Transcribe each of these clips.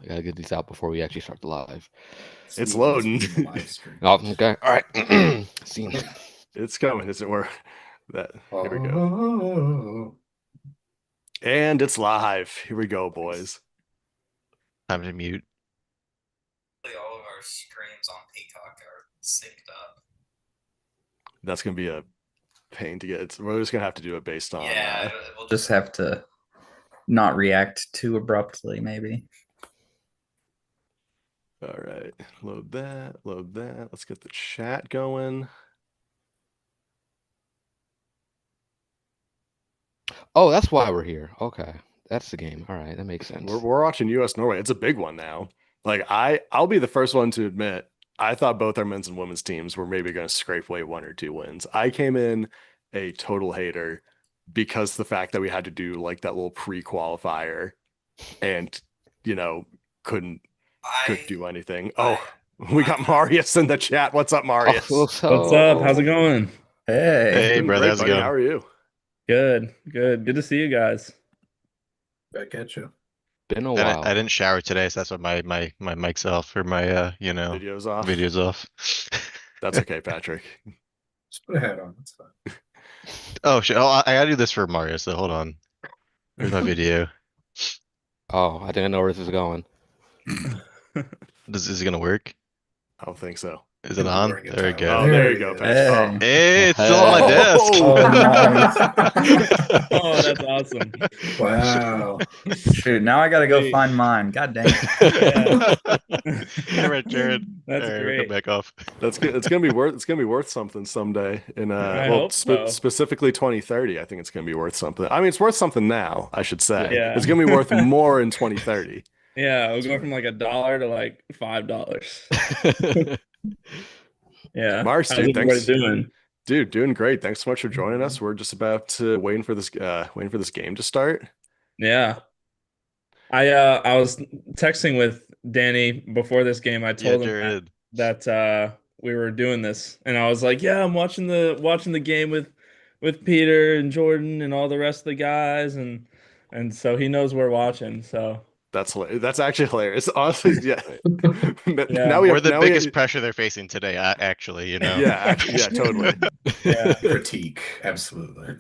I gotta get these out before we actually start the live. It's Speed must loading. be in the live stream. Oh, okay. All right. See. It's coming, as it were. Here we go. Oh, And it's live. Here we go, nice. boys. Time to mute. All of our streams on Peacock are synced up. That's gonna be a pain to get. We're just gonna have to do it based on. Yeah, we'll Just have to not react too abruptly, maybe. All right, load that. Load that. Let's get the chat going. Oh, that's why we're here. Okay, that's the game. All right, that makes sense. We're watching U.S. Norway. It's a big one now. Like I'll be the first one to admit I thought both our men's and women's teams were maybe going to scrape away 1 or 2 wins. I came in a total hater because the fact that we had to do like that little pre-qualifier and couldn't do anything. Oh, we got Marius in the chat. What's up, Marius? Oh, What's up? How's it going? Hey. Hey, Doing brother, great, how's it buddy. going? How are you? Good, good. Good to see you guys. Back at you. Been a I, while. I didn't shower today, so that's why my mic's off or my Videos off. videos off. That's okay, Patrick. Just put a hat on. That's fine. Oh shit! Oh, I gotta do this for Mario. So hold on. Here's my video. Oh, I think I know where this is going. Is it gonna work? I don't think so. Is it on? Boring There we time. go. Oh, there you go, it Patrick. is. Hey, it's still on my Oh. desk. Oh, that's awesome. Wow. Shoot, now I gotta go Sweet. find mine. God dang it. All right, Jared. That's All right, great. come back off. That's good. It's gonna be worth something someday. In I hope so. specifically 2030, I think it's gonna be worth something. I mean, it's worth something now, I should say. Yeah. It's gonna be worth more in 2030. Yeah, we'll go from like $1 to like $5. Yeah. Mars, How's dude, everybody thanks. doing? Dude, doing great. Thanks so much for joining us. We're just about to waiting for this game to start. Yeah. I was texting with Danny before this game. I Yeah, told him Jared. that we were doing this, and I was like, "Yeah, I'm watching the game with Peter and Jordan and all the rest of the guys," and so he knows we're watching. So That's actually hilarious. Honestly, yeah. Yeah. Now we We're have the now biggest we, pressure they're facing today, actually, yeah, totally. yeah, Critique. Absolutely.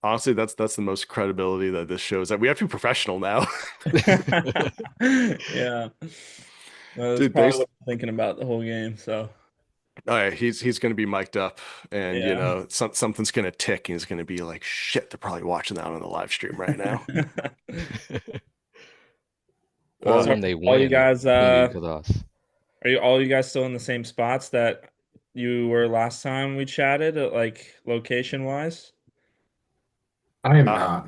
Honestly, that's the most credibility that this shows. That we have to be professional now. yeah. That's Dude, probably based- what I'm thinking about the whole game. So All right, he's going to be mic'd up, and Yeah. something's going to tick, and he's going to be like, "Shit, they're probably watching that on the live stream right now." Or So when they all you win, guys, because of us. are you all you guys still in the same spots that you were last time we chatted, like location wise? I am Uh,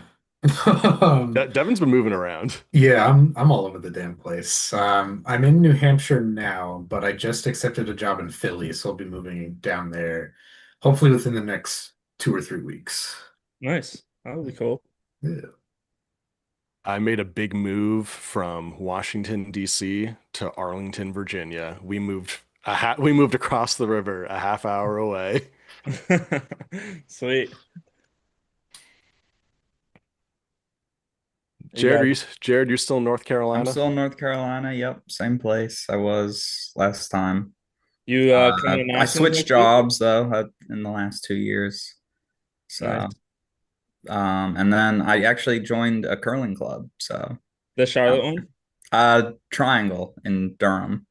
not. Devin's been moving around. Yeah, I'm all over the damn place. I'm in New Hampshire now, but I just accepted a job in Philly, so I'll be moving down there hopefully within the next 2 or 3 weeks. Nice. That would be cool. Yeah. I made a big move from Washington D.C. to Arlington, Virginia. We moved across the river a half hour away. Sweet. Jared, you're still in North I'm Carolina? still in North Carolina. Yep, same place I was last time. You coming to I Nationals switched next week? jobs though in the last 2 years. So Nice. and then I actually joined a curling club. So The Charlotte one? Triangle in Durham.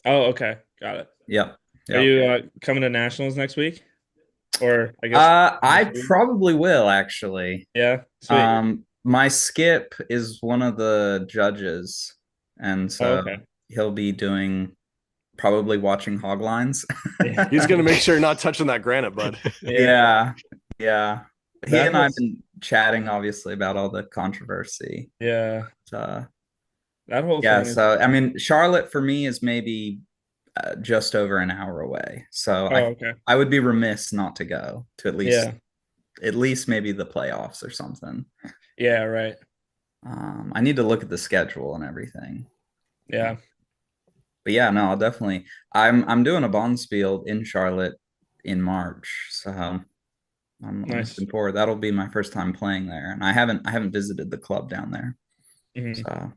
Oh, okay. Got it. Yep. Are Yep. you coming to Nationals next week? Or I guess I next week? probably will actually. Yeah. Sweet. My skip is one of the judges, and so okay. he'll be doing probably watching hog lines. Yeah. He's gonna make sure you're not touching that granite, bud. Yeah. He That and I have was- been chatting obviously about all the controversy. Yeah. Uh, That whole yeah, thing is so I mean, Charlotte for me is maybe just over an hour away. So Oh, okay. I would be remiss not to go to Yeah. at least maybe the playoffs or something. Yeah, right. I need to look at the schedule and everything. Yeah. But yeah, no, I'll definitely. I'm doing a Bonspiel in Charlotte in March, so I'm Nice. looking forward. That'll be my first time playing there, and I haven't visited the club down there. Mhm. So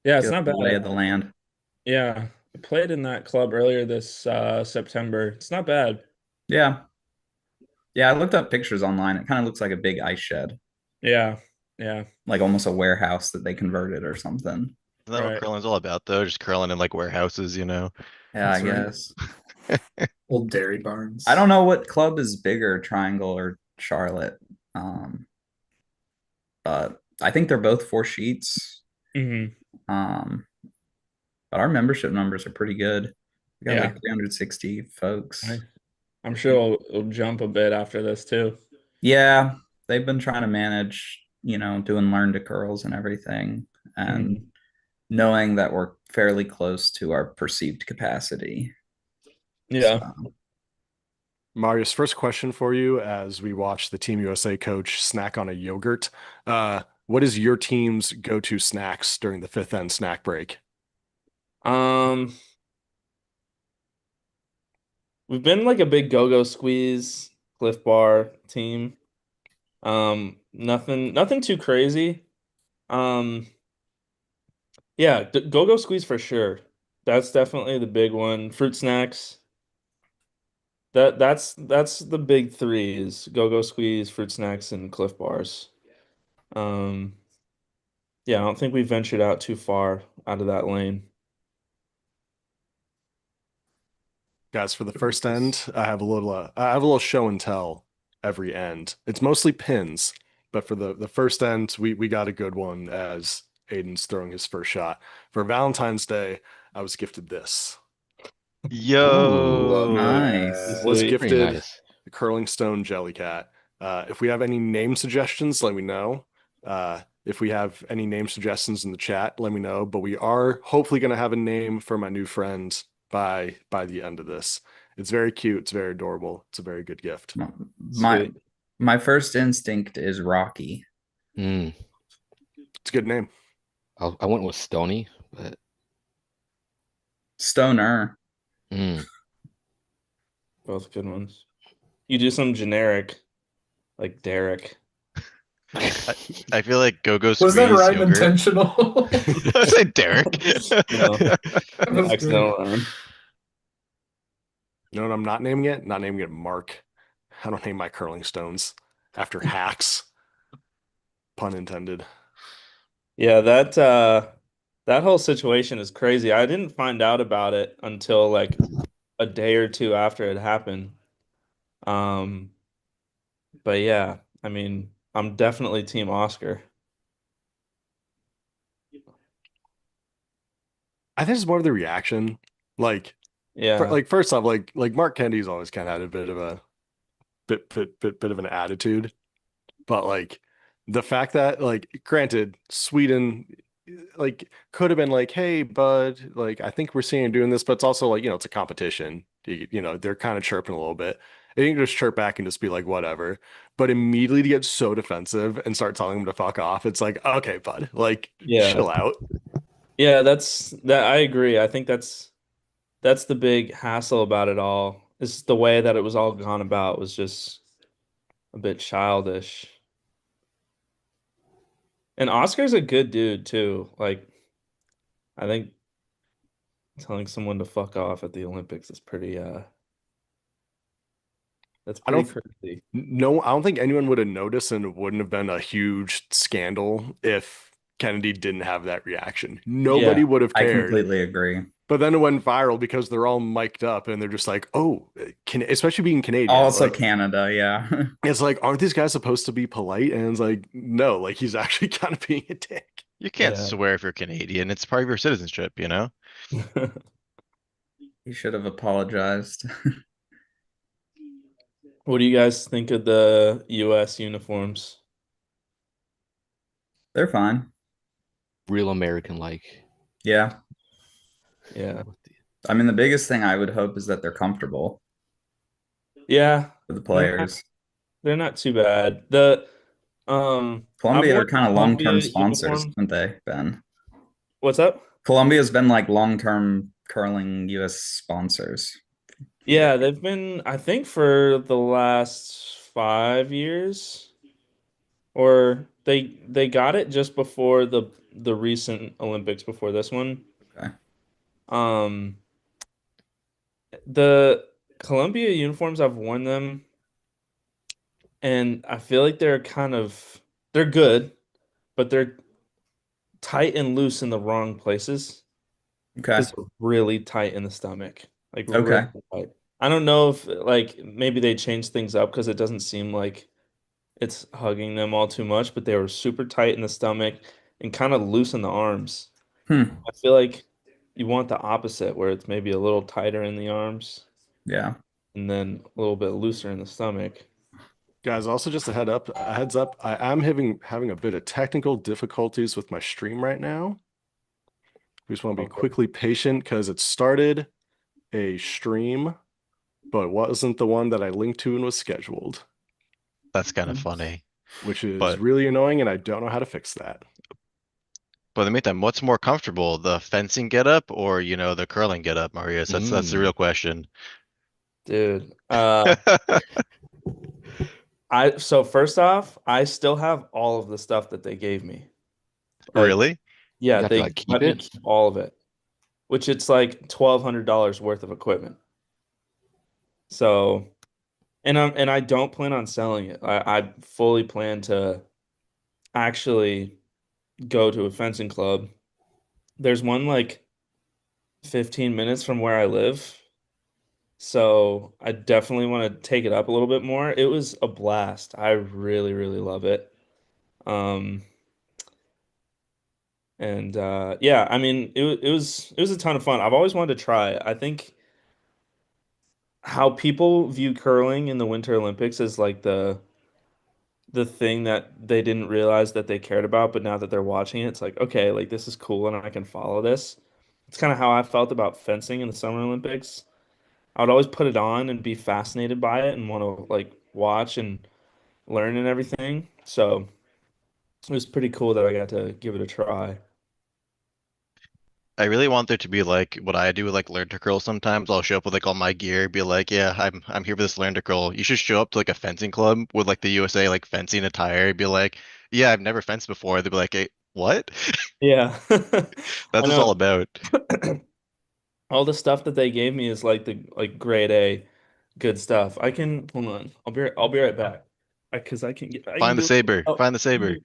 Yeah, it's Get not the lay bad. of the land. Yeah, I played in that club earlier this September. It's not bad. Yeah. Yeah, I looked up pictures online. It kind of looks like a big ice shed, Yeah, yeah, like almost a warehouse that they converted or something. Isn't that what right. curling's all about, though? Just curling in like warehouses, you know? Yeah, I That's right. guess. Old dairy barns. I don't know what club is bigger, Triangle or Charlotte. Um, but I think they're both 4 sheets. Hmm. Um, but our membership numbers are pretty good. We got Yeah, like 360 folks. I'm sure it'll jump a bit after this too. Yeah, they've been trying to manage, doing learn to curls and everything, and Mhm. knowing that we're fairly close to our perceived capacity. Yeah. So, Marius, first question for you as we watch the Team USA coach snack on a yogurt. What is your team's go-to snacks during the fifth end snack break? Um, we've been like a big go-go squeeze Cliff Bar team. Nothing too crazy. Um, yeah, go-go squeeze for sure. That's definitely the big one. Fruit snacks. That's the big three is go-go squeeze, fruit snacks, and Cliff Bars. Um, yeah, I don't think we ventured out too far out of that lane. Guys, for the first end, I have a little show and tell every end. It's mostly pins, but for the first end, we got a good one as Aiden's throwing his first shot. For Valentine's Day, I was gifted this. Love Yo. nice. Was Sweet. Pretty gifted nice. the Curling Stone Jelly Cat. If we have any name suggestions, let me know. If we have any name suggestions in the chat, let me know. But we are hopefully going to have a name for my new friend by the end of this. It's very cute. It's very adorable. It's a very good gift. My Sweet. my first instinct is Rocky. Mm. It's a good name. I went with Stony, but Stoner. mm. Both good ones. You do some generic, like Derek. I feel like Go-Go Was that Squeeze rhyme yogurt. intentional? I say Derek. No, That was accidental great. rhyme. You know what I'm not naming it? Not naming it Mark. I don't name my curling stones after hacks. Pun intended. Yeah, that whole situation is crazy. I didn't find out about it until like a day or two after it happened. Um, but yeah, I mean, I'm definitely Team Oscar. I think it's more of the reaction. Like, Yeah. first off, like Mark Kennedy's always kind of had a bit of a bit of an attitude, but like the fact that like granted Sweden like could have been like, hey bud, like I think we're seeing you doing this, but it's also like, it's a competition. They're kind of chirping a little bit. They can just chirp back and just be like whatever, but immediately to get so defensive and start telling them to fuck off, it's like, okay bud, like Yeah. chill out. Yeah, that I agree. I think that's the big hassle about it all. Is the way that it was all gone about was just a bit childish. And Oscar's a good dude too. Like I think telling someone to fuck off at the Olympics is pretty that's I pretty don't crazy. No, I don't think anyone would have noticed, and it wouldn't have been a huge scandal if Kennedy didn't have that reaction. Nobody Yeah. would have I cared. completely agree. But then it went viral because they're all mic'd up and they're just like, oh, especially being Canadian. Also Like, Canada, yeah. it's like, aren't these guys supposed to be polite? And it's like, no, like he's actually kind of being a dick. You can't Yeah. swear if you're Canadian. It's part of your citizenship, you know? He should have apologized. What do you guys think of the US uniforms? They're fine. Real American like. Yeah. Yeah. I mean, the biggest thing I would hope is that they're comfortable Yeah. for the They're not players. they're not too bad. I've Columbia, they're worn kind of long-term Columbia sponsors, uniforms. haven't they, Ben? What's up? Columbia's been like long-term curling US sponsors. Yeah, they've been, I think, for the last 5 years, or they got it just before the recent Olympics before this one. Okay. Um, the Columbia uniforms, I've worn them, and I feel like they're good, but they're tight and loose in the wrong places Okay. because they're really tight in the stomach, like really Okay. tight. I don't know if like maybe they changed things up because it doesn't seem like it's hugging them all too much, but they were super tight in the stomach and kind of loose in the arms. Hmm. I feel like you want the opposite, where it's maybe a little tighter in the arms Yeah. and then a little bit looser in the stomach. Guys, also just a heads up. I am having a bit of technical difficulties with my stream right now. We just want to be Okay. quickly patient because it started a stream, but it wasn't the one that I linked to and was scheduled, That's kind of funny. which is But really annoying, and I don't know how to fix that. in the meantime, what's more comfortable, the fencing getup or the curling getup, Marius? That's the real question. Dude, so first off, I still have all of the stuff that they gave me. Like, Really? yeah, You got to they like keep let me it. keep all of it, which it's like $1,200 worth of equipment. So, and I don't plan on selling it. I fully plan to actually go to a fencing club. There's one like 15 minutes from where I live. So I definitely want to take it up a little bit more. It was a blast. I really, really love it. Um, and yeah, I mean, it was a ton of fun. I've always wanted to try it. I think how people view curling in the Winter Olympics is like the thing that they didn't realize that they cared about, but now that they're watching it, it's like, okay, like this is cool and I can follow this. It's kind of how I felt about fencing in the Summer Olympics. I would always put it on and be fascinated by it and want to like watch and learn and everything. So it was pretty cool that I got to give it a try. I really want there to be like what I do with like learn to curl sometimes. I'll show up with like all my gear, be like, yeah, I'm here for this learn to curl. You should show up to like a fencing club with like the USA like fencing attire, be like, yeah, I've never fenced before. They'd be like, hey, what? Yeah. That's I what it's all know. about. All the stuff that they gave me is like the like grade A good stuff. I can hold on. I'll be right back. Because I can Find the do saber. oh, Find the saber.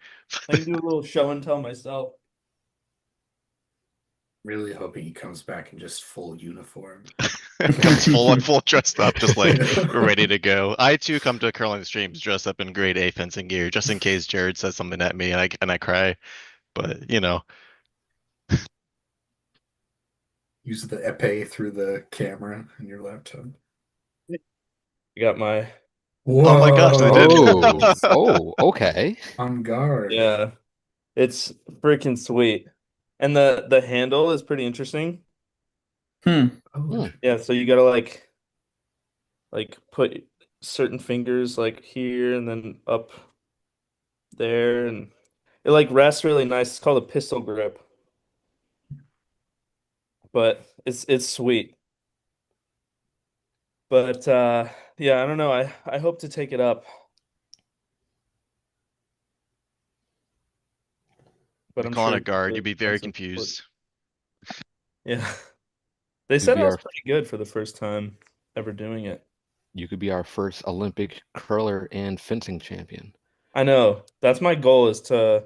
I can do a little show and tell myself. Really hoping he comes back in just full uniform. Comes full dressed up, just like ready to go. I too come to curling streams dressed up in grade A fencing gear, just in case Jared says something at me and I cry. But Use the epee through the camera in your laptop. I got my oh my gosh, they did. Oh, oh, okay. On guard. yeah. It's freaking sweet. And the handle is pretty interesting. Hmm. Oh, Hmm. Yeah, so you gotta like put certain fingers like here and then up there and it like rests really nice. It's called a pistol grip. But it's sweet. But yeah, I don't know. I hope to take it up. But They I'm call on sure a guard, the you'd be very fencing sport. confused. Yeah. They You could said be I was our pretty good for the first time ever doing it. you could be our first Olympic curler and fencing champion. I know. That's my goal is to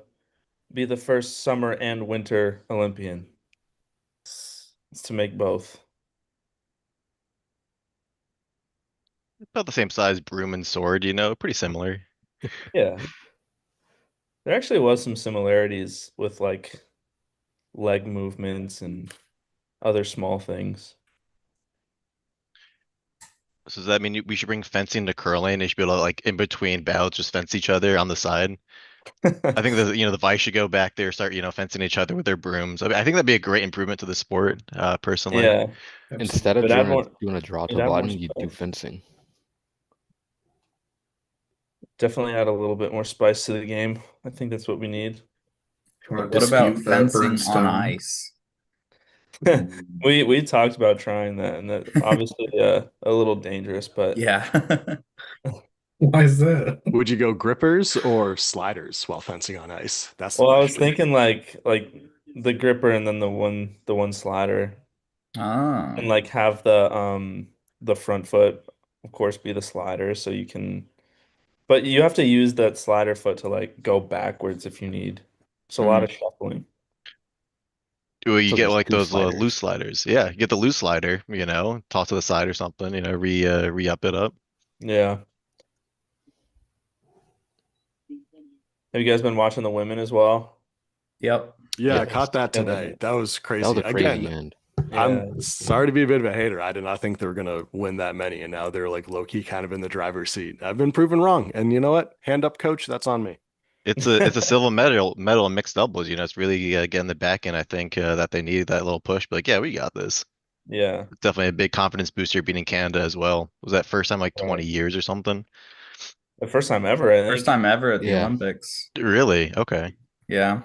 be the first summer and winter Olympian. It's to make both. About the same size broom and sword, pretty similar. Yeah. There actually was some similarities with like leg movements and other small things. So does that mean we should bring fencing to curling? They should be able to like in between bouts just fence each other on the side. I think the Vice should go back there, start fencing each other with their brooms. I think that'd be a great improvement to the sport, personally. Yeah. Instead Absolutely. of But add more doing a draw it'd to add more button, you do spice. fencing. Definitely add a little bit more spice to the game. I think that's what we need. If you want to What about dispute the fencing on brimstone, ice? ooh, We talked about trying that, and that obviously a little dangerous, but Yeah. Why is that? Would you go grippers or sliders while fencing on ice? That's the Well, I was question. thinking like the gripper and then the one slider, and Oh. like have the front foot, of course, be the slider, so you can. But you have to use that slider foot to like go backwards if you need. It's a lot of shuffling. Or you So get there's like two those loose sliders. sliders. Yeah, you get the loose slider, toss to the side or something, re-up it up. Yeah. Have you guys been watching the women as well? Yep. Yeah, I Yes. caught that Killing today. it. That was That was crazy. a crazy Again, end. Yeah. I'm sorry to be a bit of a hater. I did not think they were gonna win that many, and now they're like low key kind of in the driver's seat. I've been proven wrong, and you know what? Hand up, coach. That's on me. It's a silver medal in mixed doubles. It's really getting the back end. I think that they needed that little push. But like, yeah, we got this. Yeah. It's definitely a big confidence booster beating Canada as well. Was that first time like Right. 20 years or something? The first time ever, I First think. time ever at the Yeah. Olympics. Really? Okay. Yeah.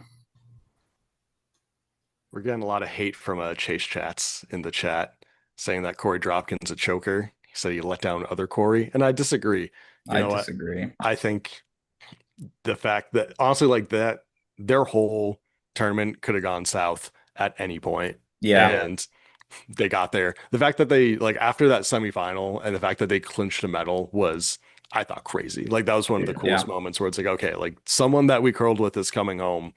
We're getting a lot of hate from Chase Chats in the chat saying that Corey Dropkin's a choker. He said he let down other Corey, and I disagree. You I know what? disagree. I think the fact that honestly, like that, their whole tournament could have gone south at any point, Yeah. and they got there. The fact that they like after that semifinal and the fact that they clinched a medal was, I thought, crazy. Like that was one of the coolest Yeah. moments where it's like, okay, like someone that we curled with is coming home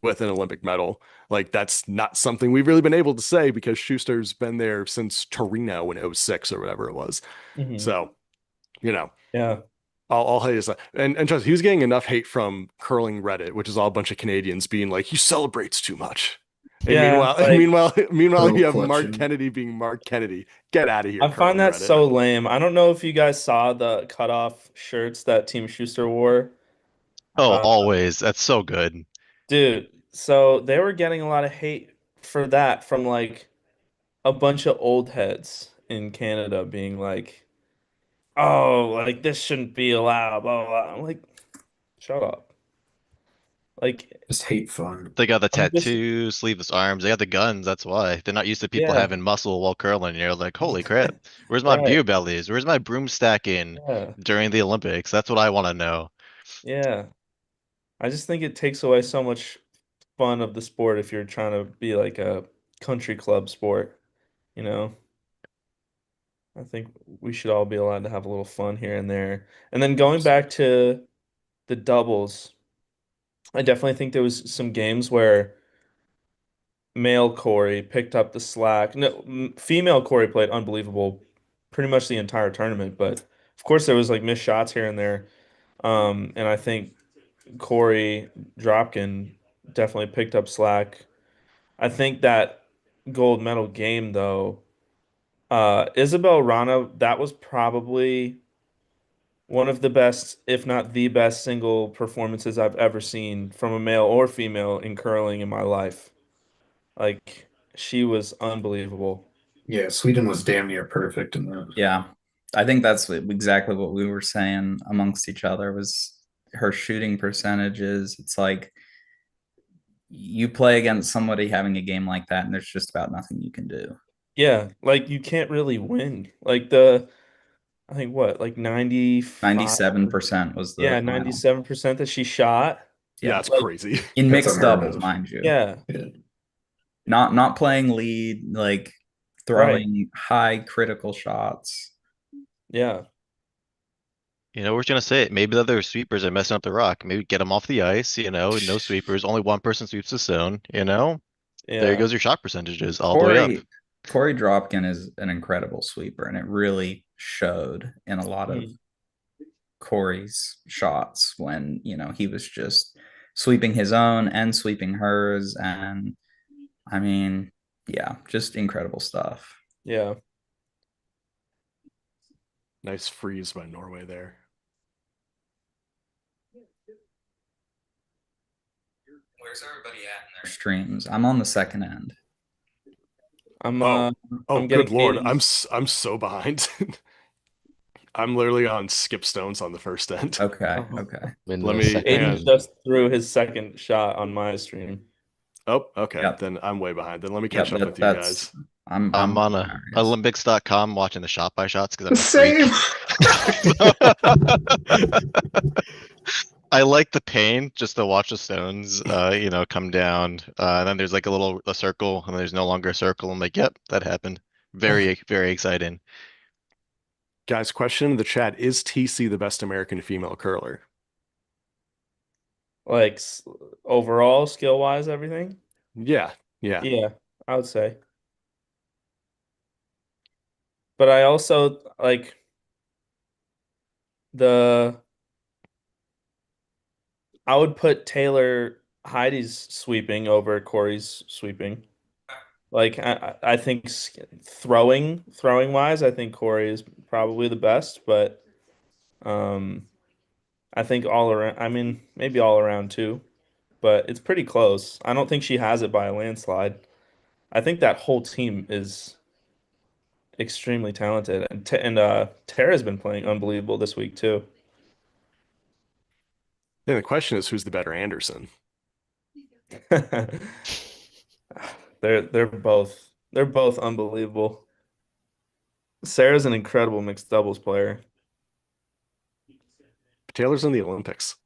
with an Olympic medal. Like that's not something we've really been able to say because Schuster's been there since Torino in '06 or whatever it was. Mhm. So, you know, Yeah. I'll hate his and trust he was getting enough hate from curling Reddit, which is all a bunch of Canadians being like, he celebrates too much. And Yeah. meanwhile, Like meanwhile, Pearl you have Mark clutching. Kennedy being Mark Kennedy. Get out of here, I find curling that Reddit. so lame. I don't know if you guys saw the cutoff shirts that Team Schuster wore. Oh, Uh, always. That's so good. dude, so they were getting a lot of hate for that from like a bunch of old heads in Canada being like, "Oh, like this shouldn't be allowed." Blah blah, blah. I'm like, shut up. Like, Just hate fun. They got the I'm just tattoos, sleeveless arms. They got the guns. That's why they're not used to people yeah, having muscle while curling. You're like, holy crap! Where's my right, beer bellies? Where's my broom stacking yeah, during the Olympics? That's what I want to know. yeah. I just think it takes away so much fun of the sport if you're trying to be like a country club sport, you know? I think we should all be allowed to have a little fun here and there. And then going back to the doubles, I definitely think there was some games where male Corey picked up the slack. No, female Corey played unbelievable pretty much the entire tournament, but of course there was like missed shots here and there. And I think Corey Dropkin definitely picked up slack. I think that gold medal game though, Isabel Rana, that was probably one of the best, if not the best, single performances I've ever seen from a male or female in curling in my life. Like, she was unbelievable. Yeah, Sweden was damn near perfect in that. Yeah. I think that's exactly what we were saying amongst each other was her shooting percentages. It's like you play against somebody having a game like that, and there's just about nothing you can do. Yeah, like you can't really win. I think what, like 95, 97% was the yeah, final. 97% that she shot. Yeah, Yeah. it's Like, crazy. In That's mixed unheard doubles, of. mind you. yeah, Yeah. Not playing lead, like right. throwing high critical shots. Yeah. We're just gonna say it. Maybe the other sweepers are messing up the rock. Maybe get them off the ice. No sweepers. Only one person sweeps the zone. There Yeah. goes your shot percentages all the way up. Corey Dropkin is an incredible sweeper, and it really showed in a lot of Mhm. Corey's shots when, he was just sweeping his own and sweeping hers. And I mean, yeah, just incredible stuff. Yeah. Nice freeze by Norway there. Where's everybody at in their Streams. I'm on the second end. I'm Oh, I'm getting good lord. Katie's. I'm so behind. I'm literally on skip stones on the first end. Okay. Oh. Okay. In Let the me second hang Aiden on. end. just threw his second shot on my stream. Oh, okay. Yep. Then I'm way behind. Then let me Yep. catch up with you That's guys. I'm I'm on curious. Olympics.com watching the shot by shots because I'm a Same. freak. I like the pain just to watch the stones, come down. And then there's like a circle, and there's no longer a circle. I'm like, yep, that happened. Very, very exciting. Guys, question in the chat: is TC the best American female curler? Like overall, skill wise, everything. Yeah, yeah. Yeah, I would say. But I also like the I would put Taylor Heidi's sweeping over Corey's sweeping. Like I think throwing wise, I think Corey is probably the best, but um I think all around, I mean, maybe all around too, but it's pretty close. I don't think she has it by a landslide. I think that whole team is extremely talented, and Tara's been playing unbelievable this week too. Then the question is, who's the better Anderson? They're both unbelievable. Sarah's an incredible mixed doubles player. Taylor's in the Olympics.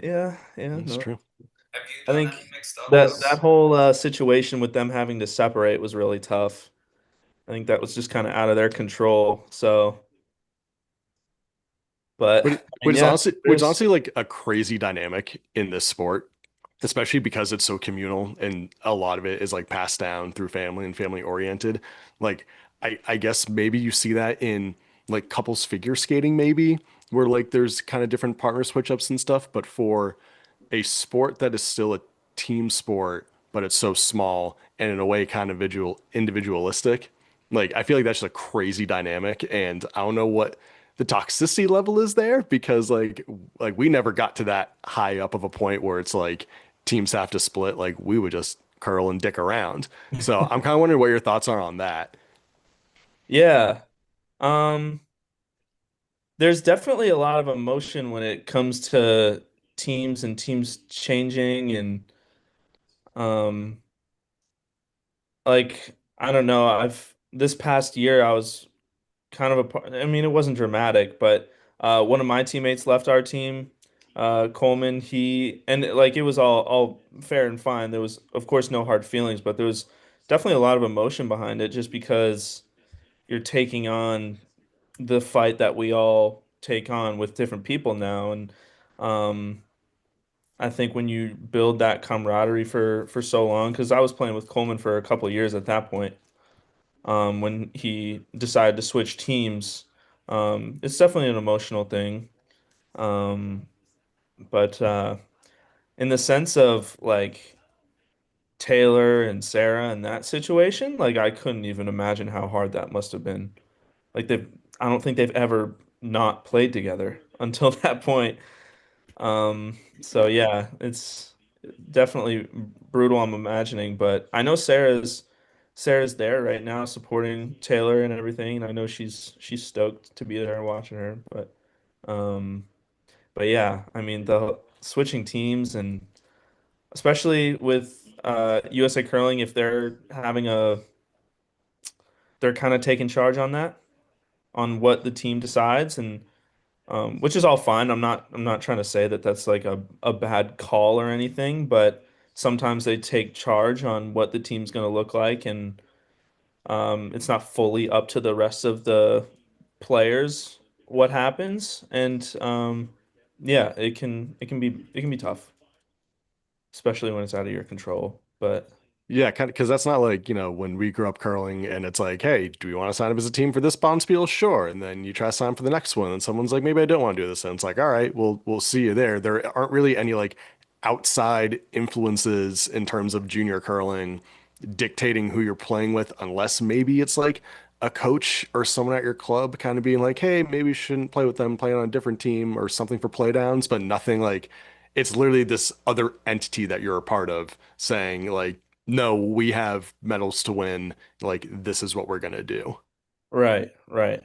Yeah, yeah, That's no. true. Have you I done think any mixed that doubles? whole situation with them having to separate was really tough. I think that was just kind of out of their control. So, but But I mean, yeah, which is there's honestly like a crazy dynamic in this sport, especially because it's so communal and a lot of it is like passed down through family and family oriented. Like I guess maybe you see that in like couples figure skating, maybe where like there's kind of different partner switch ups and stuff, but for a sport that is still a team sport, but it's so small and in a way kind of individualistic. Like I feel like that's just a crazy dynamic, and I don't know what the toxicity level is there because like we never got to that high up of a point where it's like teams have to split. Like we would just curl and dick around. So I'm kind of wondering what your thoughts are on that. yeah. Um, there's definitely a lot of emotion when it comes to teams and teams changing and um like I don't know, I've this past year I was kind of a part. I mean, it wasn't dramatic, but one of my teammates left our team, Coleman. He and like it was all fair and fine. There was, of course, no hard feelings, but there was definitely a lot of emotion behind it, just because you're taking on the fight that we all take on with different people now, and um, I think when you build that camaraderie for so long, because I was playing with Coleman for a couple of years at that point when he decided to switch teams. It's definitely an emotional thing. Um, but in the sense of like Taylor and Sarah in that situation, like I couldn't even imagine how hard that must have been. Like I don't think they've ever not played together until that point. So yeah, it's definitely brutal, I'm imagining, but I know Sarah's there right now supporting Taylor and everything. And I know she's stoked to be there watching her. Um but yeah, I mean the switching teams and especially with USA Curling if they're kind of taking charge on that, on what the team decides and which is all fine. I'm not trying to say that that's like a bad call or anything, but sometimes they take charge on what the team's going to look like, and it's not fully up to the rest of the players what happens. And yeah, it can be tough, especially when it's out of your control. But Yeah, kind of, because that's not like, when we grew up curling and it's like, hey, do we want to sign up as a team for this Bonspiel? Sure. And then you try to sign up for the next one, and someone's like, maybe I don't want to do this. And it's like, all right, we'll see you there. There aren't really any like outside influences in terms of junior curling dictating who you're playing with, unless maybe it's like a coach or someone at your club kind of being like, hey, maybe you shouldn't play with them, play on a different team or something for playdowns, but nothing like it's literally this other entity that you're a part of saying like, no, we have medals to win. Like, this is what we're gonna do. right, right.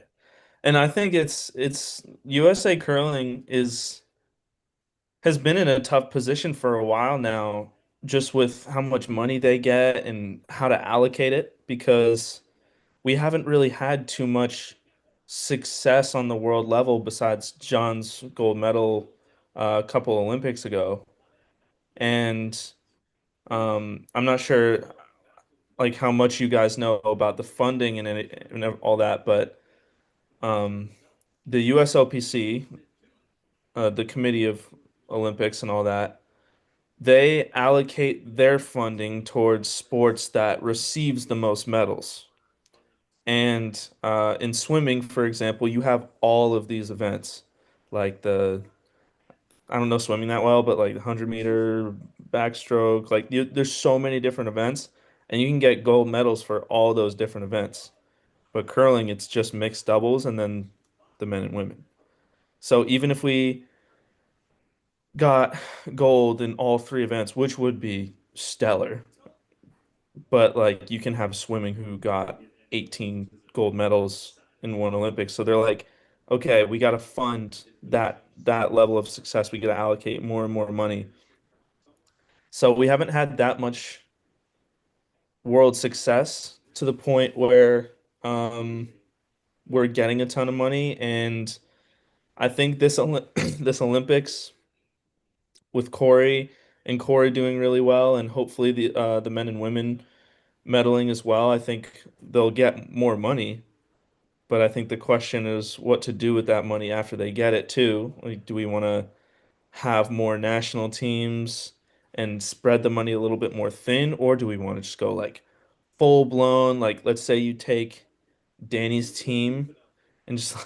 And I think it's USA Curling is has been in a tough position for a while now just with how much money they get and how to allocate it, because we haven't really had too much success on the world level besides John's gold medal a couple Olympics ago. And I'm not sure like how much you guys know about the funding and all that, but um, the USOPC, the Committee of Olympics and all that, they allocate their funding towards sports that receives the most medals. And in swimming, for example, you have all of these events, like I don't know swimming that well, but like the 100-meter backstroke, there's so many different events, and you can get gold medals for all those different events. But curling, it's just mixed doubles and then the men and women. So even if we got gold in all three events, which would be stellar, but like you can have swimming who got 18 gold medals in one Olympics. So they're like, okay, we got to fund that level of success. We got to allocate more and more money. So we haven't had that much world success to the point where um, we're getting a ton of money. And I think this Olympics with Corey doing really well, and hopefully the men and women medaling as well, I think they'll get more money. But I think the question is what to do with that money after they get it too. Like, do we want to have more national teams and spread the money a little bit more thin, or do we want to just go like full blown? Like, let's say you take Danny's team and just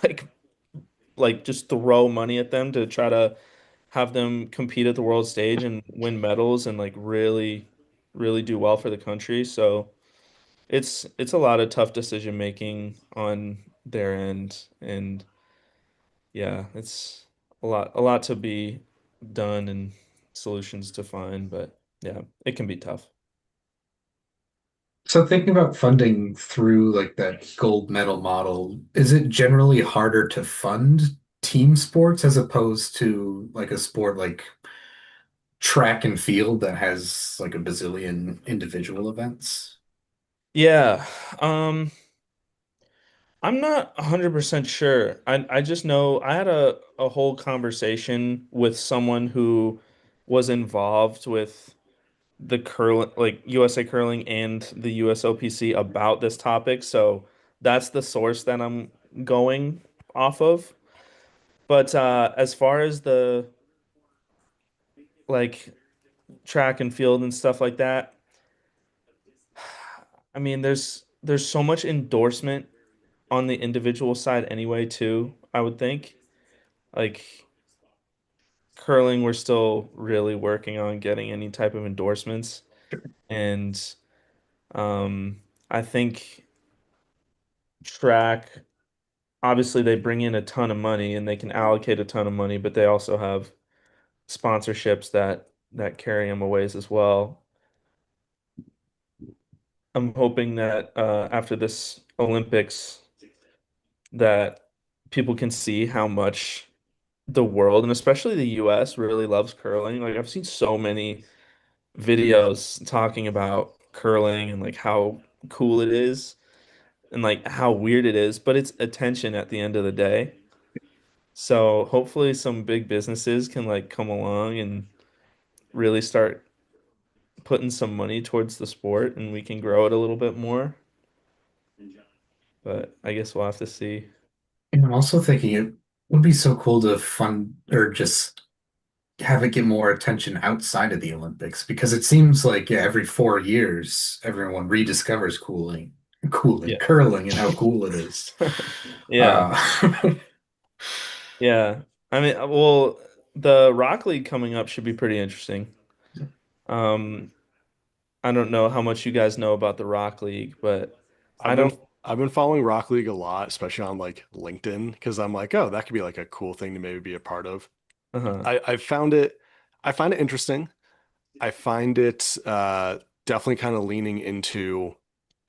like just throw money at them to try to have them compete at the world stage and win medals and like really do well for the country. So it's a lot of tough decision making on their end, and yeah, it's a lot to be done and solutions to find, but yeah, it can be tough. So thinking about funding through like that gold medal model, is it generally harder to fund team sports as opposed to like a sport like track and field that has like a bazillion individual events? Yeah, um, I'm not 100% sure. I just know I had a whole conversation with someone who was involved with the curling, like USA Curling and the USOPC about this topic. So that's the source that I'm going off of. But as far as the like track and field and stuff like that, I mean, there's so much endorsement on the individual side anyway, too, I would think. Like curling, we're still really working on getting any type of endorsements. And um, I think track, obviously, they bring in a ton of money and they can allocate a ton of money, but they also have sponsorships that carry them a ways as well. I'm hoping that after this Olympics, that people can see how much the world and especially the US really loves curling. Like I've seen so many videos talking about curling and like how cool it is and like how weird it is, but it's attention at the end of the day. So hopefully some big businesses can like come along and really start putting some money towards the sport and we can grow it a little bit more. But I guess we'll have to see. And I'm also thinking it would be so cool to fund or just have it get more attention outside of the Olympics because it seems like yeah, every 4 years everyone rediscovers Yeah. curling and how cool it is. Yeah. Uh, Yeah. I mean, well, the Rock League coming up should be pretty interesting. Um, I don't know how much you guys know about the Rock League, but I I've been don't. I've been following Rock League a lot, especially on like LinkedIn, because I'm like, oh, that could be like a cool thing to maybe be a part of. Uh-huh. I find it interesting. I find it definitely kind of leaning into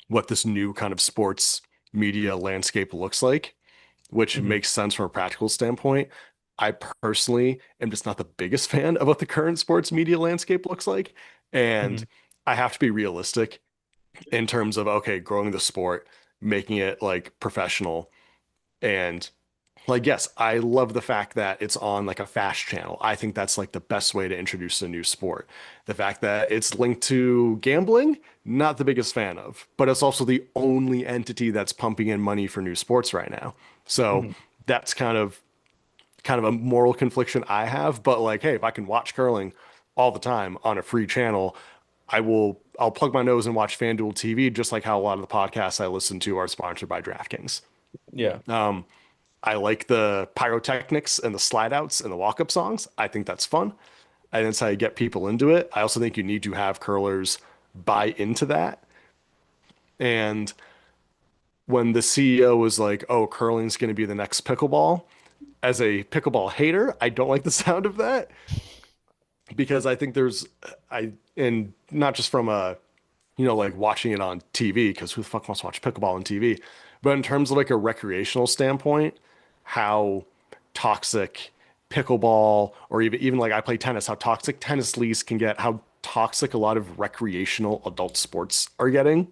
what this new kind of sports media landscape looks like, which Hmm. makes sense from a practical standpoint. I personally am just not the biggest fan of what the current sports media landscape looks like. And Mhm. I have to be realistic in terms of, okay, growing the sport, making it like professional. And like, yes, I love the fact that it's on like a fast channel. I think that's like the best way to introduce a new sport. The fact that it's linked to gambling, not the biggest fan of, but it's also the only entity that's pumping in money for new sports right now. So Mhm. that's kind of a moral confliction I have. But like, hey, if I can watch curling all the time on a free channel, I'll plug my nose and watch FanDuel TV, just like how a lot of the podcasts I listen to are sponsored by DraftKings. Yeah. I like the pyrotechnics and the slide outs and the walk up songs. I think that's fun. And that's how you get people into it. I also think you need to have curlers buy into that. And when the CEO was like, oh, curling's going to be the next pickleball, as a pickleball hater, I don't like the sound of that because I think and not just from a, like watching it on TV, because who the fuck wants to watch pickleball on TV? But in terms of like a recreational standpoint, how toxic pickleball or even like I play tennis, how toxic tennis leagues can get, how toxic a lot of recreational adult sports are getting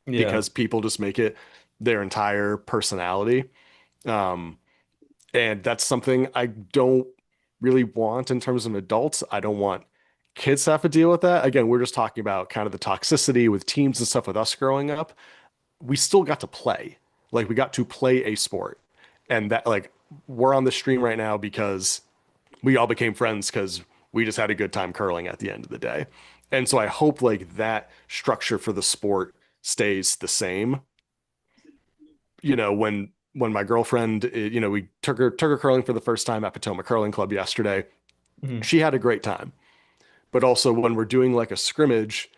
Yeah. because people just make it their entire personality. Um, and that's something I don't really want in terms of adults. I don't want kids to have to deal with that. Again, we're just talking about kind of the toxicity with teams and stuff with us growing up. We still got to play. Like we got to play a sport. And that like we're on the stream right now because we all became friends because we just had a good time curling at the end of the day. And so I hope like that structure for the sport stays the same. When my girlfriend, we took her curling for the first time at Potomac Curling Club yesterday. Mhm. She had a great time. But also when we're doing like a scrimmage,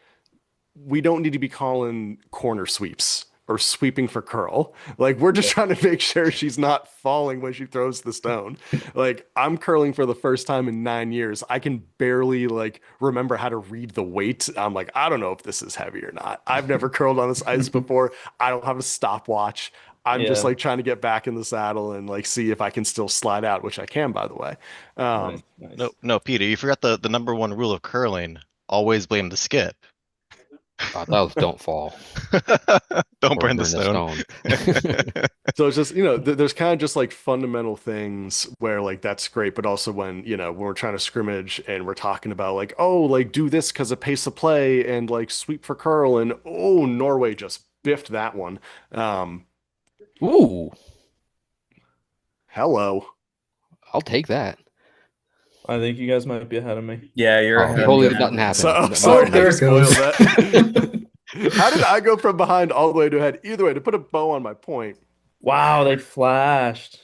we don't need to be calling corner sweeps or sweeping for curl. Like we're just trying to make sure she's not falling when she throws the stone. Like I'm curling for the first time in 9 years. I can barely like remember how to read the weight. I'm like, I don't know if this is heavy or not. I've never curled on this ice before. I don't have a stopwatch. I'm just Yeah. like trying to get back in the saddle and like see if I can still slide out, which I can, by the way. Nice. No, Nice. no, Peter, you forgot the number one rule of curling. Always blame the skip. That was don't fall Don't or burn the burn the stone. stone. So it's just, there's kind of just like fundamental things where like that's great, but also when we're trying to scrimmage and we're talking about like, oh, like do this because of pace of play and like sweep for curl and oh, Norway just biffed that one. Um, Ooh, Hello. I'll take that. I think you guys might be ahead of me. Yeah, you're Oh, ahead of me totally now. nothing happened. So Nothing sorry Oh, I there happened. it spoiled goes. that. How did I go from behind all the way to ahead? Either way, to put a bow on my point. Wow, they flashed.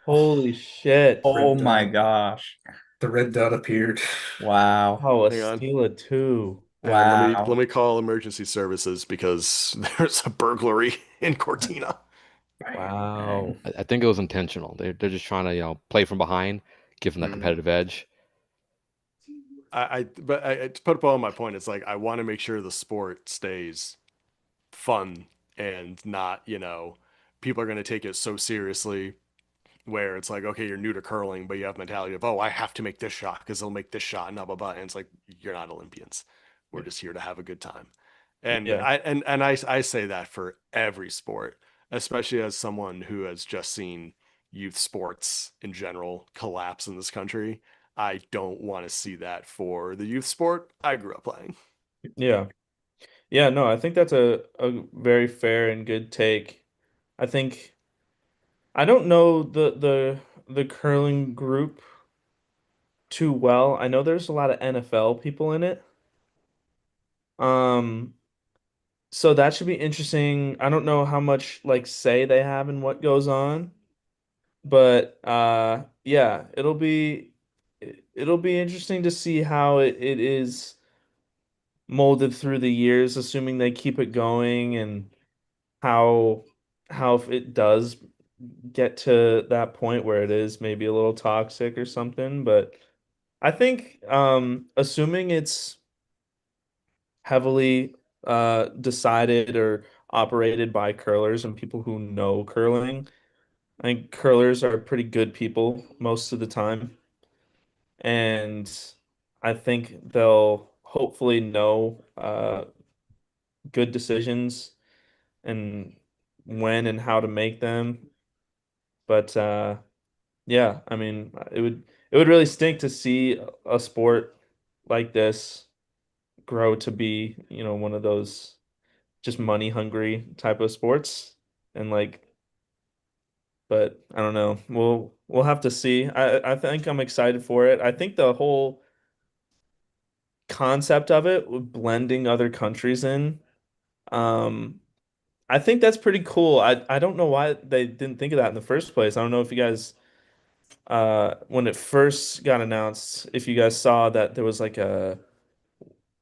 Holy shit. Oh Red my dot. gosh. The red dot appeared. Wow. Oh, a Hang on. steal of two. Hang on, let Wow. me call emergency services because there's a burglary in Cortina. Wow. I think it was intentional. They're just trying to play from behind, give them that Mm. competitive edge. To put a bow on my point, it's like I want to make sure the sport stays fun and not, people are going to take it so seriously where it's like, okay, you're new to curling, but you have mentality of, oh, I have to make this shot because they'll make this shot and blah blah blah. And it's like you're not Olympians. We're just here to have a good time. And Yeah. I say that for every sport, especially as someone who has just seen youth sports in general collapse in this country. I don't want to see that for the youth sport I grew up playing. Yeah. Yeah, no, I think that's a very fair and good take. I think I don't know the curling group too well. I know there's a lot of NFL people in it. Um, so that should be interesting. I don't know how much like say they have in what goes on, but yeah, it'll be interesting to see how it is molded through the years, assuming they keep it going and how if it does get to that point where it is maybe a little toxic or something. But I think assuming it's heavily decided or operated by curlers and people who know curling, I think curlers are pretty good people most of the time. And I think they'll hopefully know good decisions and when and how to make them. But yeah, I mean, it would really stink to see a sport like this grow to be, one of those just money hungry type of sports. And like, but I don't know. We'll have to see. I think I'm excited for it. I think the whole concept of it, with blending other countries in, um, I think that's pretty cool. I don't know why they didn't think of that in the first place. I don't know if you guys when it first got announced, if you guys saw that there was like a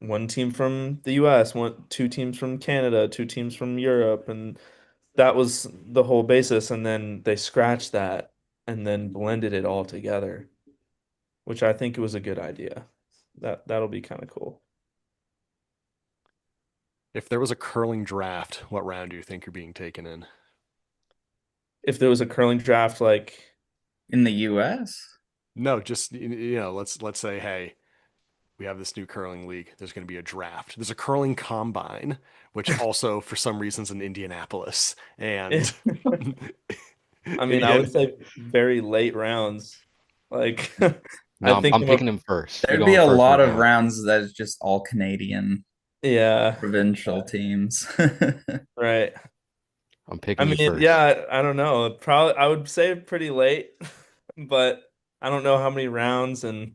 one team from the US, two teams from Canada, two teams from Europe, and that was the whole basis. And then they scratched that and then blended it all together, which I think was a good idea. That'll be kind of cool. If there was a curling draft, what round do you think you're being taken in? If there was a curling draft, like, In the US? No, just let's say, hey, we have this new curling league. There's going to be a draft. There's a curling combine, which also for some reason's in Indianapolis, and I mean, I would say very late rounds. Like, I No, I'm, think I'm picking him first. We're There'd be going a first lot of round. rounds that is just all Canadian yeah, provincial teams. right. I'm I picking you mean, first. yeah, I don't know. Probably, I would say pretty late, but I don't know how many rounds and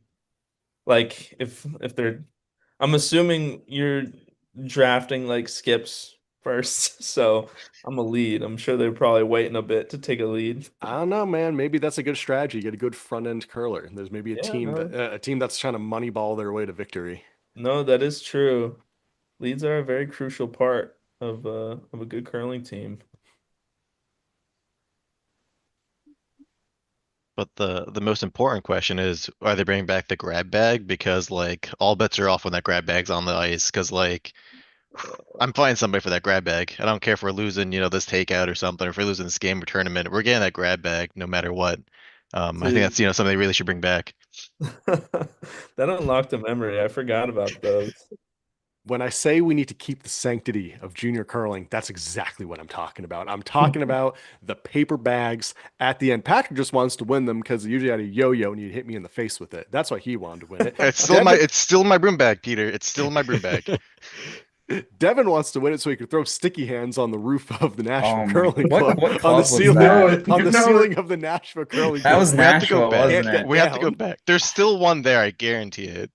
like if they're. I'm assuming you're drafting like skips first, so I'm a lead. I'm sure they're probably waiting a bit to take a lead. I don't know, man. Maybe that's a good strategy. Get a good front end curler. There's maybe Yeah, no, a team that's trying to moneyball their way to victory. no, that is true. Leads are a very crucial part of a good curling team. But the most important question is, are they bringing back the grab bag? Because like all bets are off when that grab bag's on the ice. Because like I'm finding somebody for that grab bag. I don't care if we're losing, this takeout or something, or if we're losing this game or tournament, we're getting that grab bag no matter what. I think Dude, that's something they really should bring back. that unlocked a memory. I forgot about those. When I say we need to keep the sanctity of junior curling, that's exactly what I'm talking about. I'm talking about the paper bags at the end. Patrick just wants to win them because he usually had a yo-yo and he'd hit me in the face with it. That's why he wanted to win it. It's still Devin, it's still in my broom bag, Peter. It's still in my broom bag. Devin wants to win it so he could throw sticky hands on the roof of the Nashville Oh my, Curling Club what on the club was ceiling that? on the ceiling of the Nashville Curling That Club. was We have to go Nashua, back. wasn't it? We have to go Down. back. There's still one there, I guarantee it.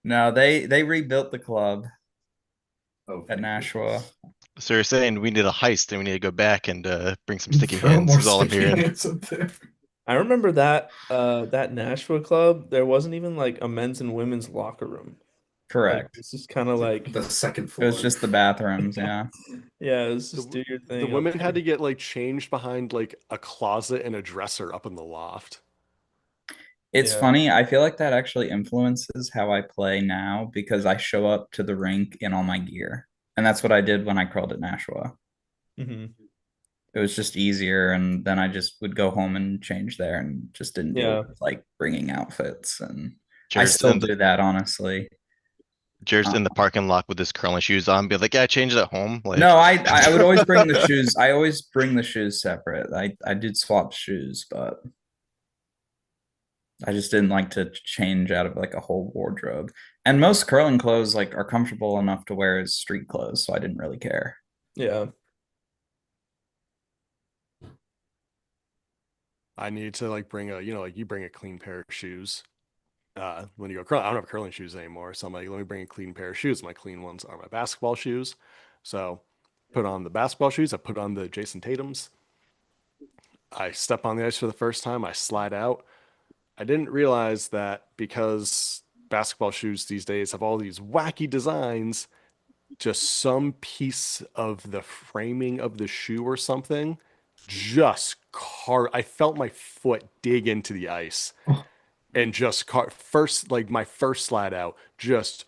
No, they rebuilt the club Oh, at thank Nashua. goodness. So you're saying we need a heist and we need to go back and bring some sticky Throw hands more is all I'm sticky hearing. hands up there. I remember that Nashua club, there wasn't even like a men's and women's locker room. Like Correct. it's just kind of like The second It floor. was just the bathrooms, yeah. yeah, it was just The, do your the thing. women had to get like changed behind like a closet and a dresser up in the loft. It's Yeah. funny, I feel like that actually influences how I play now because I show up to the rink in all my gear. And that's what I did when I curled at Nashua. Hmm. It was just easier, and then I just would go home and change there and just didn't deal Yeah. with like bringing outfits. And I Jared's still in the do that, honestly. Jared's Uh, in the parking lot with his curling shoes on, be like, yeah, I changed it at home. Like no, I would always bring the shoes. I always bring the shoes separate. I did swap shoes, but I just didn't like to change out of like a whole wardrobe. And most curling clothes like are comfortable enough to wear as street clothes, so I didn't really care. Yeah. I need to like bring like you bring a clean pair of shoes. When you go curling, I don't have curling shoes anymore. So I'm like, let me bring a clean pair of shoes. My clean ones are my basketball shoes. So put on the basketball shoes. I put on the Jason Tatum's. I step on the ice for the first time. I slide out. I didn't realize that because basketball shoes these days have all these wacky designs, just some piece of the framing of the shoe or something just I felt my foot dig into the ice Oh, and just first, like my first slide out, just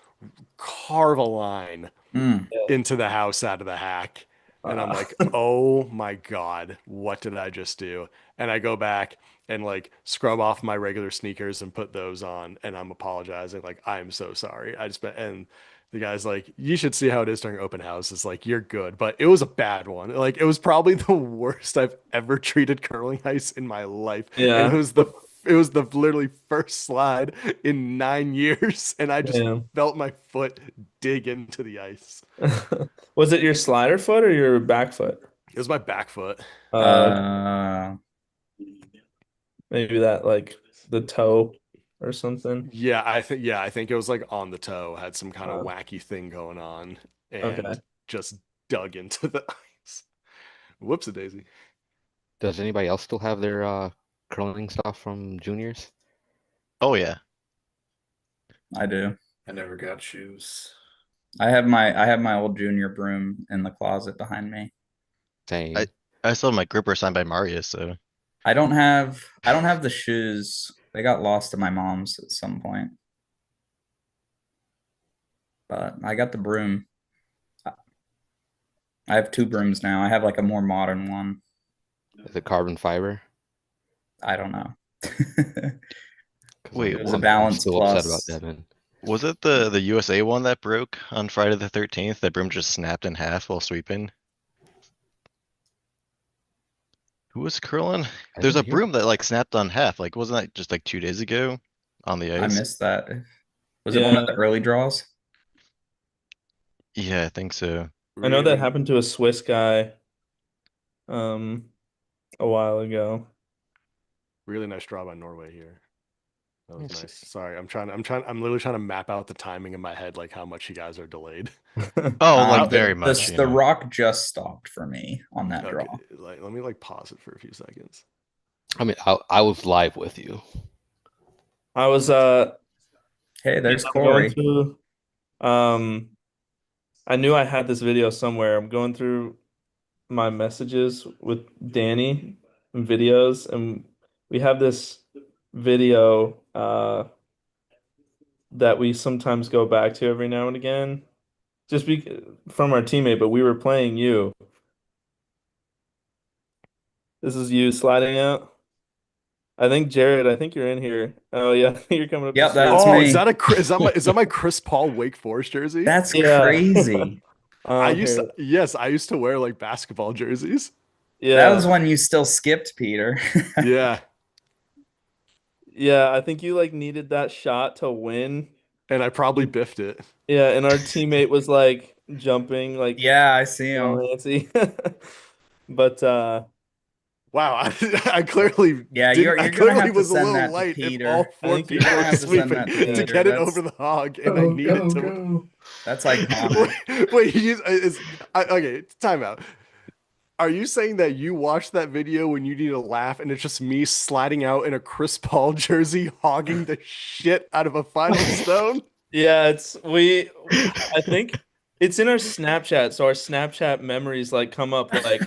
carve a line Mm. into the house out of the hack. And I'm like, oh my God, what did I just do? And I go back and like scrub off my regular sneakers and put those on. And I'm apologizing. Like, I'm so sorry. I just been, and The guy's like, you should see how it is during open house. It's like, you're good, but it was a bad one. Like, it was probably the worst I've ever treated curling ice in my life. And Yeah. it was the literally first slide in 9 years, and I just Yeah. felt my foot dig into the ice. Was it your slider foot or your back foot? It was my back foot. Uh, Maybe that like the toe or something. I think it was like on the toe, had some kind of Uh, wacky thing going on, and okay. just dug into the ice. Whoops a daisy. Does anybody else still have their curling stuff from juniors? Oh yeah. I do. I never got shoes. I have my old junior broom in the closet behind me. Same. I still have my gripper signed by Marius, so I don't have the shoes. They got lost at my mom's at some point. But I got the broom. I have two brooms now. I have like a more modern one. Is it carbon fiber? I don't know. 'Cause Wait, It was a I'm balance still upset about plus. that, man. was it the USA one that broke on Friday the 13th? That broom just snapped in half while sweeping. Who was curling? I There's a didn't hear broom that like snapped on half. Like, wasn't that just like 2 days ago on the I ice? missed that. Was it one of the early draws? Yeah, I think so. I know that Really, happened to a Swiss guy um a while ago. really nice draw by Norway here. That was Yes. nice. Sorry, I'm literally trying to map out the timing in my head, like how much you guys are delayed. Oh, like The, very much. the rock just stopped for me on that Okay, draw. like let me like pause it for a few seconds. I mean, I was live with you. I was Hey, there's I'm going Corey. through I knew I had this video somewhere. I'm going through my messages with Danny and videos, and we have this video that we sometimes go back to every now and again, just from our teammate, but we were playing you. This is you sliding out. I think Jared, I think you're in here. Oh yeah, I think you're coming up the Yep, street. that's Oh, me. is that my Chris Paul Wake Forest jersey? That's Yeah. crazy. I used to wear like basketball jerseys. Yeah. That was when you still skipped, Peter. Yeah, Yeah, I think you like needed that shot to win. and I probably biffed it. Yeah, and our teammate was like jumping like Yeah, I see all him. antsy. But Wow, I clearly Yeah, didn't. I you're gonna clearly have to was a send little that to light if Peter. all I four think people You're gonna were have to send sweeping that to Yeah. to Peter. get it That's over the hog, and I Go, needed go, to. go. that's iconic. Wait, okay, time out. Are you saying that you watched that video when you need a laugh and it's just me sliding out in a Chris Paul jersey, hogging the shit out of a final stone? Yeah, I think it's in our Snapchat, so our Snapchat memories like come up like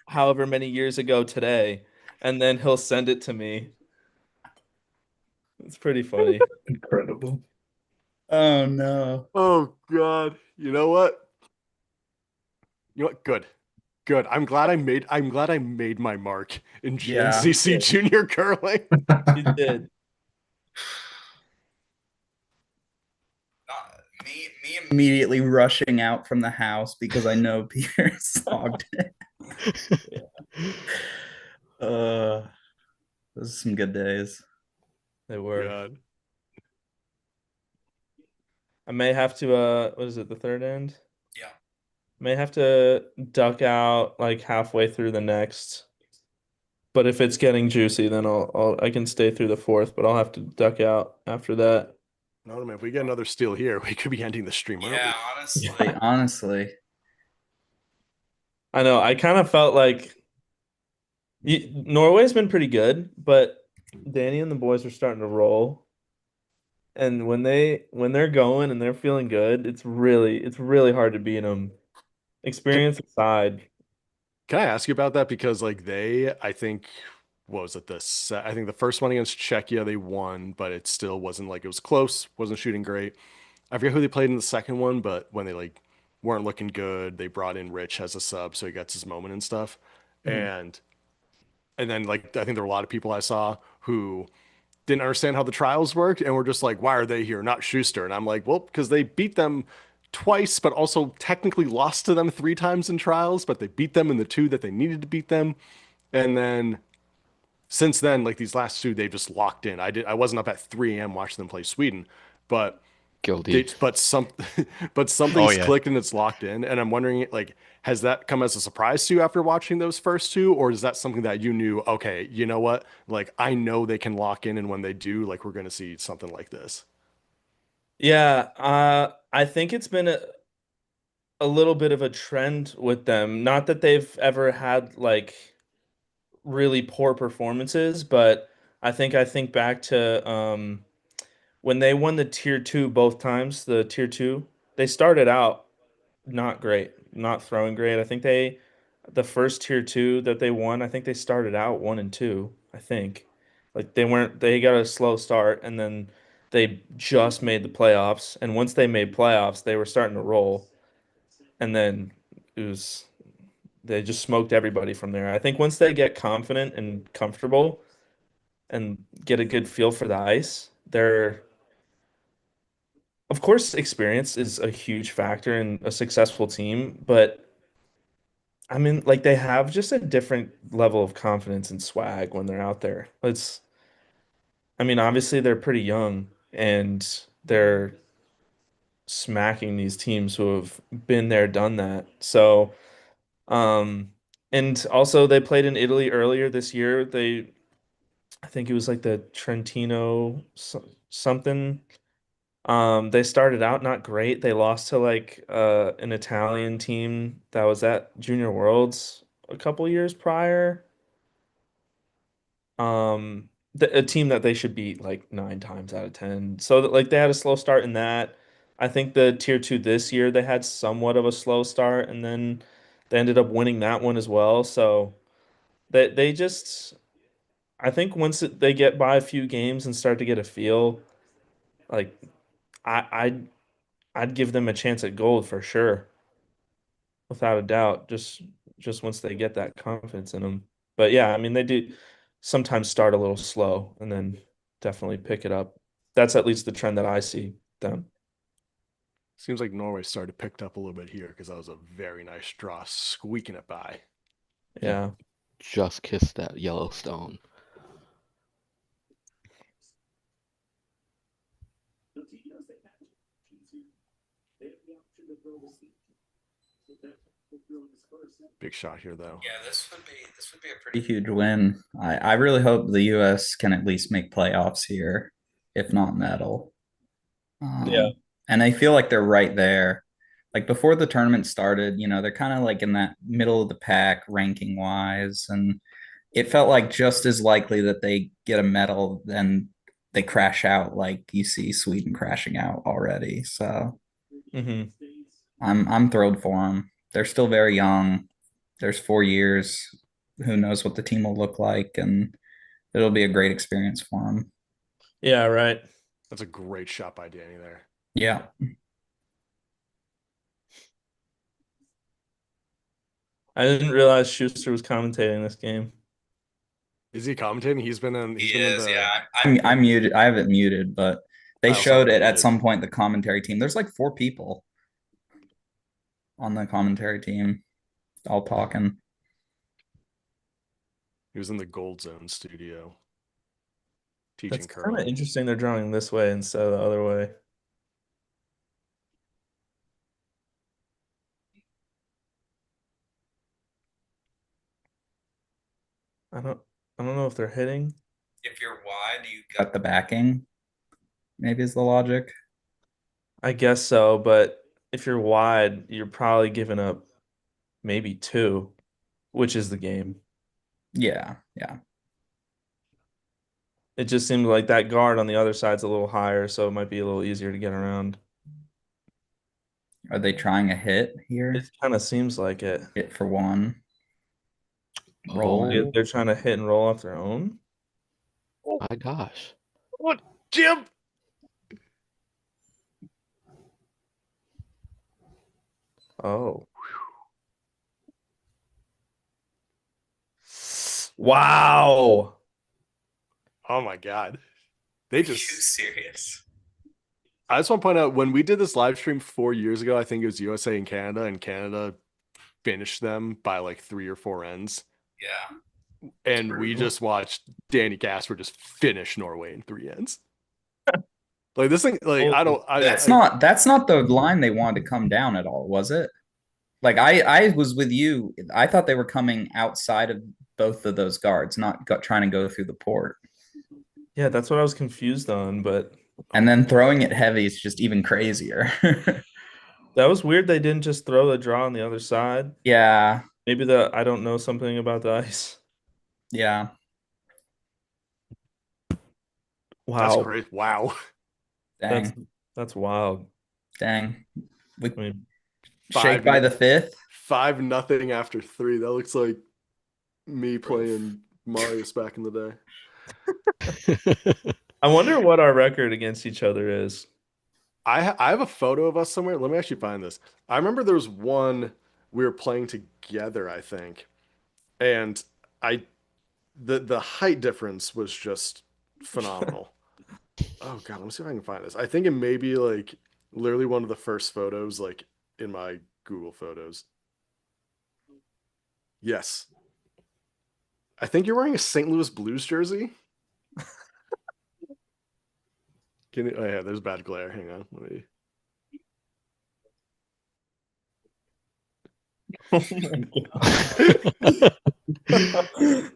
however many years ago today, and then he'll send it to me. It's pretty funny. Incredible. Oh no. Oh God. You know what? You know what? Good. Good. I'm glad I made my mark in Yeah. GNCC junior curling. You did. Me immediately rushing out from the house because I know Peter slogged it. Those are some good days. They were. God. I may have to what is it, the third end? Yeah. May have to duck out like halfway through the next. But if it's getting juicy, then I can stay through the fourth, but I'll have to duck out after that. No, man, if we get another steal here, we could be ending the stream early. Yeah, honestly. Honestly. I know. I kind of felt like Norway's been pretty good, but Danny and the boys are starting to roll. And when they're going and they're feeling good, it's really hard to beat them. Experience aside. Can I ask you about that? Because like I think, what was it? I think the first one against Czechia, they won, but it still wasn't like it was close, wasn't shooting great. I forget who they played in the second one, but when they like weren't looking good, they brought in Rich as a sub, so he gets his moment and stuff. And then like I think there were a lot of people I saw who didn't understand how the trials worked and were just like, why are they here, not Schuster? And I'm like, well, because they beat them twice, but also technically lost to them 3 times in trials, but they beat them in the 2 that they needed to beat them. And then since then, like these last 2, they've just locked in. I wasn't up at 3 a.m. watching them play Sweden, but Guilty. but Oh something's yeah. clicked and it's locked in. And I'm wondering, like, has that come as a surprise to you after watching those first 2, or is that something that you knew? Okay, you know what? Like, I know they can lock in, and when they do, like, we're gonna see something like this. Yeah, I think it's been a little bit of a trend with them. Not that they've ever had like really poor performances, but I think back to when they won the tier two both times, the tier two, they started out not great, not throwing great. I think the first tier two that they won, I think they started out 1-2. I think like they got a slow start and then they just made the playoffs. And once they made playoffs, they were starting to roll. And then it was they just smoked everybody from there. I think once they get confident and comfortable and get a good feel for the ice, they're of course experience is a huge factor in a successful team, but I mean like they have just a different level of confidence and swag when they're out there. It's I mean obviously they're pretty young and they're smacking these teams who have been there, done that. So and also they played in Italy earlier this year. I think it was like the Trentino something. They started out not great. They lost to like an Italian team that was at Junior Worlds a couple years prior. A team that they should beat like 9 times out of 10. So that, like they had a slow start in that. I think the tier two this year they had somewhat of a slow start, and then they ended up winning that one as well. So they just I think once they get by a few games and start to get a feel, like I'd give them a chance at gold for sure, without a doubt. Just once they get that confidence in them. But yeah, I mean they do sometimes start a little slow and then definitely pick it up. That's at least the trend that I see them. Seems like Norway started picked up a little bit here because that was a very nice draw, squeaking it by. Yeah. Just kissed that Yellowstone. Big shot here, though. Yeah, this would be a Pretty pretty huge win. I really hope the US can at least make playoffs here, if not medal. Yeah. And I feel like they're right there. Like before the tournament started, they're kind of like in that middle of the pack ranking wise. And it felt like just as likely that they get a medal than they crash out, like you see Sweden crashing out already. So Hmm. I'm thrilled for them. They're still very young. There's 4 years. Who knows what the team will look like, and it'll be a great experience for them. Yeah, right. That's a great shot by Danny there. Yeah. I didn't realize Schuster was commentating this game. Is he commentating? He's been in. He's he been in is, the. yeah. I'm muted. I have it muted, but they I also have showed it it at muted. some point, the commentary team. There's like 4 people on the commentary team all talking. He was in the Gold Zone studio teaching That's kind of curling. interesting they're drawing this way instead of the other way. I don't I don't know if they're hitting. If you're wide, you Got the backing, maybe is the logic. I guess so, but if you're wide, you're probably giving up maybe two, which is the game. Yeah, yeah. It just seemed like that guard on the other side's a little higher, so it might be a little easier to get around. Are they trying a hit here? It kind of seems like it. Hit for one. Oh. Rolling. They're trying to hit and roll off their own. My gosh. What, Jim? Oh. Wow. Oh my God! They you just serious. I just want to point out when we did this live stream 4 years ago, I think it was USA and Canada finished them by like 3 or 4 ends. Yeah. And we just watched Danny Gasper just finish Norway in 3 ends. Like this thing, like I don't. That's not the line they wanted to come down at all, was it? Like I was with you. I thought they were coming outside of both of those guards, not trying to go through the port. Yeah, that's what I was confused on, but And then throwing it heavy is just even crazier. that was weird. They didn't just throw the draw on the other side. Yeah, Maybe I don't know something about the ice. yeah. That's Wow, great. Wow. Dang, that's wild. dang. We I mean, shake by the fifth. 5-0 after 3. That looks like me playing Marius back in the day. I wonder what our record against each other is. I have a photo of us somewhere. Let me actually find this. I remember there was one we were playing together, I think, and the height difference was just phenomenal. Oh God, let me see if I can find this. I think it may be like literally one of the first photos, like in my Google Photos. Yes, I think you're wearing a St. Louis Blues jersey. Oh yeah, there's bad glare. Hang on, let me. Oh my God.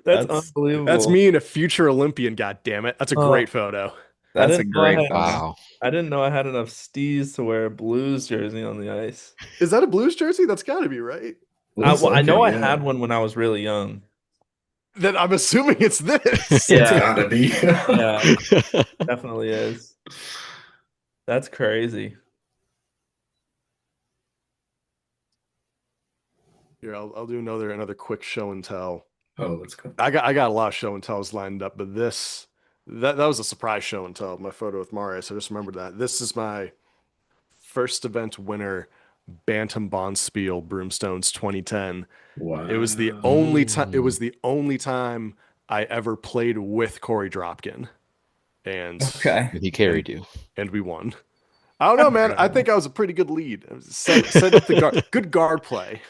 That's unbelievable. That's me and a future Olympian. God damn it, that's a great photo. That's a great photo. Wow. I didn't know I had enough steez to wear a Blues jersey on the ice. Is that a Blues jersey? That's got to be right. I know I had one when I was really young. Then I'm assuming it's this. It's gotta be. Yeah, definitely is. That's crazy. Here, I'll do another quick show and tell. Oh, let's go. I got a lot of show and tells lined up, but that was a surprise show and tell. My photo with Marius. I just remembered that. This is my first event winner, Bantam Bonspiel Broomstones 2010. Wow. It was the only time. It was the only time I ever played with Corey Dropkin, and Okay. He carried you. and we won. I don't know, man. I think I was a pretty good lead. Set up the guard, good guard play.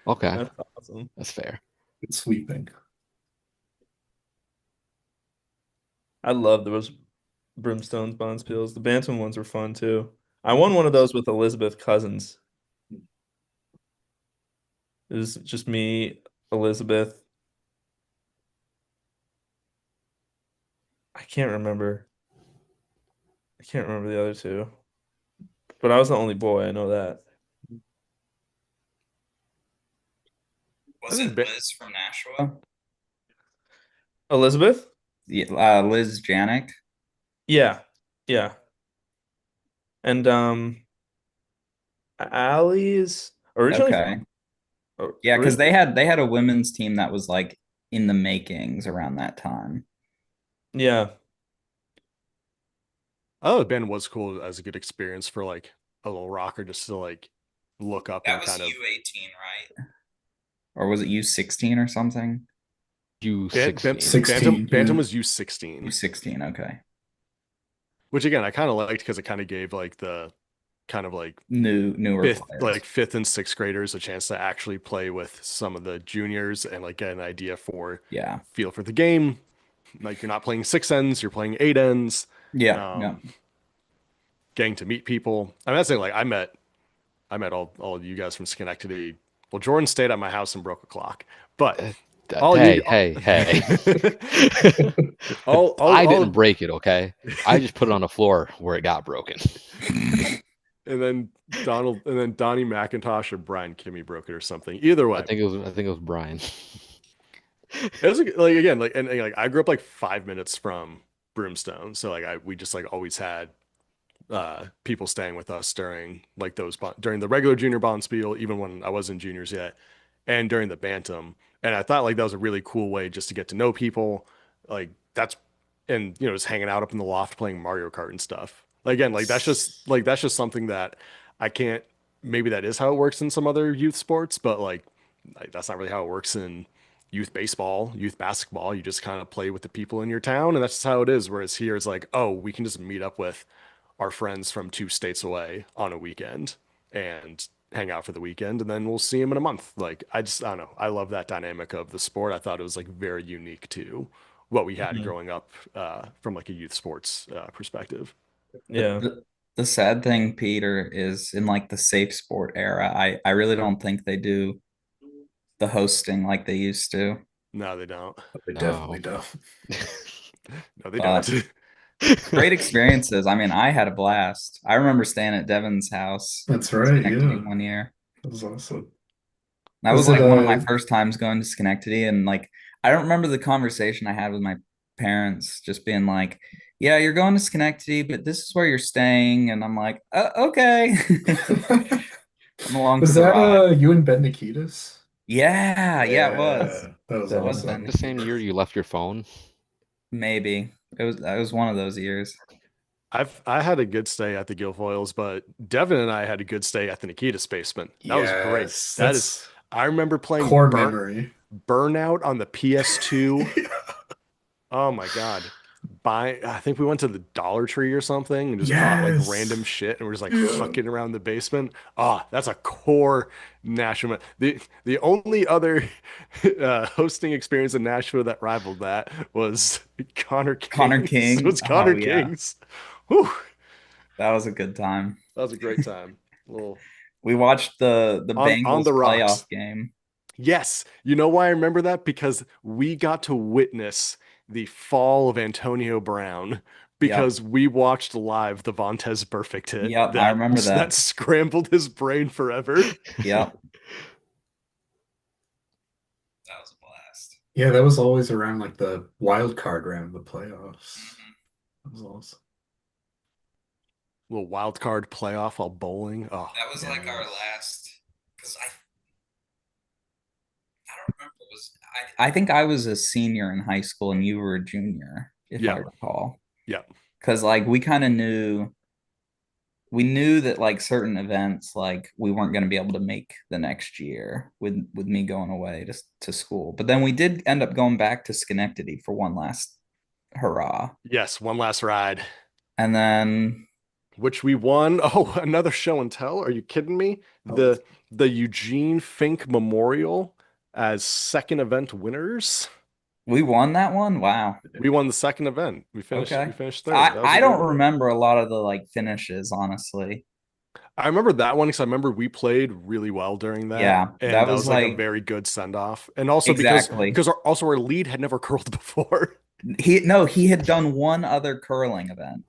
Okay, That's awesome. that's fair. It's sweeping. I love those Brimstones, Bonspiels. The Bantam ones were fun too. I won one of those with Elizabeth Cousins. It was just me, Elizabeth. I can't remember. I can't remember the other two. But I was the only boy, I know that. Was it Liz from Nashua? Elizabeth? Yeah, Liz Janik. Yeah. Yeah. And Allie's originally Okay. Yeah, because they had a women's team that was like in the makings around that time. Yeah. Oh, the band was cool as a good experience for like a little rocker just to like look up That and was kind of. U18, right? Or was it U16 or something? U16. Bantam was U16. U16, okay. Which again, I kind of liked because it kind of gave like the kind of like Newer players. like fifth and sixth graders a chance to actually play with some of the juniors and like get an idea for feel for the game. Like you're not playing 6 ends, you're playing 8 ends. Yeah. Getting to meet people. I'm not saying like I met all of you guys from Schenectady. Well, Jordan stayed at my house and broke a clock, but Hey. I didn't break it, okay? I just put it on the floor where it got broken. And then Donnie McIntosh or Brian Kimmy broke it or something. Either way, I think it was Brian. It was like again, like and like I grew up like 5 minutes from Broomstone, so like we just like always had people staying with us during like during the regular junior bonspiel, even when I wasn't juniors yet, and during the bantam. And I thought like that was a really cool way just to get to know people. Like that's and just hanging out up in the loft playing Mario Kart and stuff. Like, again, like that's just something that I can't. Maybe that is how it works in some other youth sports, but like that's not really how it works in youth baseball, youth basketball. You just kind of play with the people in your town, and that's just how it is. Whereas here, it's like, oh, we can just meet up with our friends from 2 states away on a weekend and hang out for the weekend, and then we'll see them in a month. Like I don't know. I love that dynamic of the sport. I thought it was like very unique to what we had growing up from like a youth sports perspective. Yeah. The sad thing, Peter, is in like the safe sport era, I really don't think they do the hosting like they used to. No, they don't. They No. definitely don't. No, they But don't. great experiences. I mean, I had a blast. I remember staying at Devin's house. That's right. Schenectady Yeah, one year. that was awesome. That was Was it like one of my first times going to Schenectady, and like I don't remember the conversation I had with my parents, just being like, "Yeah, you're going to Schenectady, but this is where you're staying," and I'm like, "Okay." I'm along Was for the that ride. you and Ben Nikitas? Yeah, it was. That was That was awesome. The same year you left your phone. Maybe it was one of those years. I had a good stay at the Guilfoyles, but Devin and I had a good stay at the Nikita's basement. That was great. Yes, That is, that's I remember playing core memory. Burnout on the PS2. Oh my God. I think we went to the Dollar Tree or something and just bought like Yes. random shit and we're just like Yeah. fucking around the basement. Ah, that's a core Nashville. The only other hosting experience in Nashville that rivaled that was Connor King's. Connor King. Was Connor Oh, yeah. King's. Whew, That was a good time. that was a great time. Little We watched the on Bengals the rocks. playoff game. Yes. You know why I remember that? Because we got to witness the fall of Antonio Brown because we watched live the Vontez perfect hit. Yep, I remember that. That scrambled his brain forever. Yep. That was a blast. Yeah, that was always around like the wild card round of the playoffs. That was awesome. Little wild card playoff while bowling. Oh, That was like our Yes. last, because I don't remember. I think I was a senior in high school and you were a junior, if I Yeah. recall. Yeah. Because like we kind of knew that like certain events like we weren't going to be able to make the next year with me going away to school. But then we did end up going back to Schenectady for one last hurrah. Yes, one last ride. And then Which we won. Oh, another show and tell. Are you kidding me? Oh. The Eugene Fink Memorial as second event winners. we won that one. Wow. We won the second event. We finished Okay. we finished third. That was a I good don't one. remember a lot of the like finishes, honestly. I remember that one because I remember we played really well during that. Yeah, And that that was was like a like- very good send off. And also Exactly. because our lead had never curled before. He had done one other curling event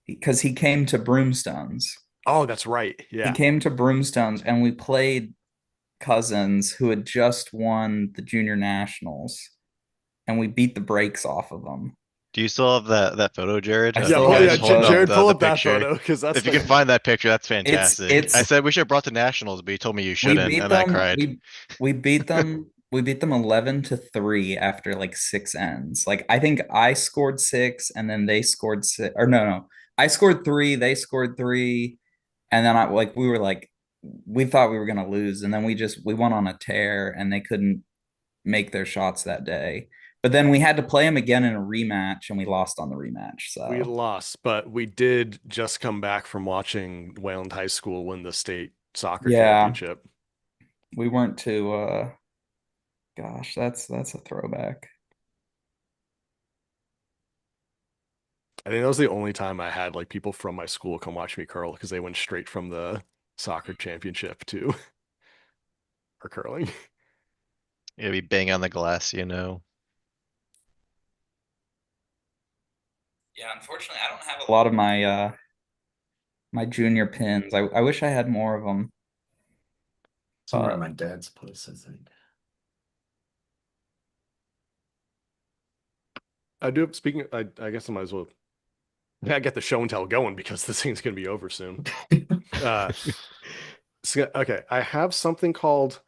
because he came to Broomstones. Oh, that's right. He Yeah. came to Broomstones and we played cousins who had just won the junior nationals and we beat the brakes off of them. Do you still have that photo, Jared? I Yeah, still pull, have yeah, the photo. Jared, pull up that picture. photo because that's If you can find that picture, that's fantastic. it's- I said we should have brought the Nationals, but you told me you We shouldn't, beat and I them. cried. We beat them. We beat them 11-3 after like 6 ends. Like I think I scored 6 and then they scored 6. Or no. I scored 3, they scored 3, and then we thought we were gonna lose, and then we went on a tear and they couldn't make their shots that day. But then we had to play them again in a rematch and we lost on the rematch. So we lost, but we did just come back from watching Wayland High School win the state soccer Yeah. championship. we weren't too gosh, that's a throwback. I think that was the only time I had like people from my school come watch me curl because they went straight from the soccer championship to our curling. Yeah, we bang on the glass, you know. Yeah, unfortunately, I don't have A lot of my my junior pins. I wish I had more of them. Somewhere at my dad's place, I think. I do. Speaking, I guess I might as well. I get the show and tell going because this thing's gonna be over soon. Okay, I have something called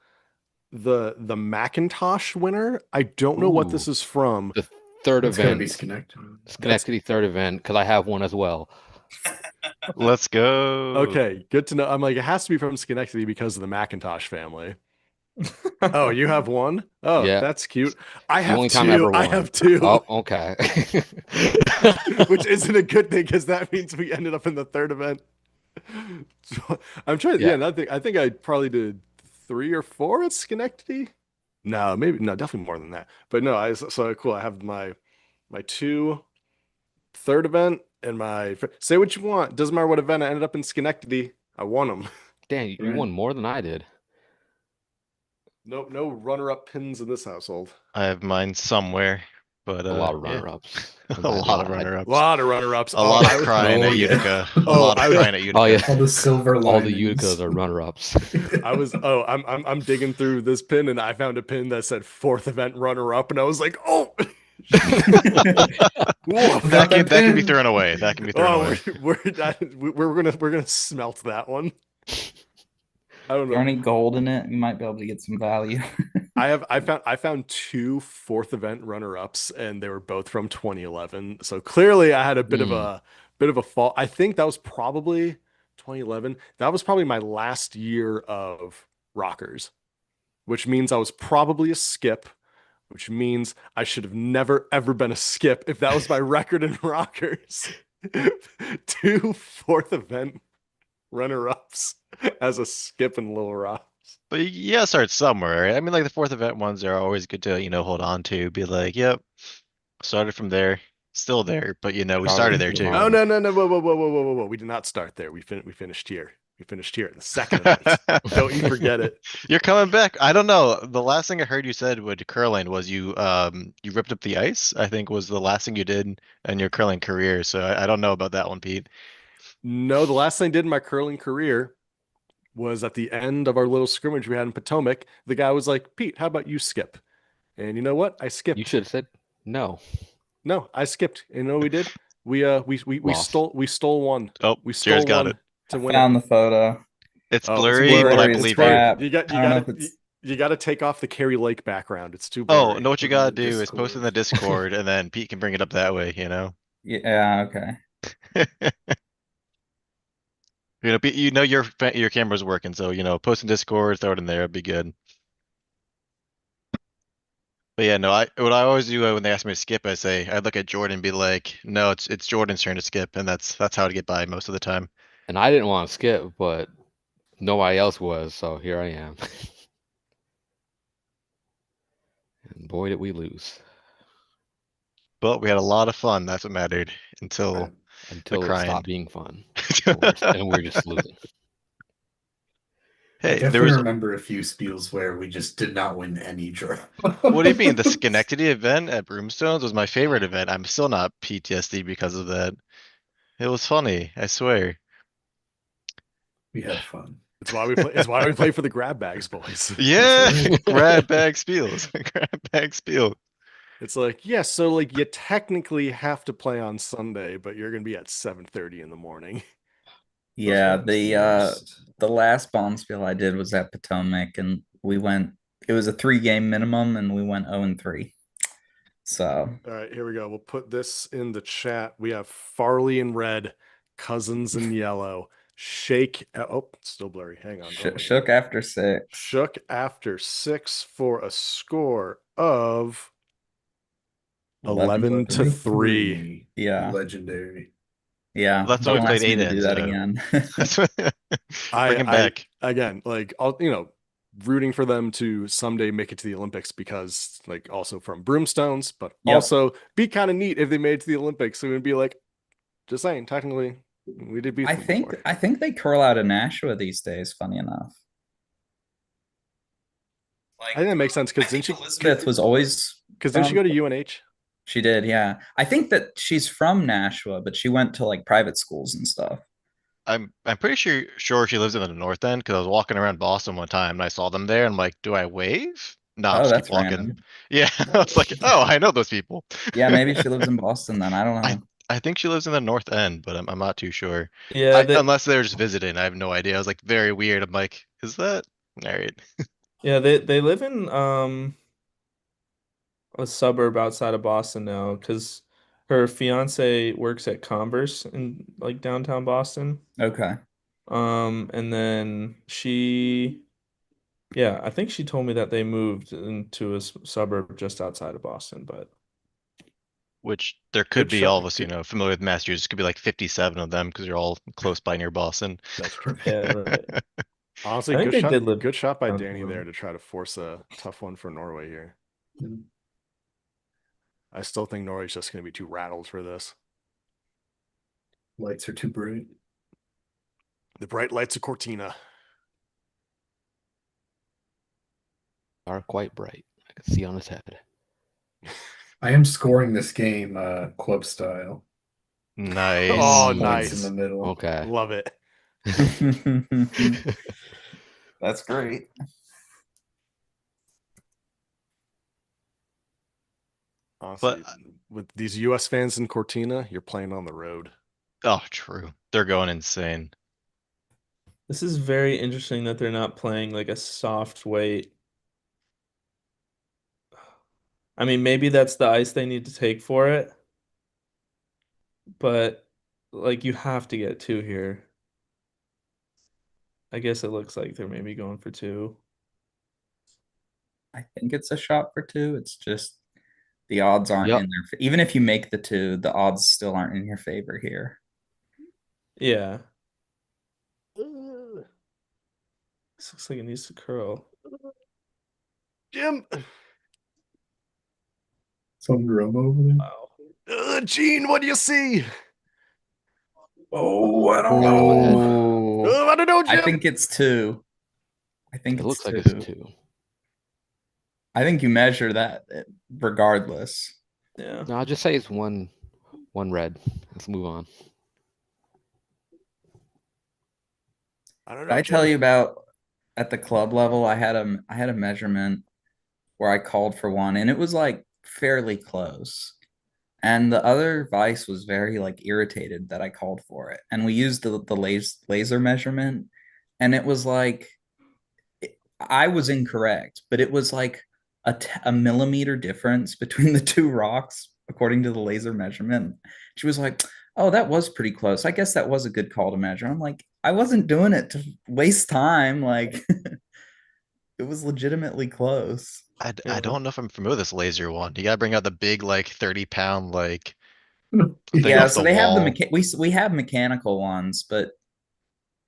the Macintosh winner. I don't know what this Ooh. is from. The third It's gonna event, be Schenectady. Schenectady third event, because I have one as well. Let's go. Okay, good to know. I'm like, it has to be from Schenectady because of the Macintosh family. Oh, you have one? Oh, Yeah, that's cute. I it's the have only time I two. ever I won. have two. Oh, okay. Which isn't a good thing because that means we ended up in the third event. So, I'm trying. Yeah. Yeah, I think I probably did 3 or 4 at Schenectady. No, maybe no, definitely more than that. But no, so cool. I have my two third event and say what you want. Doesn't matter what event I ended up in Schenectady. I won them. Damn, you Right. won more than I did. Nope, no runner-up pins in this household. I have mine somewhere, but A lot of yeah, runner-ups. a And by lot of I- A runner-ups, lot of runner-ups. a lot of I was crying Oh, at yeah. Utica, a Oh, lot of crying at Oh yeah, Utica. All the silver all the linings. Uticas are runner-ups. I was I'm digging through this pin and I found a pin that said fourth event runner-up and I was like, oh, whoa. Got that That can be pin. thrown away. That can be thrown Oh, away. we're gonna smelt that one. I don't Is there know. any gold in it? You might be able to get some value. I found two fourth event runner-ups and they were both from 2011. So clearly I had a bit of a fall. I think that was probably 2011. That was probably my last year of rockers, which means I was probably a skip, which means I should have never ever been a skip if that was my record in rockers. Two fourth event runner-ups as a skip in Little Rock. But you gotta start somewhere, right? I mean, like the fourth event ones are always good to, hold on to. Be like, yep, started from there, still there, but we started there too. Oh no! Whoa! We did not start there. We finished here. We finished here at the second event. Don't you forget it. You're coming back. I don't know. The last thing I heard you said with curling was you ripped up the ice, I think was the last thing you did in your curling career. So I don't know about that one, Pete. No, the last thing I did in my curling career was at the end of our little scrimmage we had in Potomac. The guy was like, "Pete, how about you skip?" And you know what? I You skipped. should have said no. No, I skipped. And you know what we did? We Lost. stole one. Oh, We Jared's stole got one it. to I win found it. the photo. It's Oh, it's blurry, but I blurry as It's believe you. crap. You got I don't know if it's you got to take off the Carrie Lake background. It's too Oh, blurry. no, what you Put in gotta the do is post in the Discord. Discord, and then Pete can bring it up that way. yeah, okay. Pete, your camera's working, so post in Discord, throw it in there, it'd be good. But yeah, no, what I always do when they ask me to skip, I look at Jordan and be like, no, it's Jordan's turn to skip, and that's how to get by most of the time. And I didn't want to skip, but nobody else was, so here I am. And boy, did we lose. But we had a lot of fun. That's what mattered until the Until it crying. stopped being fun. And we're just losing. I Hey, there definitely was. remember a few spiels where we just did not win any draw. What do you mean? The Schenectady event at Broomstones was my favorite event. I'm still not PTSD because of that. It was funny, I swear. We had fun. It's why we play. It's why we play for the grab bags, boys. Yeah, right. grab bag spiels. Grab bag spiel. It's like, yeah, so like you technically have to play on Sunday, but you're gonna be at 7:30 in the morning. Yeah, That's the worst. the last Bonspiel I did was at Potomac, and we went. It was a 3 game minimum, and we went 0-3. So All right, here we go. We'll put this in the chat. We have Farley in red, Cousins in yellow, Shake. Oh, it's still blurry. Hang on. Oh, shook after 6. Shook after 6 for a score of 11 to 3. Yeah, Legendary. yeah. That's why we Don't played ask me 8 to do ends, that yeah. again. That's what. Bring him back. Again, like I'll rooting for them to someday make it to the Olympics because like also from Broomstones, but Yep. also be kind of neat if they made it to the Olympics. So it would be like, just saying, technically we did beat I them think before. I think they curl out of Nashua these days. Funny enough, I think that makes sense because didn't she Elizabeth was always because didn't she from. go to UNH? She did, yeah. I think that she's from Nashua, but she went to like private schools and stuff. I'm pretty sure she lives in the north end because I was walking around Boston one time and I saw them there and I'm like, do I wave? No, I'll Oh, just keep that's walking. random. Yeah, I was like, oh, I know those people. Yeah, maybe she lives in Boston then. I don't know. I think she lives in the north end, but I'm not too sure. Yeah, Unless they're just visiting, I have no idea. I was like very weird. I'm like, is that all right? yeah, they live in a suburb outside of Boston now because her fiance works at Converse in like downtown Boston. Okay. And then Yeah, I think she told me that they moved into a suburb just outside of Boston, but Which there could Good be all of shot. us, familiar with Massachusetts. Could be like 57 of them because you're all close by near Boston. That's true. yeah, right. Honestly, I think good they shot. did live Good shot by Danny downtown. there to try to force a tough one for Norway here. Mm. I still think Norway's just going to be too rattled for this. Lights are too bright. The bright lights of Cortina. Are quite bright. I can see on his head. I am scoring this game club style. Nice. Oh, Points nice. in the middle. Okay. Love it. That's great. Honestly, But with these US fans in Cortina, you're playing on the road. oh, true. They're going insane. This is very interesting that they're not playing like a soft weight. I mean, maybe that's the ice they need to take for it, but like you have to get two here. I guess it looks like they're maybe going for two. I think it's a shot for two. It's just the odds aren't Yep. in their even if you make the two, the odds still aren't in your favor here. Yeah. This looks like it needs to curl. Jim. Some room over there. Wow. Gene, what do you see? Oh, I don't Got him on the head. Oh, I don't know, Jim. I think it's two. I think It it's looks like two. it's two. I think you measure that regardless. Yeah. No, I'll just say it's one red. Let's move on. I don't Did know. I tell Jim. you about at the club level? I had a measurement where I called for one, and it was like fairly close. And the other vice was very like irritated that I called for it. And we used the laser measurement, and it was like I was incorrect, but it was like a millimeter difference between the two rocks according to the laser measurement. She was like, "Oh, that was pretty close. I guess that was a good call to measure." I'm like, "I wasn't doing it to waste time. Like, it was legitimately close." I Yeah. don't know if I'm familiar with this laser one. You gotta bring out the big like 30-pound like thing Yeah, off so the they have wall. we have mechanical ones, but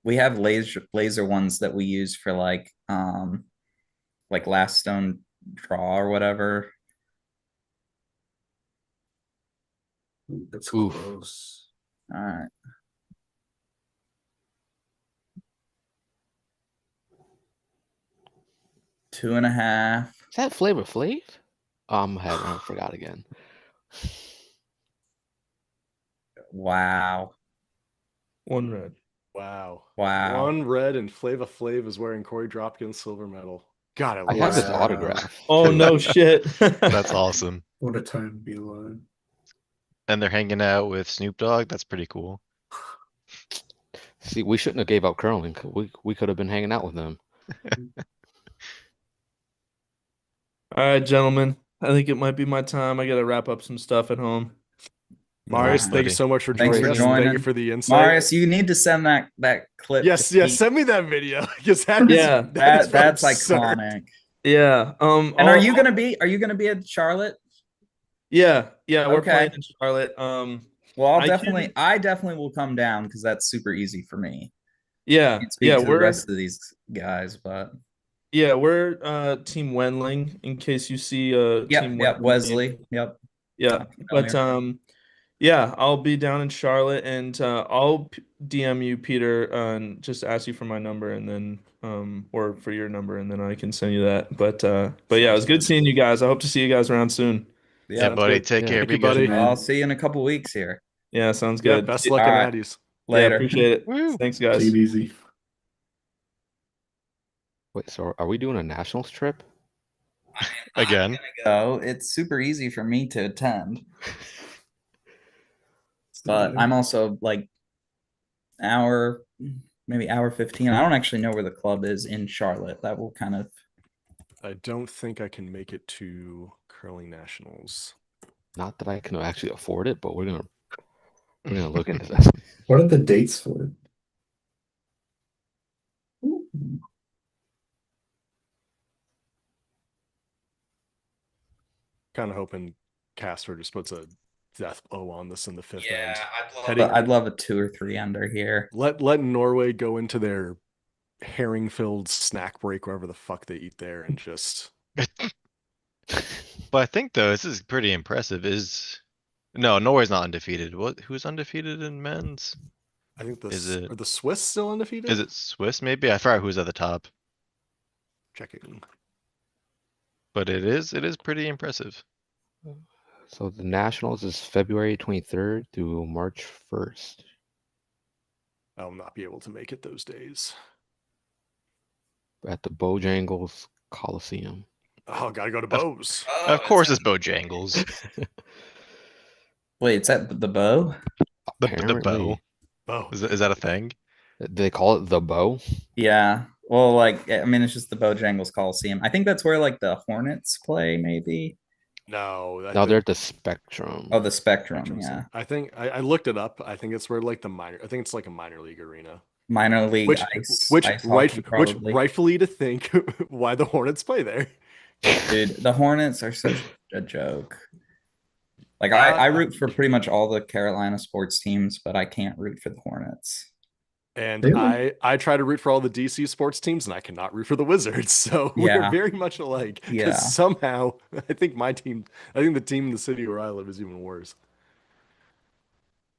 we have laser ones that we use for like last stone draw or whatever. That's Oof. close. All right. Two and a half. Is that Flavor Flav? I forgot again. Wow. One red. Wow. Wow. One red and Flava Flav is wearing Corey Dropkin's silver medal. God, I I love have his that. Wow. autograph. Oh too. no shit. That's awesome. What a time to be alive. And they're hanging out with Snoop Dogg. That's pretty cool. See, we shouldn't have gave up curling. We could have been hanging out with them. All right, gentlemen. I think it might be my time. I gotta wrap up some stuff at home. Marius, Wow. thank you so much for Thanks joining for us. Thank you joining. for the insight. Marius, you need to send that clip. Yes, to yes, Pete. send me that video because that is Yeah, that is That's absurd. iconic. Yeah. And are you gonna be at Charlotte? Yeah, we're Okay. playing in Charlotte. Well, I I definitely will come down because that's super easy for me. Yeah, Can't speak yeah, to the we're rest of these guys, but Team Wenling in case you see yep, Team yep, Wenling Wesley, game. yep. Yeah, but Familiar. yeah, I'll be down in Charlotte and I'll DM you, Peter, and just ask you for my number and then or for your number and then I can send you that. But yeah, it was good seeing you guys. I hope to see you guys around soon. Yeah, Yep. buddy. good. Take Yeah. care. Thank Be you, good. buddy. Man. I'll see you in a couple weeks here. Yeah, sounds Yeah, good. best luck All in right. Addies. Yeah, Later. appreciate it. Woo. Thanks, Take guys. it easy. Wait, so are we doing a nationals trip? Again. So it's super easy for me to attend, but I'm also like hour, maybe hour 15. I don't actually know where the club is in Charlotte. That will kind of I don't think I can make it to curling nationals. Not that I can actually afford it, but we're gonna look into this. What are the dates for it? kind of hoping Casper just puts a death blow on this in the 5th Yeah, round. I'd love Heading- But I'd love a 2 or 3 under here. Let Norway go into their herring-filled snack break wherever the fuck they eat there and just But I think though, this is pretty impressive. No, Norway's not undefeated. Who's undefeated in men's? I think Are the Swiss still undefeated? Is it Swiss maybe? I forgot who's at the top. Checking. But it is pretty impressive. So the Nationals is February 23rd through March 1st. I'll not be able to make it those days. At the Bojangles Coliseum. Oh, gotta go to Bows. Oh, Of course it's in- Bojangles. Wait, it's at the Bow? The bow. Apparently. Bow. Is that a thing? They call it the Bow. Yeah. Well, like, I mean, it's just the Bojangles Coliseum. I think that's where like the Hornets play, maybe. No, No, they're at the Spectrum. Oh, the Spectrum. Spectrum Yeah. Center. I think I looked it up. I think it's where like I think it's like a minor league arena. Minor league Which ice hockey, probably. rightfully to think why the Hornets play there. Dude, the Hornets are such a joke. Like I root for pretty much all the Carolina sports teams, but I can't root for the Hornets. And Really? I try to root for all the DC sports teams, and I cannot root for the Wizards. So Yeah. we're very much alike. Yeah. Because somehow I think the team in the city where I live is even worse.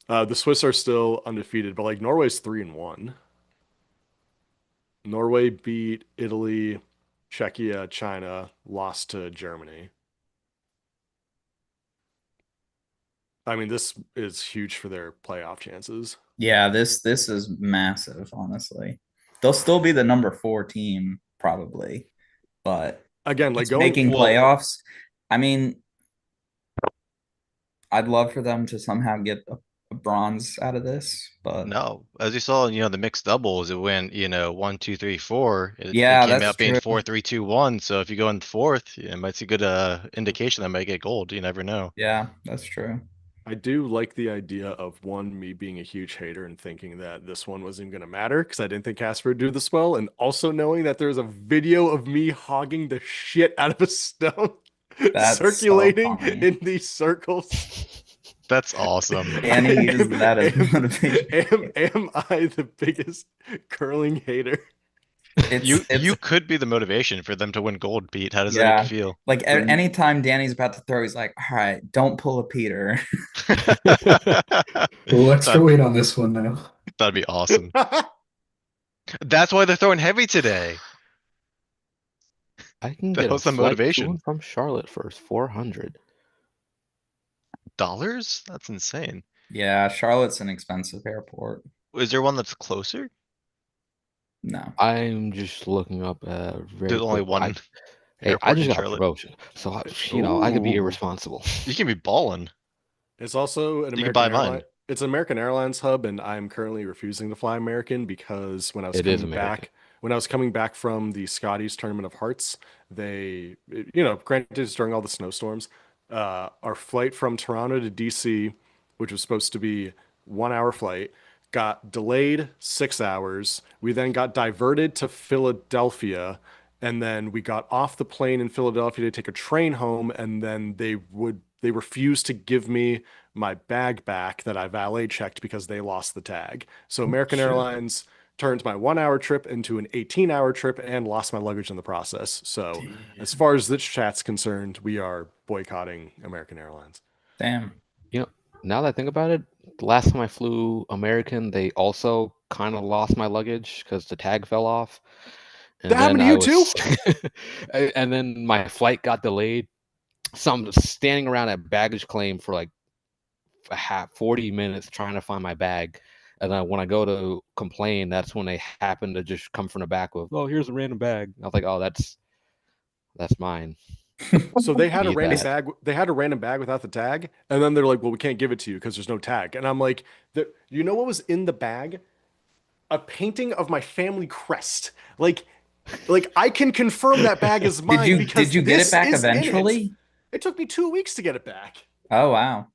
The Swiss are still undefeated, but like Norway's 3-1. Norway beat Italy, Czechia, China, lost to Germany. I mean, this is huge for their playoff chances. Yeah, this is massive, honestly. They'll still be the number 4 team, probably. But Again, like just going making well- playoffs. I mean, I'd love for them to somehow get a bronze out of this, but No, as you saw, the mixed doubles, it went, 1, 2, 3, 4. It Yeah, came that's out being true. 4, 3, 2, 1. So if you go in fourth, it might see good indication that might get gold. You never know. yeah, that's true. I do like the idea of me being a huge hater and thinking that this one wasn't even going to matter because I didn't think Casper would do this well, and also knowing that there's a video of me hogging the shit out of a stone That's so circulating funny. in these circles. That's awesome. Danny uses that as motivation. Am I the biggest curling hater? You could be the motivation for them to win gold, Pete. How does that Yeah. make you feel? like anytime Danny's about to throw, he's like, all right, don't pull a Peter. Well, extra weight on this one now. That'd be awesome. That's why they're throwing heavy today. I can That get a was the flight to motivation. and from Charlotte for $400. Dollars? That's insane. Yeah, Charlotte's an expensive airport. Is there one that's closer? No. I'm just looking up very There's only quick. one Hey, I airport just in got a Charlotte. promotion, so I could be Ooh. irresponsible. You can be balling. It's also an You can American buy mine. airline. It's an American Airlines hub, and I'm currently refusing to fly American because when I was It is coming American. back, from the Scotties Tournament of Hearts, granted it's during all the snowstorms, our flight from Toronto to DC, which was supposed to be 1 hour flight, got delayed 6 hours. We then got diverted to Philadelphia, and then we got off the plane in Philadelphia to take a train home, and then they refused to give me my bag back that I valet checked because they lost the tag. So American shit. Airlines turned my 1 hour trip into an 18-hour trip and lost my luggage in the process. So as far as this chat's concerned, we are boycotting American Airlines. Damn. Now that I think about it, the last time I flew American, they also kind of lost my luggage because the tag fell off. And That happened to then you too? And then my flight got delayed. So I'm standing around at baggage claim for like 40 minutes trying to find my bag. And then when I go to complain, that's when they happen to just come from the back with, "Oh, here's a random bag." I was like, "Oh, that's mine." So they had a Need random that. bag. They had a random bag without the tag, and then they're like, "Well, we can't give it to you because there's no tag." And I'm like, "You know what was in the bag? A painting of my family crest. Like I can confirm that bag is mine because did you get this it back is in it. eventually? It took me 2 weeks to get it back. Oh wow.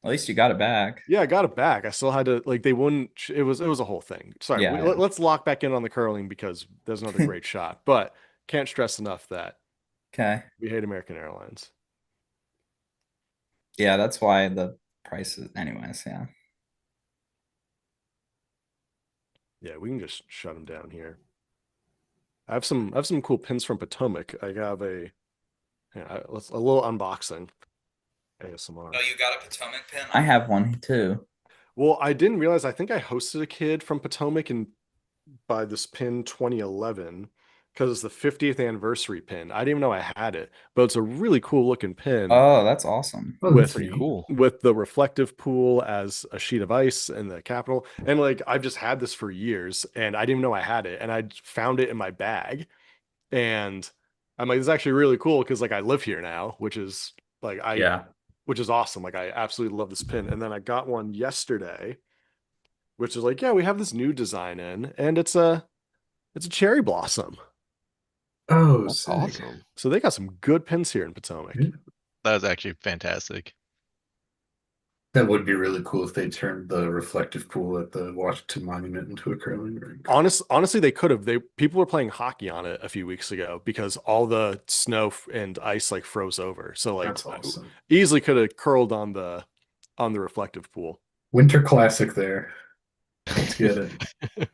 At least you got it back. Yeah, I got it back. I still had to they wouldn't. It was a whole thing. Sorry, Yeah. let's lock back in on the curling because there's another great shot. But can't stress enough that Okay. we hate American Airlines. Yeah, that's why the prices. Anyways, yeah. Yeah, we can just shut them down here. I have some cool pins from Potomac. I have a let's a little unboxing. ASMR. Oh, you got a Potomac pin? I have one too. Well, I didn't realize. I think I hosted a kid from Potomac and by this pin 2011 because it's the 50th anniversary pin. I didn't even know I had it, but it's a really cool looking pin. Oh, that's awesome. Oh, that's with Pretty cool. with the reflective pool as a sheet of ice and the capital. And like I've just had this for years and I didn't even know I had it. And I found it in my bag. And I'm like, it's actually really cool because like I live here now, which is like Yeah. which is awesome. Like I absolutely love this pin. And then I got one yesterday, which is like, yeah, we have this new design in, and it's a cherry blossom. Oh, That's sick. awesome. So they got some good pins here in Potomac. Yeah. That was actually fantastic. That would be really cool if they turned the reflective pool at the Washington Monument into a curling rink. Honestly, they could have. People were playing hockey on it a few weeks ago because all the snow and ice like froze over. So like That's awesome. easily could have curled on the reflective pool. Winter classic there. Let's get it.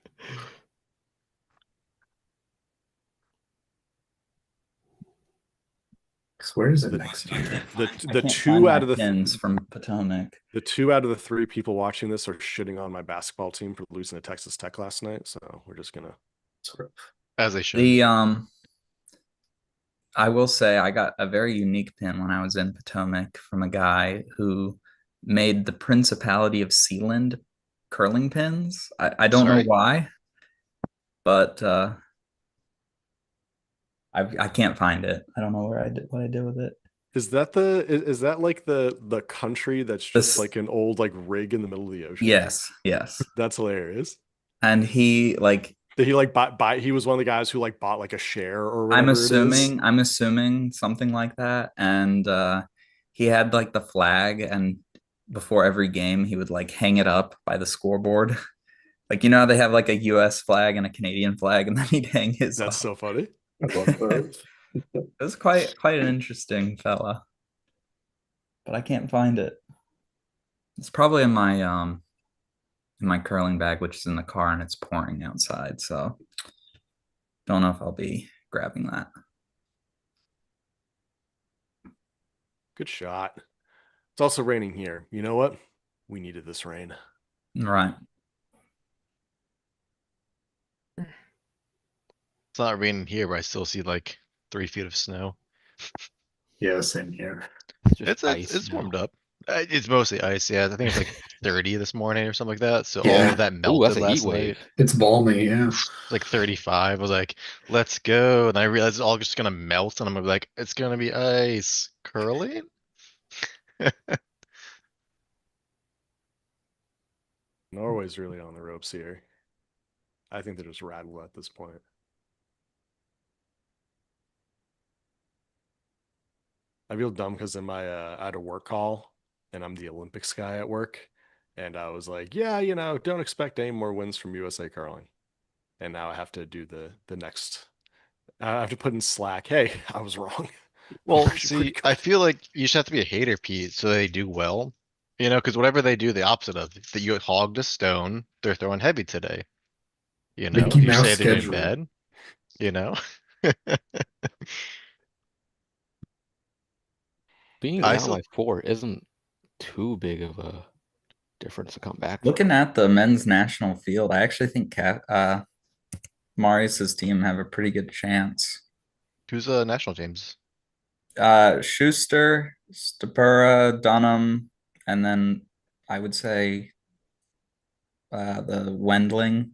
Where is it next year? The I can't two find out my of the pins from Potomac. the 2 out of the 3 people watching this are shitting on my basketball team for losing to Texas Tech last night. So we're just gonna. As they should. The I will say I got a very unique pin when I was in Potomac from a guy who made the Principality of Sealand curling pins. I don't know Sorry. why, but I can't find it. I don't know where I did what I did with it. Is that like the country that's just like an old like rig in the middle of the ocean? Yes, yes. That's hilarious. And he like Did he like buy he was one of the guys who like bought like a share or whatever I'm assuming something like that. And he had like the flag, and before every game he would like hang it up by the scoreboard. Like, you know how they have like a US flag and a Canadian flag, and then he'd hang his That's up. so funny. I love that. It was quite an interesting fella. But I can't find it. It's probably in my curling bag, which is in the car, and it's pouring outside, so don't know if I'll be grabbing that. Good shot. It's also raining here. You know what? We needed this rain. Right. It's not raining here, but I still see like 3 feet of snow. Yeah, same here. Just ice It's now. warmed up. It's mostly ice. Yeah, I think it's like 30 this morning or something like that. So all Yeah. of that Ooh, melted that's a heat last night. wave. It's balmy, yeah. Like 35. I was like, let's go. And I realized it's all just gonna melt, and I'm gonna be like, it's gonna be ice curling. Norway's really on the ropes here. I think they're just rattled at this point. I feel dumb because in my I had a work call and I'm the Olympics guy at work. And I was like, yeah, don't expect any more wins from USA curling. And now I have to do the next. I have to put in Slack. Hey, I was wrong. Well, We're actually see, pretty I good. feel like you just have to be a hater, Pete, so they do well. Because whatever they do, the opposite of that, you hogged a stone, they're throwing heavy today. Mickey You Mouse say they're doing schedule. bad. Being I down still by 4 isn't too big of a difference to come back Looking from. at the men's national field, I actually think Marius's team have a pretty good chance. Who's national teams? Schuster, Stapura, Dunham, and then I would say the Wendling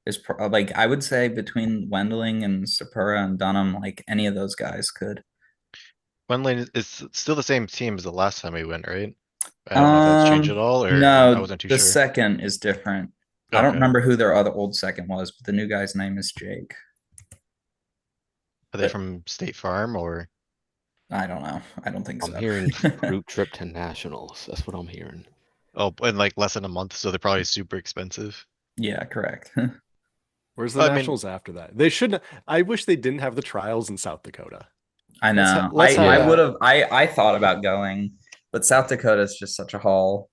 is like, I would say between Wendling and Stapura and Dunham, like any of those guys could. Wendling is still the same team as the last time we went, right? I don't know if that's changed at all, or I No, wasn't too the sure. second is different. I don't remember who their other old second was, but the new guy's name is Jake. Are they from State Farm or? I don't know. I don't think I'm so. hearing group trip to nationals. That's what I'm hearing. Oh, in like less than a month, so they're probably super expensive. Yeah, correct. Where's the Nationals after that? They shouldn't. I wish they didn't have the trials in South Dakota. I know. Let's have I would have. I thought about going, But South Dakota is just such a haul.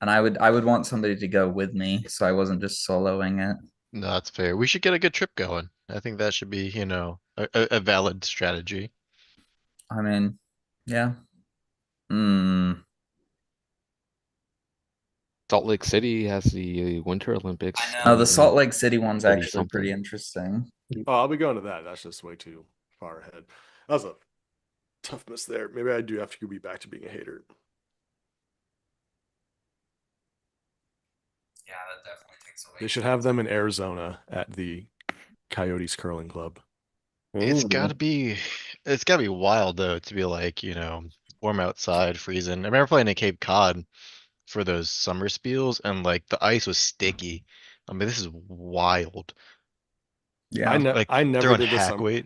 And I would want somebody to go with me, so I wasn't just soloing it. No, that's fair. We should get a good trip going. I think that should be, a valid strategy. I mean, yeah. Hmm. Salt Lake City has the Winter Olympics. I know. Oh, the Salt Lake City one's 30 actually pretty something. interesting. Oh, I'll be going to that. That's just way too far ahead. That was a tough miss there. Maybe I do have to be back to being a hater. Yeah, that definitely takes away. They should have them in Arizona at the Coyotes Curling Club. It's Ooh. gotta be, it's gotta be wild though to be like, warm outside, freezing. I remember playing in Cape Cod for those summer spiels, and like the ice was sticky. I mean, this is wild. Yeah. Like I never throwing did the hack summer. weight.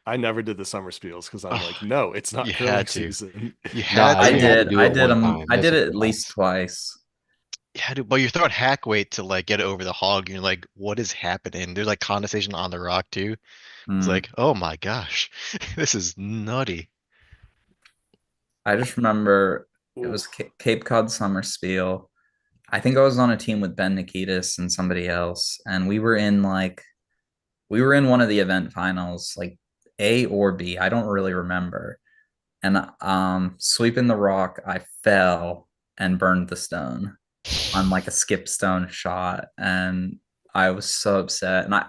I never did the summer spiels because I'm like, Ugh, no, it's not you curling had to. season. You Nah, had I you to. had to did. do I it did one them. time. I Miss did it it at least twice. twice. You had to, but you're throwing hack weight to like get it over the hog. And you're like, what is happening? There's like condensation on the rock too. It's Hmm. like, oh my gosh, this is nutty. I just remember it was Oof. Cape Cod Summer Spiel. I think I was on a team with Ben Nikitas and somebody else, and we were in one of the event finals, like A or B. I don't really remember. And sweeping the rock, I fell and burned the stone on like a skip stone shot, and I was so upset. And I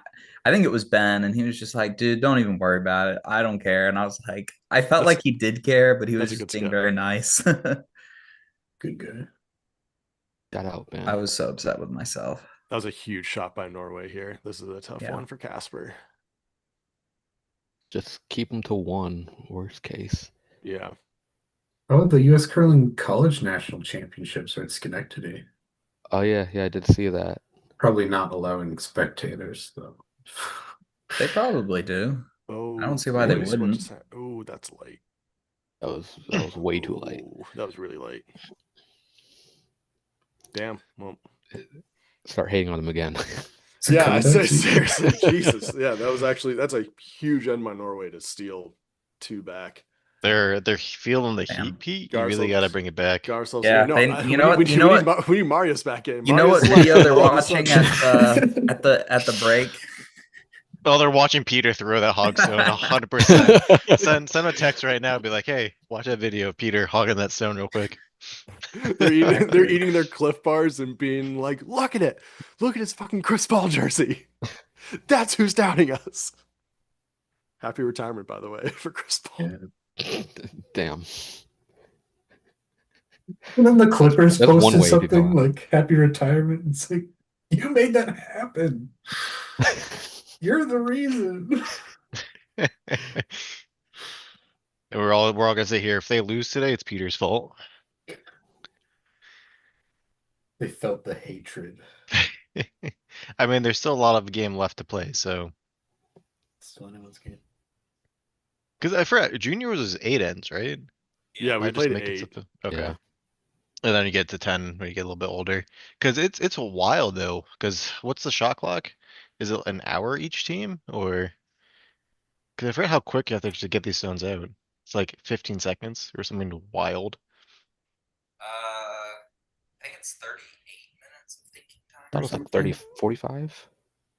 think it was Ben, and he was just like, "Dude, don't even worry about it. I don't care." And I was like, I felt That's like he did care, but he was that's a just good being skip. very nice. Good guy. Shout out, I man. was so upset with myself. That was a huge shot by Norway here. This is a tough Yeah. one for Casper. Just keep them to one, worst case. Yeah. Oh, the U.S. Curling College National Championships are at Schenectady. Oh yeah, I did see that. Probably not allowing spectators, though. They probably do. Oh, I don't see why they wouldn't. Oh, that's light. That was way too light. Ooh, that was really light. Damn. Well, Start hating on them again. yeah, I say Sakota? seriously, Jesus. Yeah, that's a huge end by Norway to steal two back. They're feeling the Damn. heat, Pete. You really got to bring it back. Garcel's Yeah, no, they- you know what- we you know need Marius back in. You know what Marius video left, they're all of a watching sudden- at the break? Oh, they're watching Peter throw that hog stone 100%. Send a text right now. Be like, hey, watch that video of Peter hogging that stone real quick. they're eating their Cliff Bars and being like, look at it. Look at his fucking Chris Paul jersey. That's who's doubting us. Happy retirement, by the way, for Chris Paul. Yeah. Damn. And then the Clippers That's one posted way to go something out. like "Happy Retirement." It's like, you made that happen. You're the reason. And we're all gonna say here, if they lose today, it's Peter's fault. They felt the hatred. I mean, there's still a lot of game left to play, so Still anyone's game. because I forgot junior was 8 ends, right? Yeah, Am we I just played making 8. something? Okay. Yeah. And then you get to 10 when you get a little bit older. Because it's a while though. Because what's the shot clock? Is it an hour each team or? Because I forget how quick you have to get these stones out. It's like 15 seconds or something wild. I think it's 38 minutes of thinking time. That or was like something. 30, 45.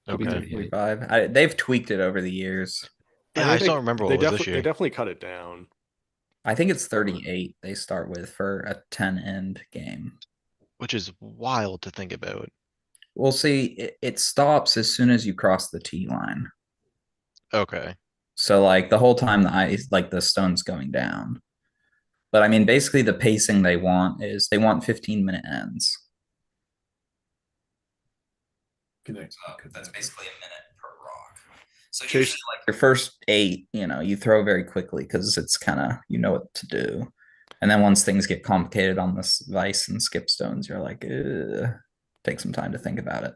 Could be Okay. 38. 45. They've tweaked it over the years. Yeah, I think just don't remember what was this They year. definitely cut it down. I think it's 38 they start with for a 10 end game. Which is wild to think about. We'll see. It stops as soon as you cross the T line. Okay. So like the whole time the ice, like the stone's going down. But I mean, basically the pacing they want is they want 15-minute ends. Connect. So that's basically a minute per rock. So Chase- usually, like, Your first 8, you throw very quickly because it's kind of, you know what to do. And then once things get complicated on this vice and skip stones, you're like, take some time to think about it.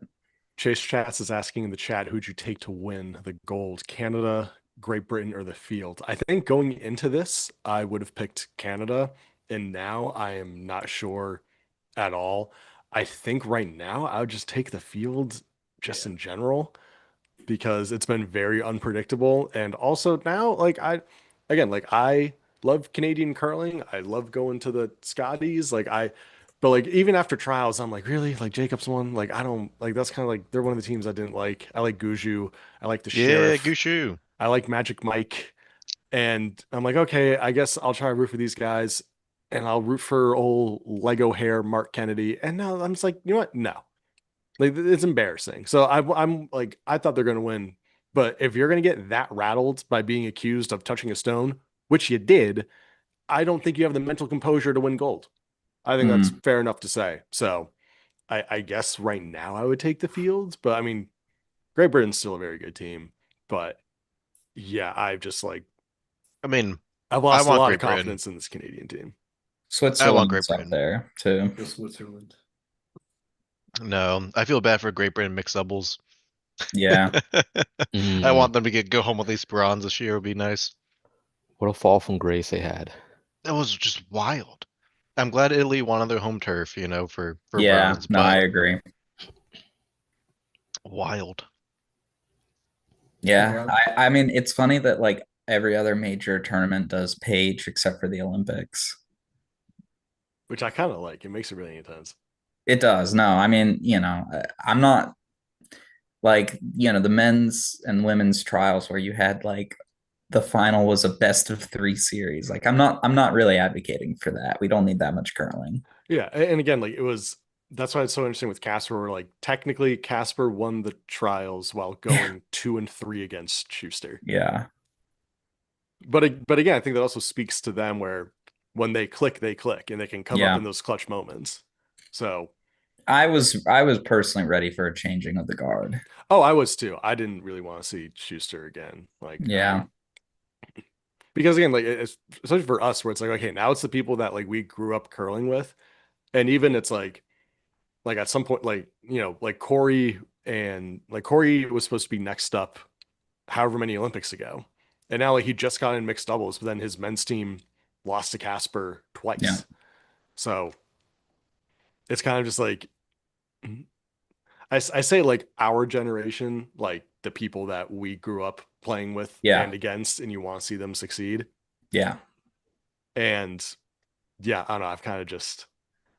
Chase Chats is asking in the chat, who'd you take to win the gold? Canada, Great Britain, or the field? I think going into this, I would have picked Canada, and now I am not sure at all. I think right now I would just take the field just in general because it's been very unpredictable. And also now, like I love Canadian curling. I love going to the Scotties. But like even after trials, I'm like, really? Like Jacobs won? Like I don't like that's kind of like they're one of the teams I didn't like. I like Guju. I like the Yeah, Sheriff. Gushu. I like Magic Mike. And I'm like, okay, I guess I'll try to root for these guys. And I'll root for old Lego hair Mark Kennedy. And now I'm just like, you know what? No. Like it's embarrassing. So I'm like, I thought they're gonna win. But if you're gonna get that rattled by being accused of touching a stone, which you did, I don't think you have the mental composure to win gold. I think that's fair enough to say. So I guess right now I would take the Fields, but I mean, Great Britain's still a very good team. But yeah, I've just like I mean, I've I lost a want lot Great of Britain. confidence in this Canadian team. I want Great Switzerland's up Britain. there too. Go Switzerland. No, I feel bad for Great Britain mixed doubles. Yeah. I want them to go home with at least bronze this year. Would be nice. What a fall from grace they had. That was just wild. I'm glad Italy won on their home turf, you know, for Yeah, bronze, no, I but agree. wild. Yeah. I mean, it's funny that like every other major tournament does page except for the Olympics. Which I kind of like. It makes it really intense. It does. No, I mean, I'm not like, the men's and women's trials where you had like the final was a best of 3 series. Like I'm not really advocating for that. We don't need that much curling. Yeah, and again, like that's why it's so interesting with Casper. Where like technically Casper won the trials while going 2-3 against Schuster. Yeah. But again, I think that also speaks to them where when they click, and they can come up in those clutch moments. So I was personally ready for a changing of the guard. oh, I was too. I didn't really want to see Schuster again. Like because again, like especially for us, where it's like, okay, now it's the people that like we grew up curling with, and even it's like at some point, like like Corey was supposed to be next up, however many Olympics ago, and now like he just got in mixed doubles, but then his men's team lost to Casper twice. Yeah. So it's kind of just like I say like our generation, like the people that we grew up playing with and against, and you want to see them succeed. Yeah. And yeah, I don't know. I've kind of just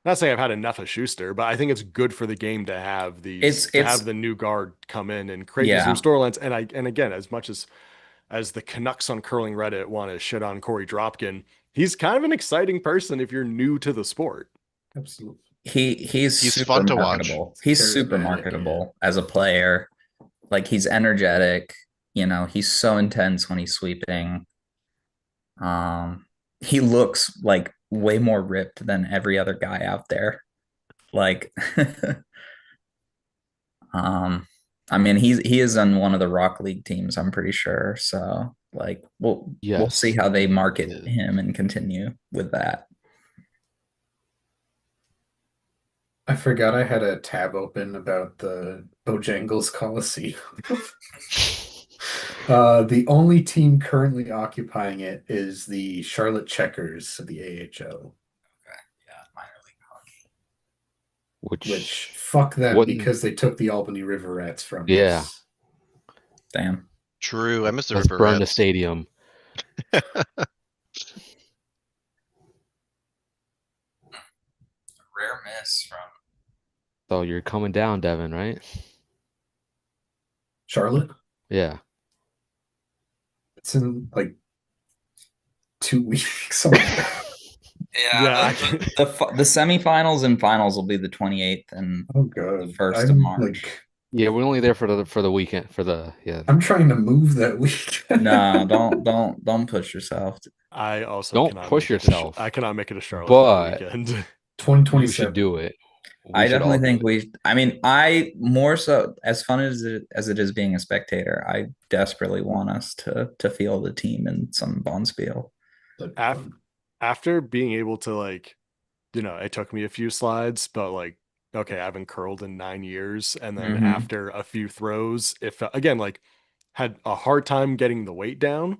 not saying I've had enough of Schuster, but I think it's good for the game to have these have the new guard come in and create these new storylines. And again, as much as the Canucks on curling Reddit want to shit on Corey Dropkin, he's kind of an exciting person if you're new to the sport. Absolutely. He's super fun to marketable. watch. He's super marketable as a player. Like he's energetic, he's so intense when he's sweeping. He looks like way more ripped than every other guy out there. Like I mean he is on one of the Rock League teams, I'm pretty sure. So like we'll see how they market him and continue with that. I forgot I had a tab open about the Bojangles Coliseum. The only team currently occupying it is the Charlotte Checkers of the AHL. Okay, yeah, minor league hockey. Which fuck them because they took the Albany River Rats from us. Damn. True. I missed the Let's River burn Rats. the stadium. Rare miss from. So you're coming down, Devin, right? Charlotte? Yeah. It's in like 2 weeks. Yeah. The semifinals and finals will be the 28th and the 1st of March. Yeah, we're only there for the weekend I'm trying to move that week. No, don't push yourself. I also don't push yourself. I cannot make it a Charlotte weekend. 2027. You should do it. I definitely think I more so as fun as it is being a spectator, I desperately want us to feel the team in some bonspiel. After being able to it took me a few slides, but like, okay, I haven't curled in 9 years. And then after a few throws, it felt, again, like had a hard time getting the weight down,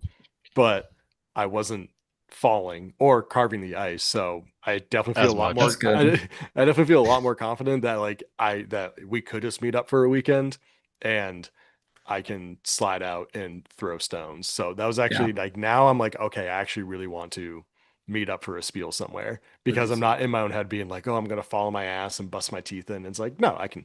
but I wasn't falling or carving the ice. So I definitely feel a lot more. I definitely feel a lot more confident that that we could just meet up for a weekend. And I can slide out and throw stones. So that was actually like, now I'm like, okay, I actually really want to meet up for a spiel somewhere, because I'm not in my own head being like, oh, I'm gonna follow my ass and bust my teeth in. It's like, no, I can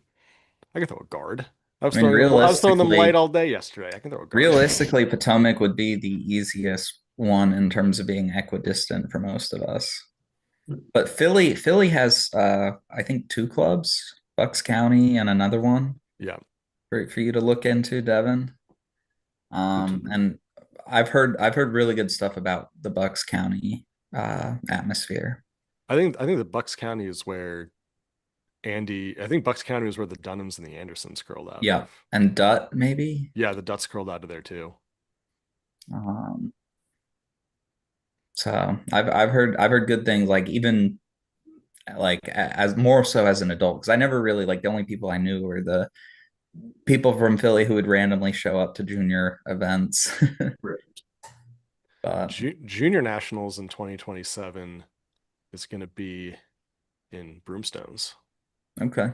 throw a guard. I was I mean, throwing them light all day yesterday. I can throw a guard. realistically, Potomac would be the easiest one in terms of being equidistant for most of us. But Philly has I think 2 clubs, Bucks County and another one. Yeah. For you to look into, Devin. And I've heard really good stuff about the Bucks County atmosphere. I think the Bucks County is where I think Bucks County is where the Dunhams and the Andersons curled out Yeah. of. And Dutt, maybe? Yeah, the Dutts curled out of there too. So I've heard good things, like even like as more so as an adult, because I never really, like, the only people I knew were the people from Philly who would randomly show up to junior events. But Junior Nationals in 2027 is going to be in Broomstones. Okay.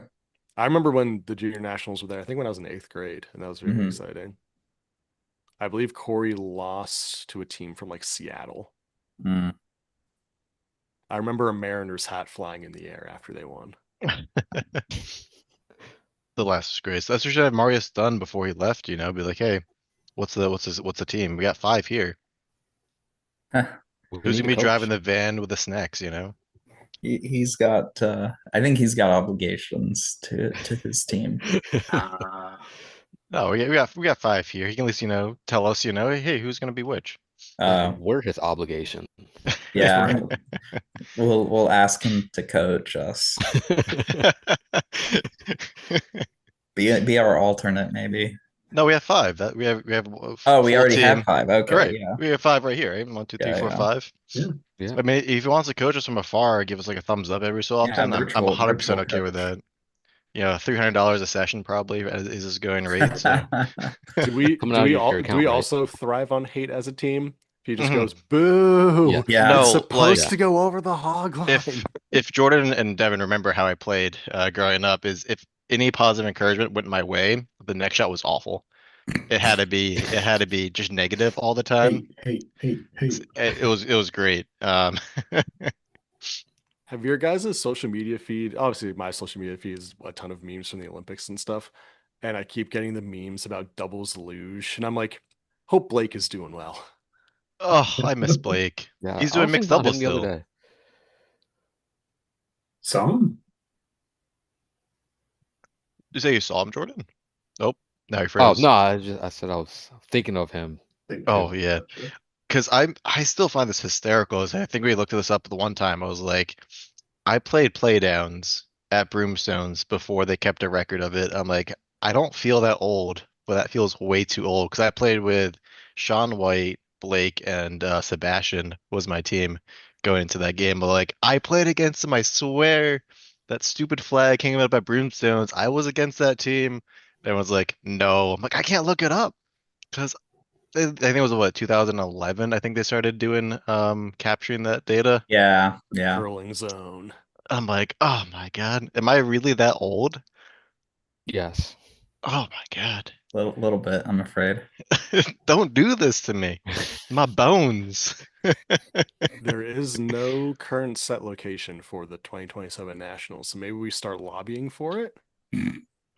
I remember when the Junior Nationals were there, I think when I was in 8th grade, and that was very exciting. I believe Corey lost to a team from like Seattle. I remember a Mariners hat flying in the air after they won. The last disgrace. That's what should have Marius done before he left, be like, hey, what's the team? We got 5 here. Who's gonna be driving the van with the snacks, He's got I think he's got obligations to his team. No, we got 5 here. He can at least, tell us, hey, who's gonna be which. We're his obligation. Yeah. We'll ask him to coach us. Be our alternate, maybe. No, we have 5. We have Oh, we already team. have 5. Okay, right. Yeah. We have 5 right here. Right? 1, 2, 3, 4, 5. Yeah. I mean, if he wants to coach us from afar, give us like a thumbs up every so often. I'm 100% okay with that. $300 a session probably is his going rate. So do we also thrive on hate as a team? He just goes, boo. Yeah. No, it's supposed to go over the hog line. If Jordan and Devin remember how I played growing up, is if any positive encouragement went my way, the next shot was awful. It had to be just negative all the time. Hey. It was great. Have your guys' social media feed? Obviously, my social media feed is a ton of memes from the Olympics and stuff. And I keep getting the memes about doubles luge. And I'm like, hope Blake is doing well. Oh, I miss Blake. Yeah, he's doing mixed doubles the other still. day. Saw him? You say you saw him, Jordan? Nope. No, he froze. Oh no, I said I was thinking of him. Oh yeah. Because I still find this hysterical. I think we looked this up the one time. I was like, I played playdowns at Broomstones before they kept a record of it. I'm like, I don't feel that old, but that feels way too old. Because I played with Sean White, Blake, and Sebastian was my team going into that game. But like, I played against them. I swear, that stupid flag hanging up at Broomstones. I was against that team. Everyone's like, no. I'm like, I can't look it up because I think it was what 2011. I think they started doing capturing that data. Yeah. Curling zone. I'm like, oh my god, am I really that old? Yes. Oh my god. Little bit, I'm afraid. Don't do this to me. My bones. There is no current set location for the 2027 Nationals, so maybe we start lobbying for it.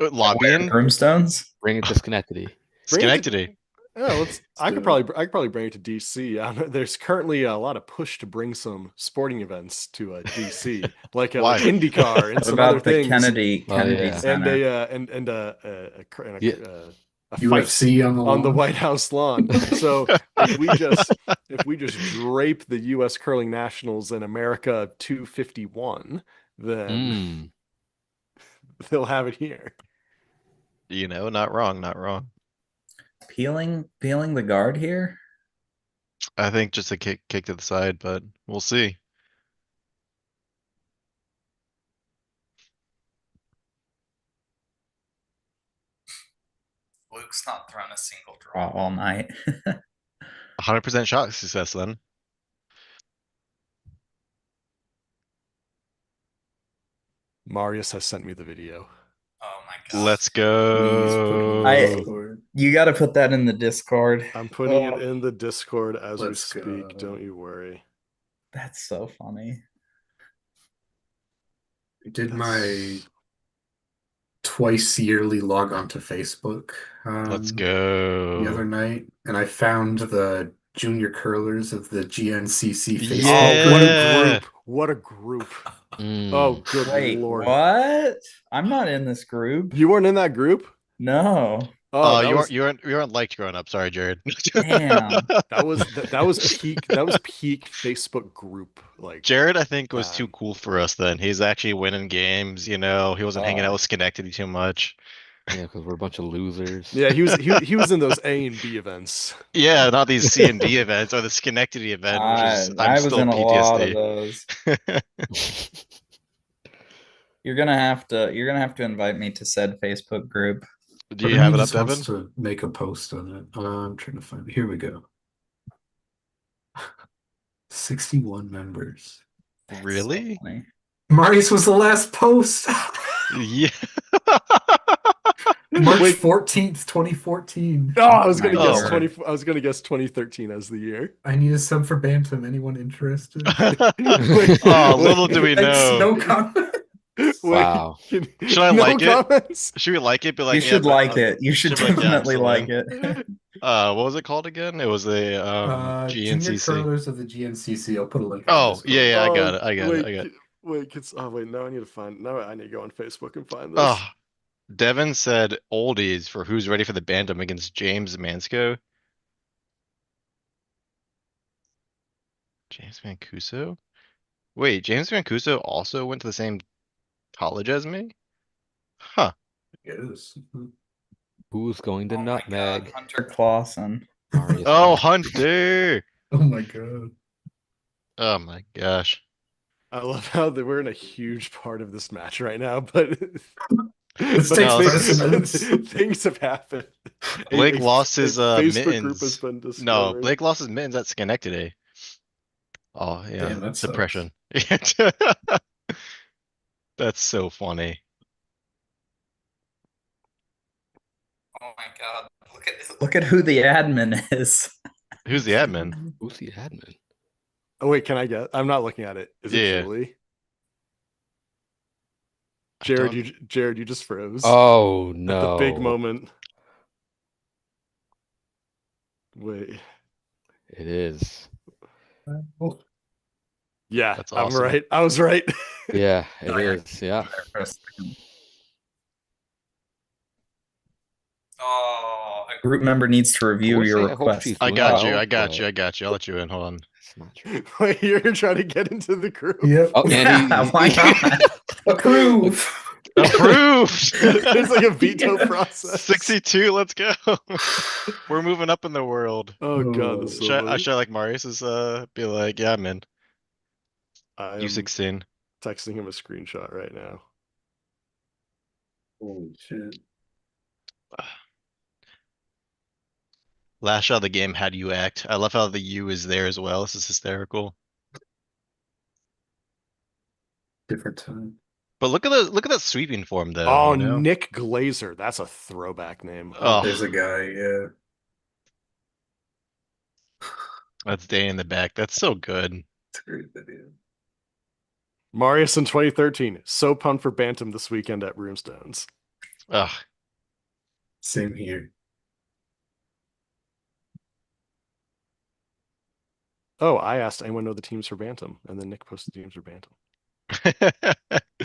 Lobbying? Broomstones? Bring it to Schenectady. Schenectady. Yeah, I could probably bring it to DC. There's currently a lot of push to bring some sporting events to DC, like IndyCar and some other things. Kennedy Center. And a UFC on the White House lawn. So if we just drape the U.S. Curling Nationals in America 251, then they'll have it here. Not wrong. Peeling the guard here? I think just a kick to the side, but we'll see. Luke's not thrown a single draw all night. 100% shot success then. Marius has sent me the video. Oh my god. Let's go. You got to put that in the Discord. I'm putting Oh, it in the Discord as we Let's speak. go. Don't you worry. that's so funny. I did That's- my twice yearly log on to Facebook Let's the other go. night, and I found the junior curlers of the GNCC Facebook Oh, what a Yeah. group. What a group. Mm. Oh, good Wait, Lord. what? I'm not in this group. You weren't in that group? No. Oh, Oh, that was you weren't liked growing up. Sorry, Jared. Damn. that was peak Facebook group. Like Jared, I think, was too time. cool for us then. He's actually winning games, you know. He wasn't hanging out with Schenectady too much. Yeah, because we're a bunch of losers. Yeah, he was in those A and B events. Yeah, not these C and D events or the Schenectady event, which is I'm I was still in a lot of PTSD. those. You're gonna have to invite me to said Facebook group. Do you have it up, just wants Devin? to make a post on it. I'm trying to find it. Here we go. 61 members. That's so Really? funny. Marius was the last post. Yeah. March Wait. 14th, 2014. Oh, I was My gonna guess lord. 20. I was gonna guess 2013 as the year. I need a sub for Bantam. Anyone interested? Oh, little do we Thanks, know. no comment. Wow. Should I no like it? comments? Should we like it? Be like, You should yeah, like it. You should should be like, yeah, definitely like excellent. it. What was it called again? It was the Junior GNCC. curlers of the GNCC. I'll put a link. in the Oh, Discord. yeah, I got Oh, it. I got wait, it. I got it. wait. Oh, wait. Now I need to find. Now I need to go on Facebook and find this. Oh, Devin said oldies for who's ready for the Bantam against James Mansko. James Mancuso? Wait, James Mancuso also went to the same college as me? Huh. Yes. Who's going to Oh my God, nutmeg? Hunter Clausen. Marius Oh, Hunter. Hunter! Oh my god. Oh my gosh. I love how we're in a huge part of this match right now, but This but takes no, precedence. things have happened. Blake lost his Facebook group has mittens. been No, discovered. Blake lost his mittens at Schenectady. Oh yeah, Damn, that sucks. depression. That's so funny. Oh my god. Look at who the admin is. Who's the admin? Who's the admin? Oh wait, can I get? I'm not looking at it. Is it Yeah. Julie? I Jared, don't- Jared, you just froze. Oh At no. the big moment. Wait. It is. Yeah, That's I'm awesome. right. I was right. Yeah, it is. Yeah. Oh, A group member needs to review Unfortunately, your I hope request. she's I doing got you. well, I got but you. I got you. I'll let you in. Hold on. It's not true. Wait, you're trying to get into the group? Yep. Oh, and Yeah, he, why not? Approve. Approved. There's like a veto process. 62. Let's go. We're moving up in the world. Oh god, this is so Should I funny. should I like Marius's be like, yeah, I'm in. I am U16. texting him a screenshot right now. Holy shit. Last shot of the game, how do you act? I love how the U is there as well. This is hysterical. Different time. But look at that sweeping form though. Oh, you know? Nick Glazer. That's a throwback name. Oh. There's a guy, yeah. That's Day in the back. That's so good. It's a great video. Marius in 2013. So pumped for Bantam this weekend at Broomstones. Ugh. Same here. Oh, I asked anyone know the teams for Bantam, and then Nick posted teams for Bantam.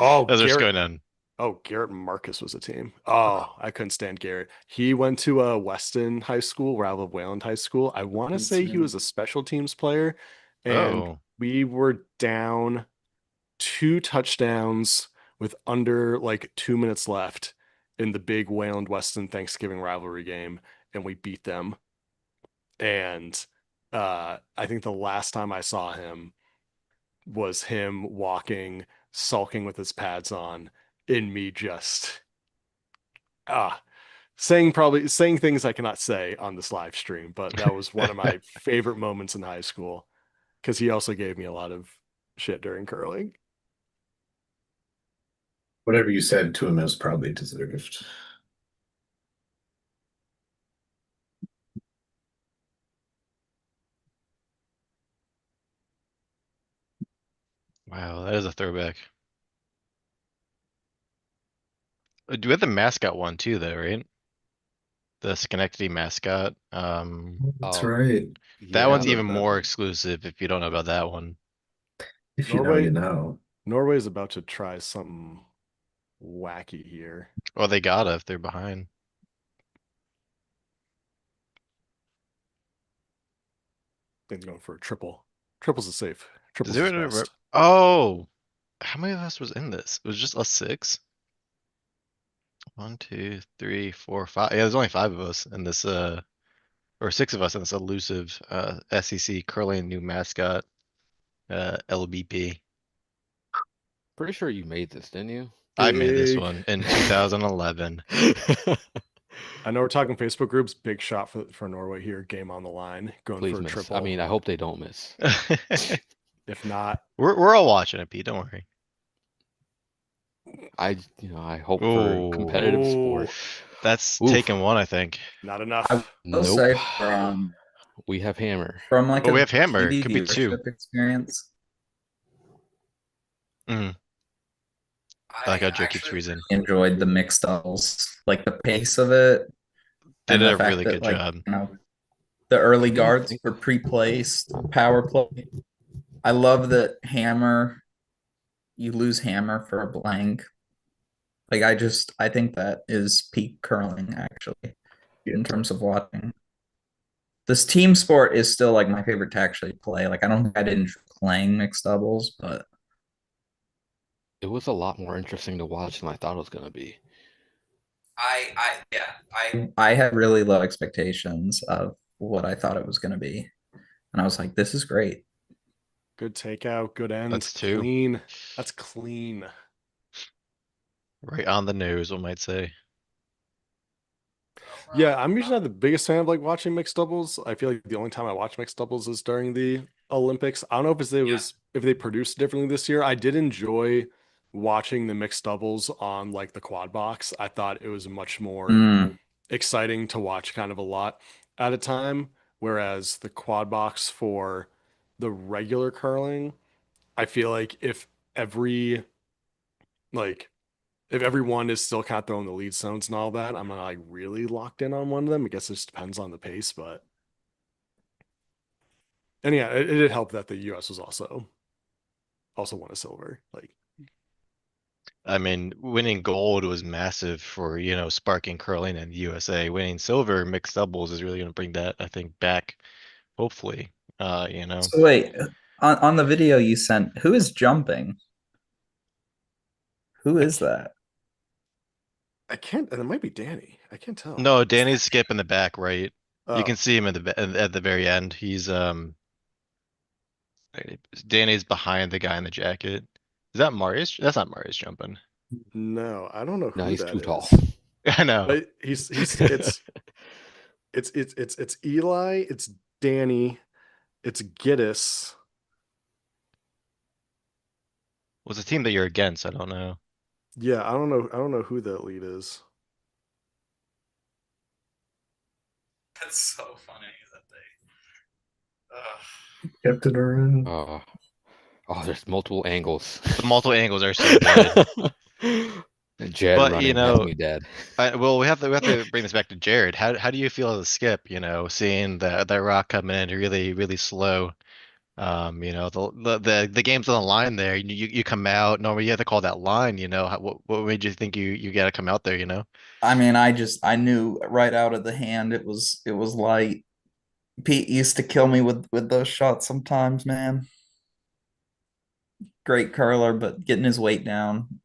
Oh, As they're Garrett. going on. Oh, Garrett Marcus was a team. Oh, I couldn't stand Garrett. He went to Weston High School, Rattle of Wayland High School. I want to say he was a special teams player, and Oh. we were down 2 touchdowns with under like 2 minutes left in the big Wayland Weston Thanksgiving rivalry game, and we beat them. And I think the last time I saw him was him walking, sulking with his pads on, in me just saying things I cannot say on this live stream, but that was one of my favorite moments in high school because he also gave me a lot of shit during curling. Whatever you said to him is probably deserved. Wow, that is a throwback. Do we have the mascot one too, though, right? The Schenectady mascot. That's Oh, right. That yeah. one's Forgot even about that more one. exclusive if you don't know about that one. If you know, Norway, you know. Norway is about to try something wacky here. Well, they gotta if they're behind. They're going for a triple. Triples is safe. Does Triples is it? best. Oh, how many of us was in this? It was just us six. 1, 2, 3, 4, 5. Yeah, there's only 5 of us in this. Or 6 of us in this elusive SEC curling new mascot LBP. Pretty sure you made this, didn't you? I made this Big. one in 2011. I know we're talking Facebook groups. Big shot for Norway here. Game on the line. Going Please for a miss. triple. I mean, I hope they don't miss. If not, We're all watching it, Pete. Don't worry. I hope for Oh, competitive sport. that's Oof. taken one, I think. not I enough. will Nope. say We have hammer. from like Oh, we a have hammer. TV Could be 2. viewership experience, Mm, I like how Joe keeps freezing. enjoyed the mixed doubles, like the pace of it, Did and the a fact really that good like job. the early What do you guards think? were pre-placed, power play. I love that hammer. You lose hammer for a blank. Like I think that is peak curling actually in terms of watching. This team sport is still like my favorite to actually play. Like I don't think I did enjoy playing mixed doubles, but It was a lot more interesting to watch than I thought it was gonna be. I had really low expectations of what I thought it was going to be, and I was like, "This is great." Good takeout. Good ends. That's 2. Clean. That's clean. Right on the nose, one might say. Yeah, I'm usually not the biggest fan of like watching mixed doubles. I feel like the only time I watch mixed doubles is during the Olympics. I don't know if they produced differently this year. I did enjoy watching the mixed doubles on like the quad box. I thought it was much more exciting to watch kind of a lot at a time. Whereas the quad box for the regular curling, I feel like like if everyone is still kind of throwing the lead zones and all that, I'm not like really locked in on one of them. I guess it just depends on the pace, but and yeah, it did help that the US was also won a silver. Like I mean, winning gold was massive for, sparking curling in the USA. Winning silver mixed doubles is really going to bring that, I think, back, hopefully. So wait, on the video you sent, who is jumping? Who is that? I can't, and it might be Danny. I can't tell. No, Danny's skip in the back, right? You Oh, can see him at the very end. He's Danny's behind the guy in the jacket. Is that Marius? That's not Marius jumping. no, I don't know No, who he's that too tall. is. I know. But it's Eli, it's Danny, it's Giddis. What's the team that you're against? I don't know. Yeah, I don't know who that lead is. That's so funny that they. Kept it around. There's multiple angles. The multiple angles are so good. Jed But, running has me dead. Well, we have to bring this back to Jared. How do you feel as a skip? Seeing that rock coming in really really slow. The game's on the line there. You come out. Normally you have to call that line. What made you think you got to come out there? I mean, I knew right out of the hand it was light. Pete used to kill me with those shots sometimes, man. Great curler, but getting his weight down.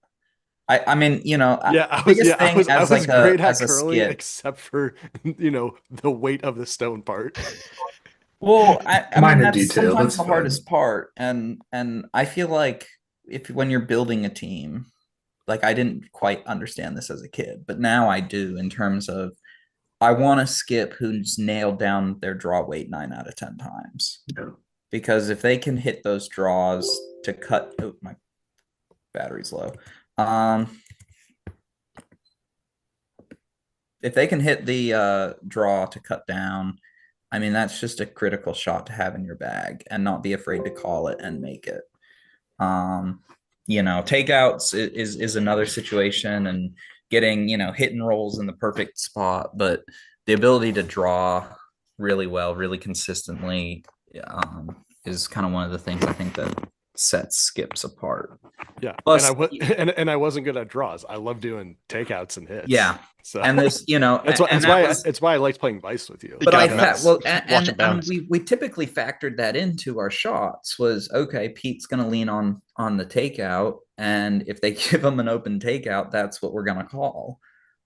I mean, Yeah, I thing was as like great at as a curling skip. except for the weight of the stone part. Well, I mean Minor that's detail, sometimes that's the fine. hardest part, and I feel like when you're building a team, like I didn't quite understand this as a kid, but now I do in terms of I want to skip who's nailed down their draw weight 9 out of 10 times. Yeah. Because if they can hit those draws to cut, oh, my battery's low. If they can hit the draw to cut down, I mean that's just a critical shot to have in your bag and not be afraid to call it and make it. Takeouts is another situation, and getting, hit and rolls in the perfect spot, but the ability to draw really well, really consistently, is kind of one of the things I think that sets Skips apart. Yeah. Plus, and I wasn't good at draws. I love doing takeouts and hits. Yeah. So and this, it's why I liked playing Vice with you. But watch it bounce. we typically factored that into our shots. Was okay. Pete's going to lean on the takeout, and if they give him an open takeout, that's what we're going to call.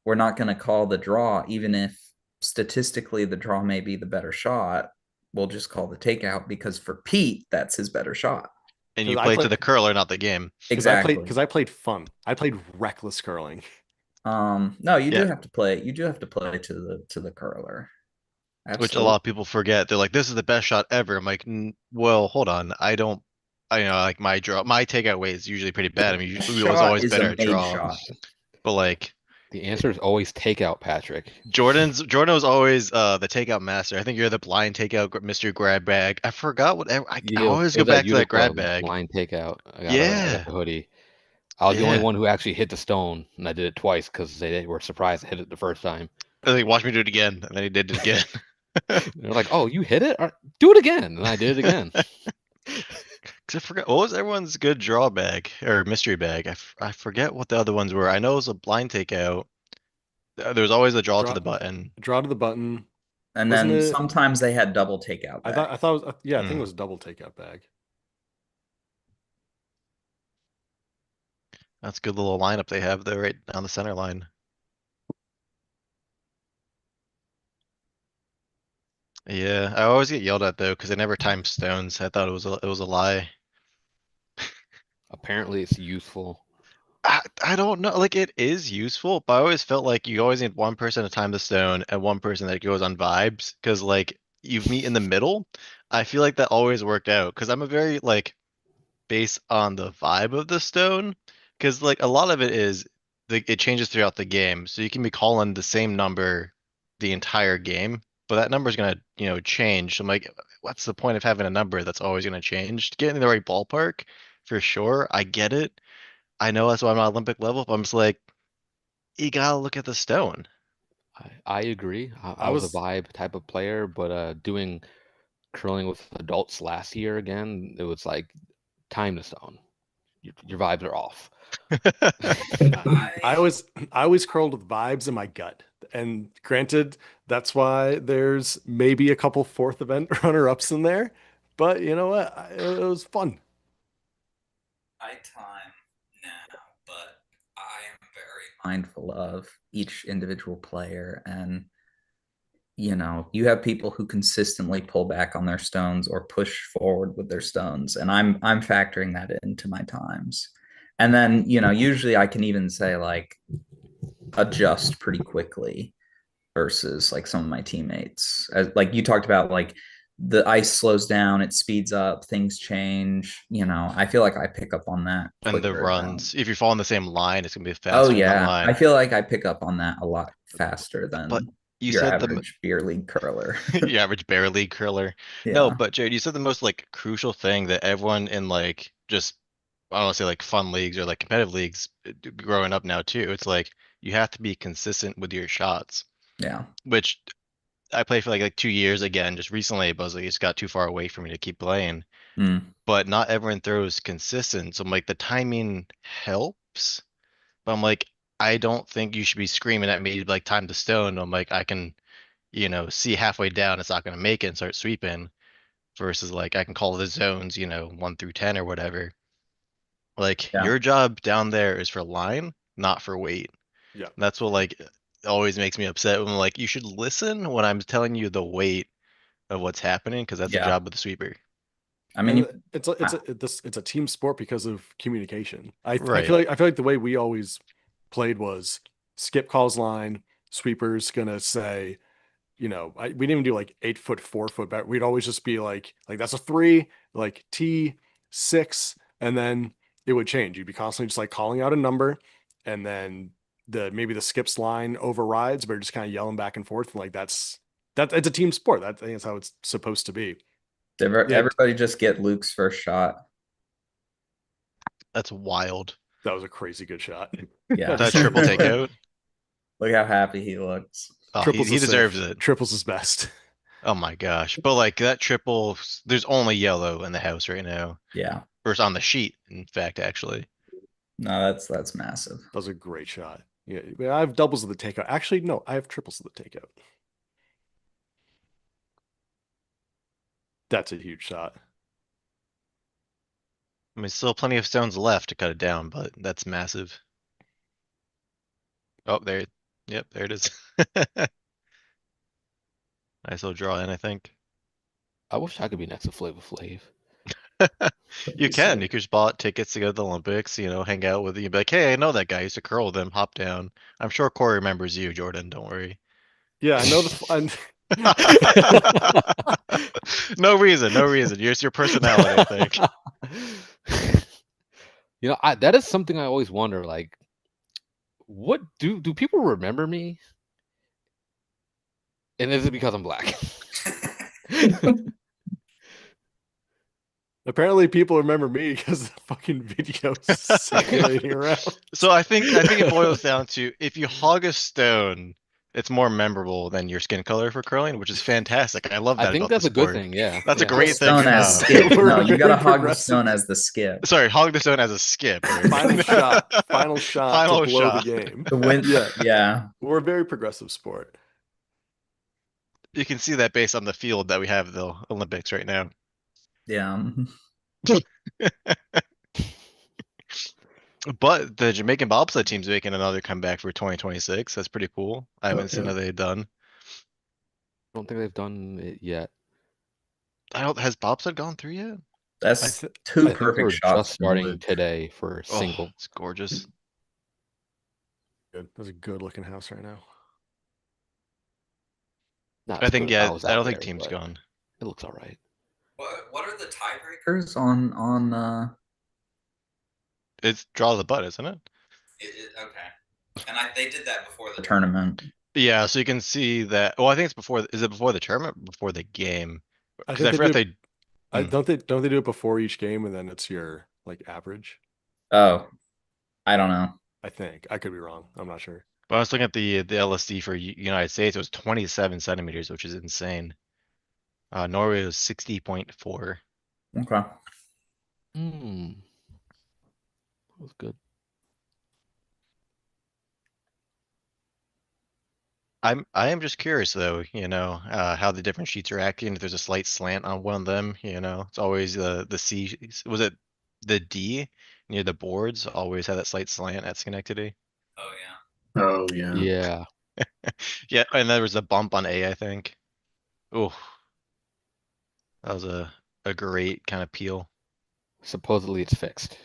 We're not going to call the draw, even if statistically the draw may be the better shot. We'll just call the takeout because for Pete, that's his better shot. And you play to the curler, not the game. Exactly. Because I played fun. I played reckless curling. No, you do have to play. You do have to play to the curler. Which Absolutely. a lot of people forget. They're like, "This is the best shot ever." I'm like, "Well, hold on. I like my takeout weight is usually pretty bad. I mean, we was Shot always is better a at made draw." shot. But like, The answer is always takeout, Patrick. Jordan was always the takeout master. I think you're the blind takeout mystery grab bag. I forgot what I always go back to that grab bag. Blind takeout. I got Yeah. a hoodie. I was the only Yeah. one who actually hit the stone, and I did it twice because they were surprised I hit it the first time. I think watch me do it again, and then he did it again. They're like, "Oh, you hit it? Do it again!" And I did it again. Cause I forgot what was everyone's good draw bag or mystery bag. I forget what the other ones were. I know it was a blind takeout. There was always a draw to the button. Draw to the button. And Wasn't then it- sometimes they had double takeout. I thought it was I think Hmm. it was a double takeout bag. That's a good little lineup they have there right down the center line. Yeah, I always get yelled at though because they never time stones. I thought it was a lie. Apparently, it's useful. I don't know. Like it is useful, but I always felt like you always need one person to time the stone and one person that goes on vibes because like you meet in the middle. I feel like that always worked out because I'm a very like based on the vibe of the stone because like a lot of it is it changes throughout the game, so you can be calling the same number the entire game, but that number is gonna change. So I'm like, what's the point of having a number that's always gonna change? Get in the right ballpark for sure. I get it. I know that's why I'm not Olympic level, but I'm just like, you gotta look at the stone. I agree. I was a vibe type of player, but doing curling with adults last year again, it was like time the stone. Your vibes are off. I always curled with vibes in my gut. And granted, that's why there's maybe a couple fourth event runner-ups in there. But you know what? It was fun. I time now, but I am very mindful of each individual player, and you have people who consistently pull back on their stones or push forward with their stones, and I'm factoring that into my times. And then usually I can even say like adjust pretty quickly versus like some of my teammates. Like you talked about, like the ice slows down, it speeds up, things change. I feel like I pick up on that. And the quicker runs, than- if you fall in the same line, it's gonna be Oh faster than yeah, line. I feel like I pick up on that a lot faster than But you your said average beer league curler. your average bear league curler. Yeah. No, but Jared, you said the most like crucial thing that everyone in like just I don't want to say like fun leagues or like competitive leagues growing up now too. It's like you have to be consistent with your shots, Yeah. which I played for like 2 years again just recently, but I was like, it's got too far away for me to keep playing. Mm. But not everyone throws consistent. So I'm like, the timing helps, but I'm like, I don't think you should be screaming at me like time to stone. I'm like, I can, see halfway down it's not gonna make it and start sweeping versus like I can call the zones, 1 through 10 or whatever. Like Yeah. your job down there is for line, not for weight. Yeah. That's what like always makes me upset when like you should listen when I'm telling you the weight of what's happening because that's the Yeah. job of the sweeper. I mean, And it's a team sport because of communication. I Right. feel like the way we always played was skip calls line, sweepers gonna say, we didn't even do like 8 foot, 4 foot back. We'd always just be like that's a 3, like T6, and then it would change. You'd be constantly just like calling out a number, and then maybe the skips line overrides, but you're just kind of yelling back and forth. And like it's a team sport. I think that's how it's supposed to be. everybody just get Luke's first shot. That's wild. That was a crazy good shot. Yeah. That triple takeout. Look how happy he looks. Oh, Triples he is deserves safe. it. Triples is best. Oh my gosh. But like that triple, there's only yellow in the house right now. Yeah. Or it's on the sheet, in fact, actually. No, that's massive. That was a great shot. Yeah, I have doubles of the takeout. Actually, no, I have triples of the takeout. That's a huge shot. I mean, still plenty of stones left to cut it down, but that's massive. Oh, there. Yep, there it is. Nice little draw in, I think. I wish I could be next to Flavor Flav. You can. You could just bought tickets to go to the Olympics, hang out with you. Be like, hey, I know that guy. I used to curl with him, hop down. I'm sure Corey remembers you, Jordan. Don't worry. Yeah, I know No reason. It's your personality, I think. That is something I always wonder. Like, what do people remember me? And is it because I'm black? Apparently, people remember me because the fucking videos circulating around. So I think it boils down to if you hog a stone, it's more memorable than your skin color for curling, which is fantastic. I love that I think about that's the a good sport. thing. Yeah, That's a yeah. great thing. Stone as to skip. have. No, you gotta Very hog the progressive. stone as the skip. Sorry, hog the stone as a skip. Final shot. Final shot Final to blow shot. the game. The win. Yeah. Yeah. We're a very progressive sport. You can see that based on the field that we have the Olympics right now. Yeah. But the Jamaican bobsled team's making another comeback for 2026. That's pretty cool. I haven't seen yeah. what they've done. I don't think they've done it yet. Has bobsled gone through yet? That's I two I think perfect we're shots. just from starting Luke. today for Oh, single. it's gorgeous. Good. That's a good looking house right now. Not I as think good as yeah. ours I don't out think there, team's but gone. It looks all right. What are the tiebreakers? On It's draw the butt, isn't it? Okay, and they did that before the the tournament. Yeah, so you can see that. Well, I think it's before. Is it before the tournament? Or before the game? I Because I think forgot they they. don't they do it before each game and then it's your like average? Oh, I don't know. I think. I could be wrong. I'm not sure. But I was looking at the LSD for United States. It was 27 centimeters, which is insane. Norway was 60.4. Okay. That was good. I am just curious though, how the different sheets are acting. If there's a slight slant on one of them, it's always the C. Was it the D near the boards? Always had that slight slant at Schenectady. Oh yeah. Oh yeah. Yeah. Yeah, and there was a bump on A, I think. Oh, that was a great kind of peel. Supposedly it's fixed.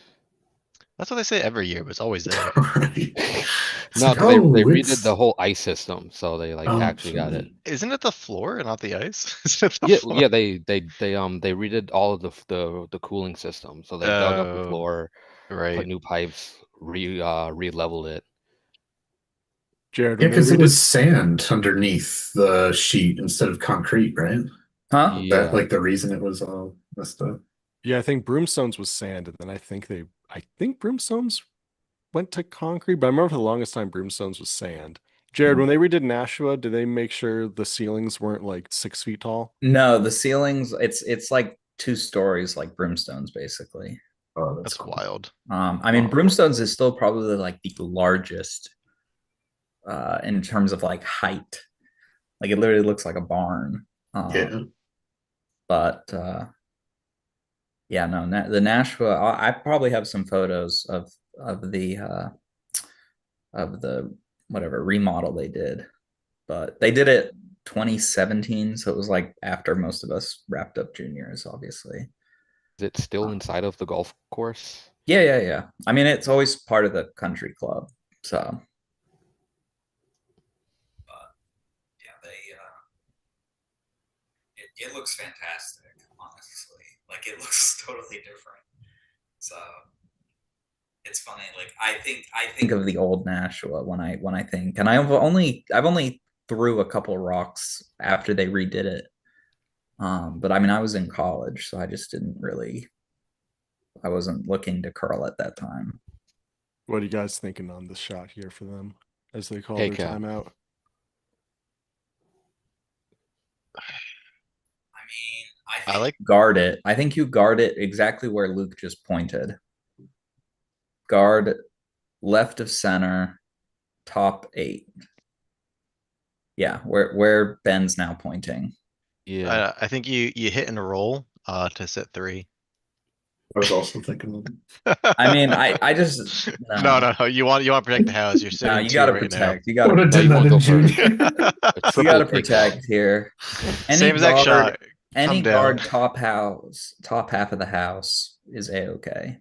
That's what they say every year, but it's always there. Right. It's No, like, 'cause they redid it's- the whole ice system, so they oh, actually got it. Isn't it the floor and not the ice? Isn't it the Yeah, floor? yeah. They redid all of the cooling system, so they dug up the Oh, floor, right. put new pipes, re-leveled it. Jared, Yeah, when they because it redid was sand underneath the sheet instead of concrete, right? Huh? Yeah. That like the reason it was all messed up. yeah, I think Broomstones was sand, and then I think Broomstones went to concrete, but I remember for the longest time Broomstones was sand. Jared, when they redid Nashua, did they make sure the ceilings weren't like 6 feet tall? No, the ceilings. It's like 2 stories, like Brimstones, basically. Oh, That's cool. wild. I mean, Brimstones is still probably like the largest in terms of like height. Like it literally looks like a barn. Yeah. But yeah, no, the Nashua. I probably have some photos of the whatever remodel they did, but they did it 2017, so it was like after most of us wrapped up juniors, obviously. Is it still inside of the golf course? Yeah. I mean, it's always part of the country club, so. Yeah, it looks fantastic, honestly. Like it looks totally different. So it's funny. Like I think of the old Nashua when I think, and I've only threw a couple rocks after they redid it. But I mean, I was in college, so I just didn't really I wasn't looking to curl at that time. What are you guys thinking on the shot here for them as they call Hey, their Cap. timeout? I mean, I I think like Guard it. I think you guard it exactly where Luke just pointed. Guard left of center, top 8. Yeah, where Ben's now pointing. Yeah. I think you hit and roll to sit 3. I was also thinking. I mean, I just No. You want to protect the house. You're no, sitting you 2 gotta right protect. You I would gotta have No, done you that wanna in go for junior. A you triple gotta takeout. protect here. Any Same exact guard, shot. any Come down. guard top half of the house is a-okay.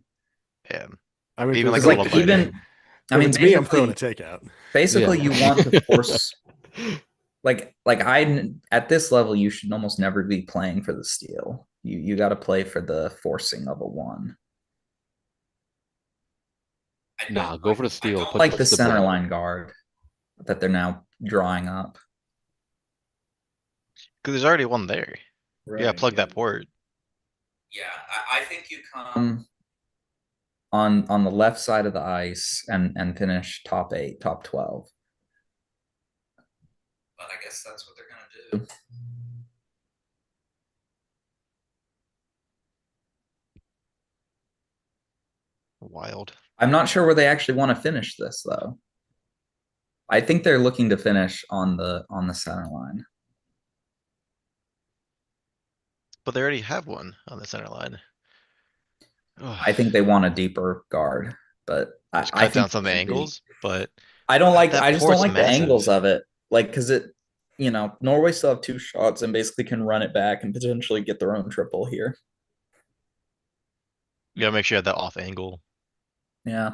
Yeah. I mean, Even if like it's a Like little me- bit. even, I if mean, it's me, I'm throwing a takeout. basically Yeah. you want to force like I at this level you should almost never be playing for the steal. You got to play for the forcing of a 1. I don't Nah, go for the I steal. don't Like the puts center break. line guard that they're now drawing up. Because there's already one there. Yeah, plug yeah. that port. Yeah, I think you come. On the left side of the ice and finish top 8, top 12. But I guess that's what they're gonna do. Wild. I'm not sure where they actually want to finish this though. I think they're looking to finish on the center line. But they already have one on the center line. I think they want a deeper guard, but Just I cut think down some of the angles, but I don't like. that I just don't port's like the massive. angles of it. Like, because Norway still have 2 shots and basically can run it back and potentially get their own triple here. You gotta make sure you have that off angle. Yeah.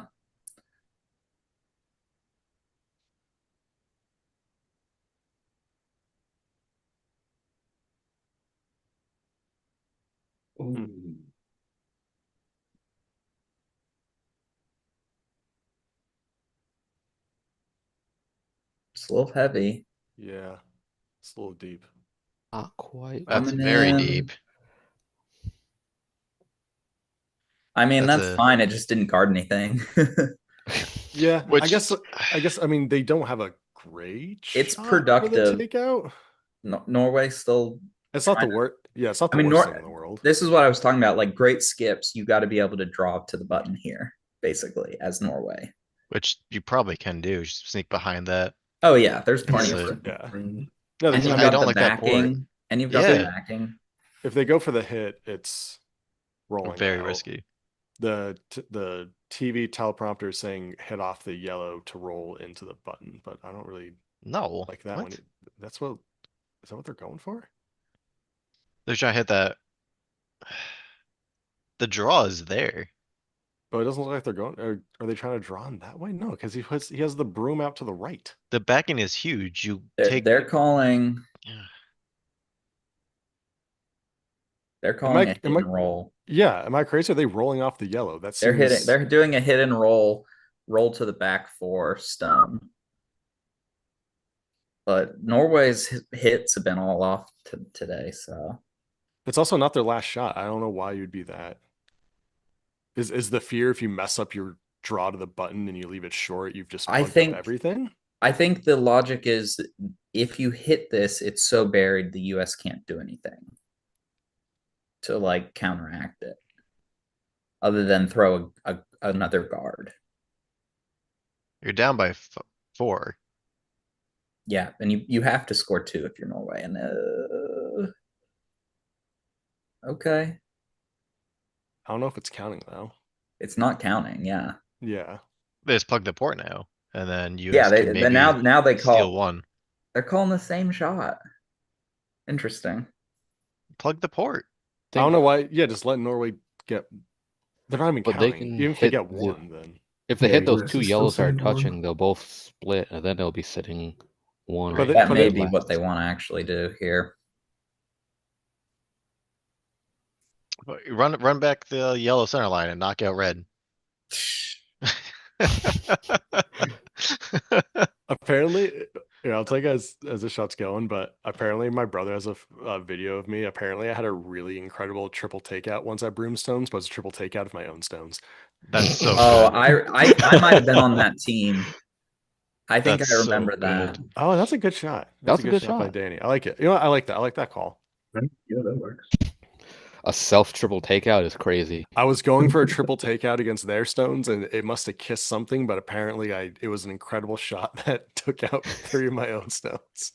Ooh. It's a little heavy. Yeah, it's a little deep. Not quite. That's Coming very in. deep. I mean, That's that's fine. It just didn't guard anything. Yeah, Which I guess. I mean, they don't have a great. It's shot productive. for the takeout. Norway still. It's not the worst. Yeah, it's not the I mean, worst thing in the world. This is what I was talking about. Like great skips, you got to be able to draw up to the button here, basically, as Norway. which you probably can do. Just sneak behind that. Oh yeah, there's plenty So- of Yeah. room. No, And they- you've I got don't the like that port. backing. And you've got the Yeah. backing. if they go for the hit, it's rolling. Very out. risky. The TV teleprompter is saying hit off the yellow to roll into the button, but I don't really No. like that What? one. Is that what they're going for? They're trying to hit that. The draw is there. But it doesn't look like they're going. Are they trying to draw in that way? No, because he has the broom out to the right. The backing is huge. You They're, take. they're calling. Yeah. They're calling a hit am I- and roll. Yeah, am I crazy? Are they rolling off the yellow? That They're hitting. seems. They're doing a hit and roll to the back for Stone. But Norway's hits have been all off today, so It's also not their last shot. I don't know why you'd be that. Is the fear if you mess up your draw to the button and you leave it short, you've just I fucked think- up everything? I think the logic is if you hit this, it's so buried the US can't do anything to like counteract it other than throw another guard. You're down by 4. Yeah, and you have to score 2 if you're Norway. And okay, I don't know if it's counting though. it's not counting. Yeah, Yeah. They just plug the port now, and then you. yeah. can maybe Now they steal call. one. They're calling the same shot. Interesting. Plug the port. I don't know why. Yeah, just let Norway get. They're not even But they counting. can Even if they hit get the- one, then. If they Yeah, hit those US 2 is still yellows are sitting one. touching, they'll both split, and then they'll be sitting 1. But they- That but may they- be what they want to actually do here. Run back the yellow center line and knock out red. Apparently, I'll take it as the shot's going, but apparently my brother has a video of me. Apparently, I had a really incredible triple takeout once at Broomstones, but it's a triple takeout of my own stones. That's so Oh, good. I might have been on that team. I think That's I so remember that. good. Oh, that's a good shot. That's a good by shot. Danny. I like it. You know what? I like that. I like that call. Yeah, that works. A self triple takeout is crazy. I was going for a triple takeout against their stones, and it must have kissed something, but apparently it was an incredible shot that took out 3 of my own stones.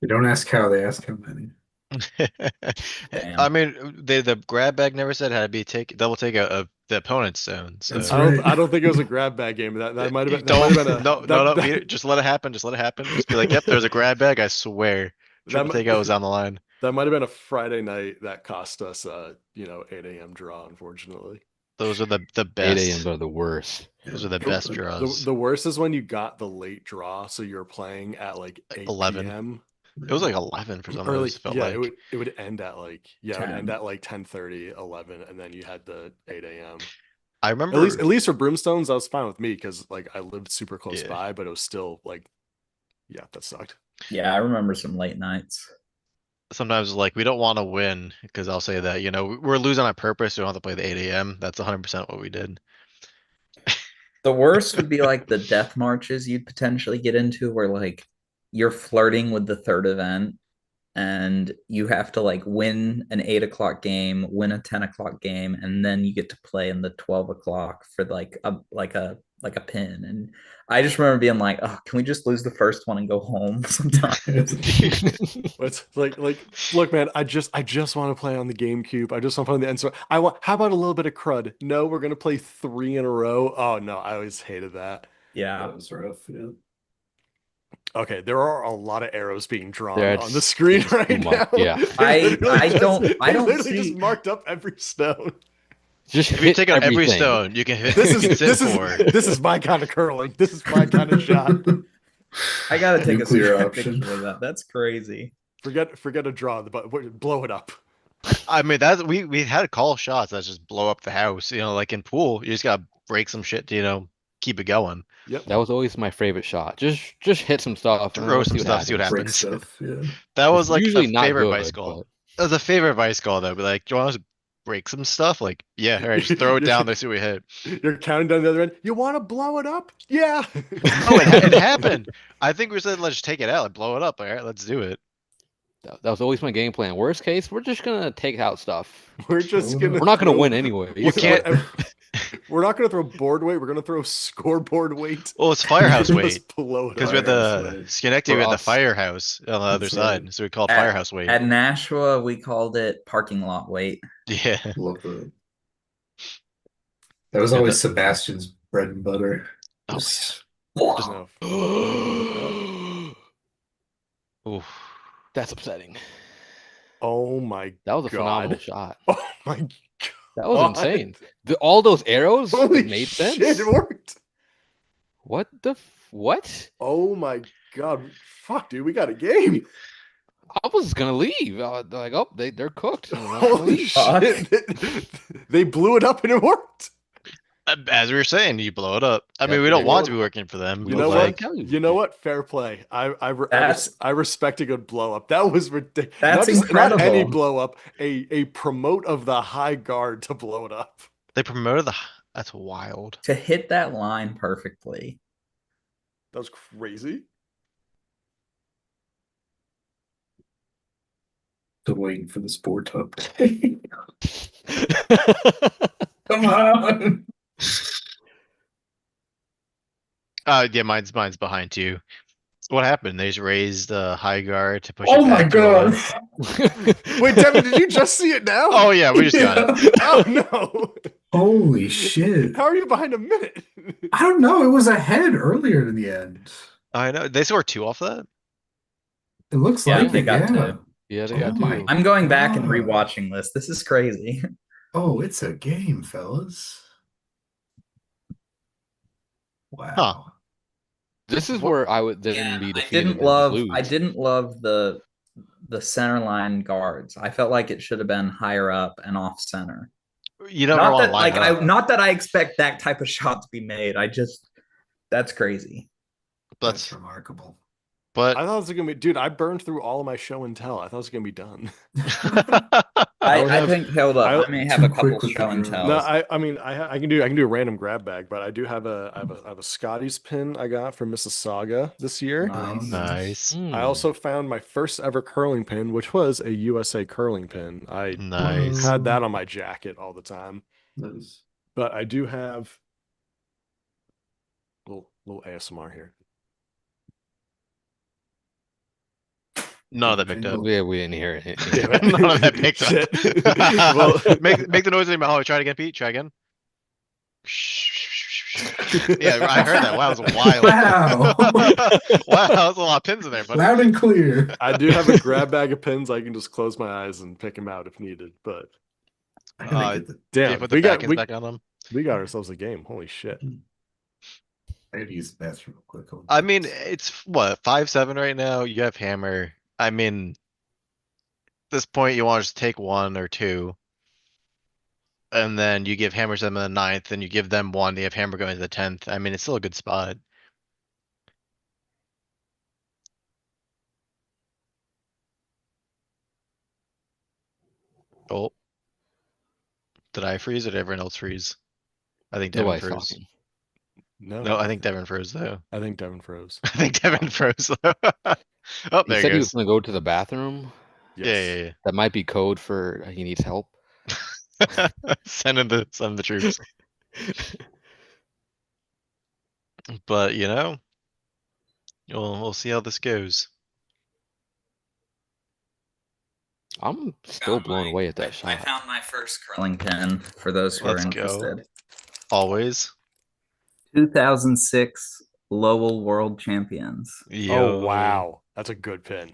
They don't ask how, they ask how many. Damn. I mean, the grab bag never said how to be double takeout of the opponent's stone. So That's I don't think it was a grab bag game. That might have been. That might have been a no. Just let it happen. Just let it happen. Just be like, yep, there's a grab bag. I swear, triple takeout was on the line. That might have been a Friday night that cost us 8 a.m. draw, unfortunately. Those are the 8 best. a.m. are the worst. Those are the best draws. The worst is when you got the late draw, so you're playing at like 8 11. p.m. It was like 11 for some Or reason. like, Felt yeah, like it would end at like it would 10. end at like 10:30, 11, and then you had the 8 a.m. I remember At least for Broomstones, that was fine with me because like I lived super close by, but it was still like, yeah, that sucked. Yeah, I remember some late nights. sometimes like we don't want to win because I'll say that, we're losing on purpose. We don't have to play the 8 a.m. That's 100% what we did. The worst would be like the death marches you'd potentially get into where like you're flirting with the third event and you have to like win an 8 o'clock game, win a 10 o'clock game, and then you get to play in the 12 o'clock for like a pin. And I just remember being like, oh, can we just lose the first one and go home sometimes? It's like look, man, I just want to play on the GameCube. I just want to play on the end. So how about a little bit of crud? No, we're gonna play 3 in a row. Oh no, I always hated that. Yeah. That was rough. Yeah. Okay, there are a lot of arrows being drawn That's on the screen right now. Yeah. I don't literally see just marked up every stone. Just If you hit take out every everything. stone, you can hit. This you can sit for. this is my kind of curling. This is my kind of shot. I gotta take Nuclear a option. picture of that. That's crazy. Forget a draw, but blow it up. I mean, we had call shots that just blow up the house. Like in pool, you just gotta break some shit to keep it going. Yep. That was always my favorite shot. Just hit some stuff. and Throw let's some stuff, see what Break happens. stuff. Yeah. That was It's like usually a not favorite good, vice call. but- That was a favorite vice call though. Be like, do you want us to break some stuff? Like, yeah, all right, just throw it down. Let's see what we hit. You're counting down the other end. You want to blow it up? Yeah. Oh, it happened. I think we said let's just take it out, like blow it up. All right, let's do it. That was always my game plan. Worst case, we're just gonna take out stuff. We're just gonna. We're not gonna throw- win anyway. We can't- We're not gonna throw board weight. We're gonna throw scoreboard weight. Well, it's firehouse Just weight blow it because up. we had Firehouse the weight. Schenectady, For we had the us. firehouse on the other That's right. side, so we called At- firehouse weight. At Nashua, we called it parking lot weight. Yeah. Love that. That was Yeah, always Sebastian's bread and butter. Oh, Just- No. Oof. That's upsetting. Oh my. That was a God. phenomenal shot. Oh my. God. That was insane. All those arrows Holy made shit! sense. It worked. What the what? Oh my God! Fuck, dude, we got a game. I was gonna leave. I was like, oh, they're cooked. Holy Fuck. shit! They blew it up and it worked. As we were saying, you blow it up. I mean, Yeah, we don't they want to will. be working for them. We You but know don't what? like, tell you. You know what? Fair play. I respect a good blow up. That was ridiculous. That's not incredible. any blow up. A promote of the high guard to blow it up. they promoted that's wild. To hit that line perfectly. That was crazy. Still waiting for the sport update. Come on. Yeah, mine's behind too. What happened? They just raised the high guard to push Oh it my back to the god. left. Wait, Devin, did you just see it now? Oh yeah, we just got it. Oh no! Holy shit. How are you behind a minute? I don't know. It was ahead earlier in the end. I know they scored 2 off that. It looks Yeah, like they it, got yeah. to. Yeah, they Oh got my- two. I'm going back and God. rewatching this. This is crazy. Oh, it's a game, fellas. Wow. Huh. This is where I would then Yeah, be I defeated. didn't and love lose. I didn't love the center line guards. I felt like it should have been higher up and off center. You don't Not know that online, huh? not that I expect that type of shot to be made. That's crazy. That's But remarkable. I thought it was gonna be, dude. I burned through all of my show and tell. I thought it was gonna be done. I think hold up. I may have Too a couple quick with the show and draw. No, tells. I mean, I can do a random grab bag, but I do have I have a Scotty's pin I got from Mississauga this year. Nice. Nice. Hmm. I also found my first ever curling pin, which was a USA curling pin. I Nice. had that on my jacket all the time. Nice. But I do have little ASMR here. None of that picked up. Yeah, we didn't hear it. Damn it. None of that picked Shit. up. Well, make the noise in your mouth. Try it again, Pete. Try again. Yeah, I heard that. Wow, that was wild. Wow. Wow, that was a lot of pins in there, but Loud and clear. I do have a grab bag of pins. I can just close my eyes and pick them out if needed. But I gotta get the, do you damn, put the backends back on them? we got ourselves a game. Holy shit. I gotta use the bathroom real quick. Hold I on. mean, it's what, 5-7 right now? You have hammer. I mean, at this point, you want to just take 1 or 2. And then you give hammer them in the 9th, and you give them 1, you have hammer going to the 10th. I mean, it's still a good spot. Oh. Did I freeze or did everyone else freeze? I think Devin Nobody's froze. talking. No, I think Devin froze though. I think Devin froze. I think Devin froze though. Oh, He there said he he was goes. gonna go to the bathroom. Yes. Yeah. That might be code for he needs help. Send the troops. But you know, we'll see how this goes. I'm still blown away at that I shot. found my first curling pin for those who Let's are go. interested. Always. 2006 Lowell World Champions. Yo. Oh wow, that's a good pin.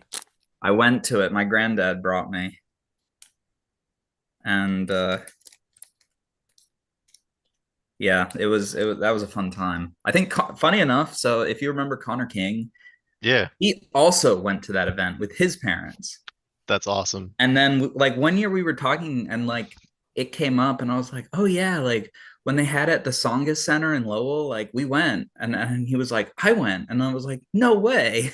I went to it. My granddad brought me, and yeah, it was that was a fun time. I think funny enough. So if you remember Connor King, Yeah, he also went to that event with his parents. that's awesome. And then like one year we were talking and like it came up and I was like, oh yeah, like when they had it at the Songus Center in Lowell, like we went and he was like, I went. And I was like, no way.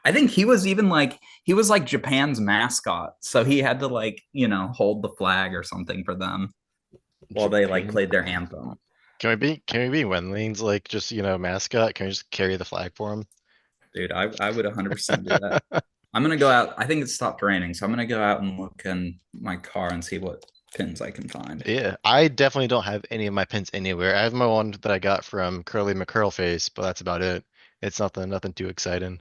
I think he was even like he was like Japan's mascot. So he had to like, hold the flag or something for them while they like Japan. played their anthem. Can we be Wenling's like just mascot? Can we just carry the flag for him? Dude, I would 100% do that. I'm gonna go out. I think it stopped raining, so I'm gonna go out and look in my car and see what pins I can find. Yeah, I definitely don't have any of my pins anywhere. I have my one that I got from Curly McCurlface, but that's about it. It's nothing too exciting.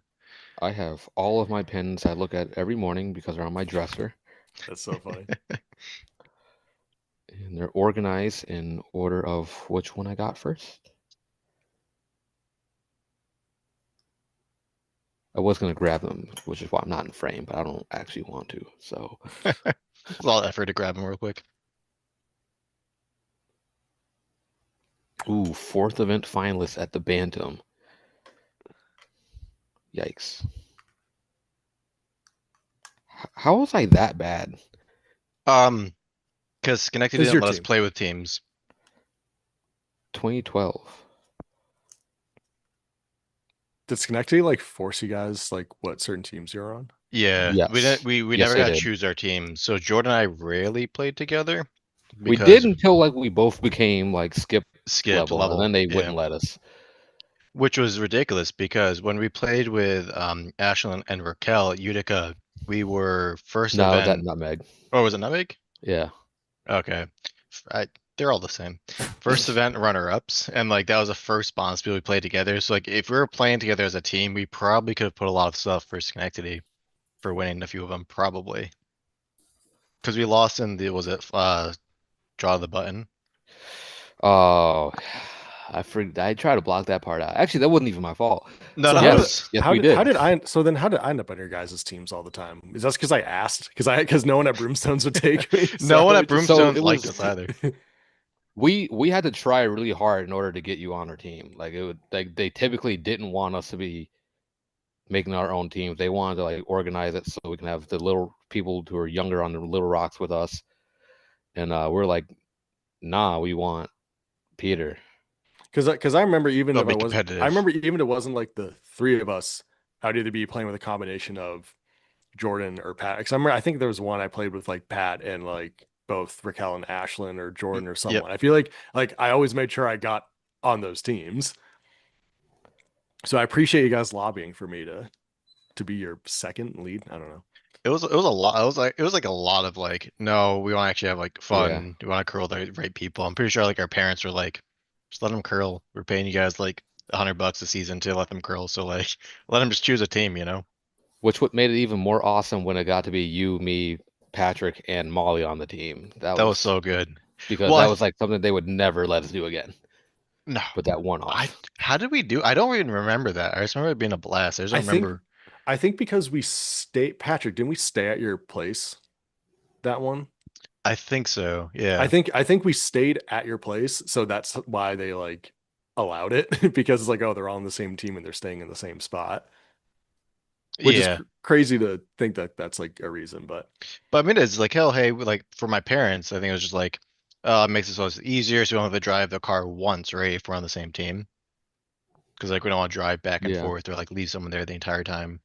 I have all of my pins I look at every morning because they're on my dresser. That's so funny. And they're organized in order of which one I got first. I was gonna grab them, which is why I'm not in frame, but I don't actually want to. So It's all effort to grab him real quick. ooh, 4th event finalist at the Bantam. Yikes. How was I that bad? Because Schenectady It's didn't your let us team. play with teams. 2012. Did Schenectady like force you guys like what certain teams you're on? Yeah, we Yes. didn't. We Yes, never they got to did. choose our team. So Jordan and I rarely played together. We because did until like we both became like skip skipped level, level, and then they yeah. wouldn't let us. Which was ridiculous because when we played with Ashlyn and Raquel Utica, we were first No, that event. nutmeg. Oh, was it Nutmeg? Yeah. Okay. They're all the same. First event runner-ups, and like that was the first bonus we played together. So like if we were playing together as a team, we probably could have put a lot of stuff for Schenectady for winning a few of them, probably. Because we lost in the draw the button. Oh, I tried to block that part out. Actually, that wasn't even my fault. No, So no, how it did- was, Yes, how we did, how did. did I so then how did I end up on your guys' teams all the time? Is that because I asked? Because no one at Broomstones would take me. no one at it just- Broomstones it liked was- us either. We had to try really hard in order to get you on our team. Like it would like they typically didn't want us to be making our own teams. They wanted to like organize it so we can have the little people who are younger on the Little Rocks with us. And we're like, nah, we want Peter. Because I remember even They'll if be I was, competitive. I remember even if it wasn't like the three of us, I'd either be playing with a combination of Jordan or Pat. Because I think there was one I played with like Pat and like both Raquel and Ashlyn or Jordan or someone. I feel like I always made sure I got on those teams. So I appreciate you guys lobbying for me to be your second lead. I don't know. It was a lot. It was like a lot of like, no, we want to actually have like fun. We want to curl the right people. I'm pretty sure like our parents were like, just let them curl. We're paying you guys like $100 a season to let them curl. So like, let them just choose a team, you know? Which what made it even more awesome when it got to be you, me, Patrick, and Molly on the team. That was so good. Because Well, that was like something they would never let us do again. No, But that one off. how did we do? I don't even remember that. I just remember it being a blast. I just don't remember. I think because we stayed, Patrick, didn't we stay at your place? That one? I think so. Yeah. I think we stayed at your place, so that's why they like allowed it because it's like, oh, they're all on the same team and they're staying in the same spot. Which is crazy to think that that's like a reason, but I mean, it's like, hell, hey, like for my parents, I think it was just like, it makes it so it's easier, so we don't have to drive the car once, right? If we're on the same team, because like we don't want to drive back and forth or like leave someone there the entire time.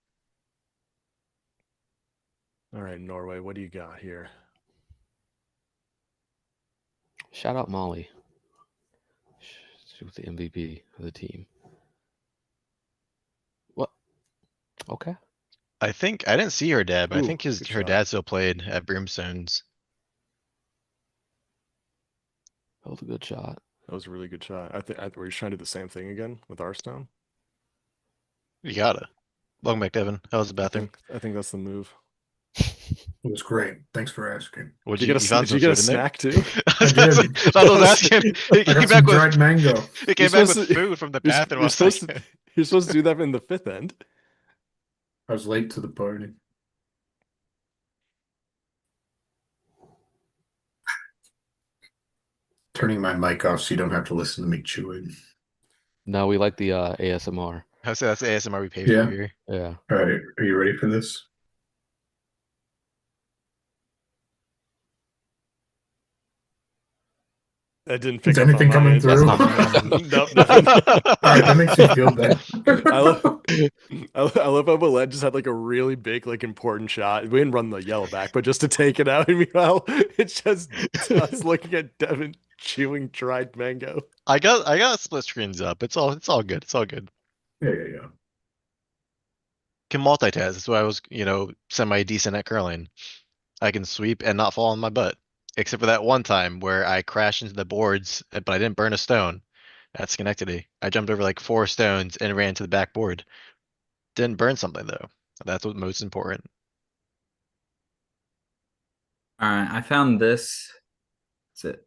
All right, Norway, what do you got here? Shout out Molly. She was the MVP of the team. What? Okay. I think I didn't see her dad, but I think her shot. dad still played at Brimstones. That was a good shot. That was a really good shot. I think we're just trying to do the same thing again with Arstone. You gotta. Welcome back, Devin. How was the bathroom? I think that's the move. It was great. Thanks for asking. Did you get a snack too? I did. I was asking. He I came got back some with dried mango. He came back with food from the bathroom. You're supposed to do that in the fifth end. I was late to the party. Turning my mic off so you don't have to listen to me chewing. No, we like the ASMR. I say that's the ASMR we pay for here. Yeah. All right. Are you ready for this? That didn't pick Is up anything on coming through? Nope, nothing. All right, that makes me feel bad. I love how Willette just had like a really big, like important shot. We didn't run the yellow back, but just to take it out. And meanwhile, it's just us looking at Devin chewing dried mango. I got split screens up. It's all good. It's all good. Yeah. Can multitask. That's why I was, semi decent at curling. I can sweep and not fall on my butt. Except for that one time where I crashed into the boards, but I didn't burn a stone at Schenectady. I jumped over like 4 stones and ran to the backboard. Didn't burn something though. That's what's most important. All right, I found this. That's it.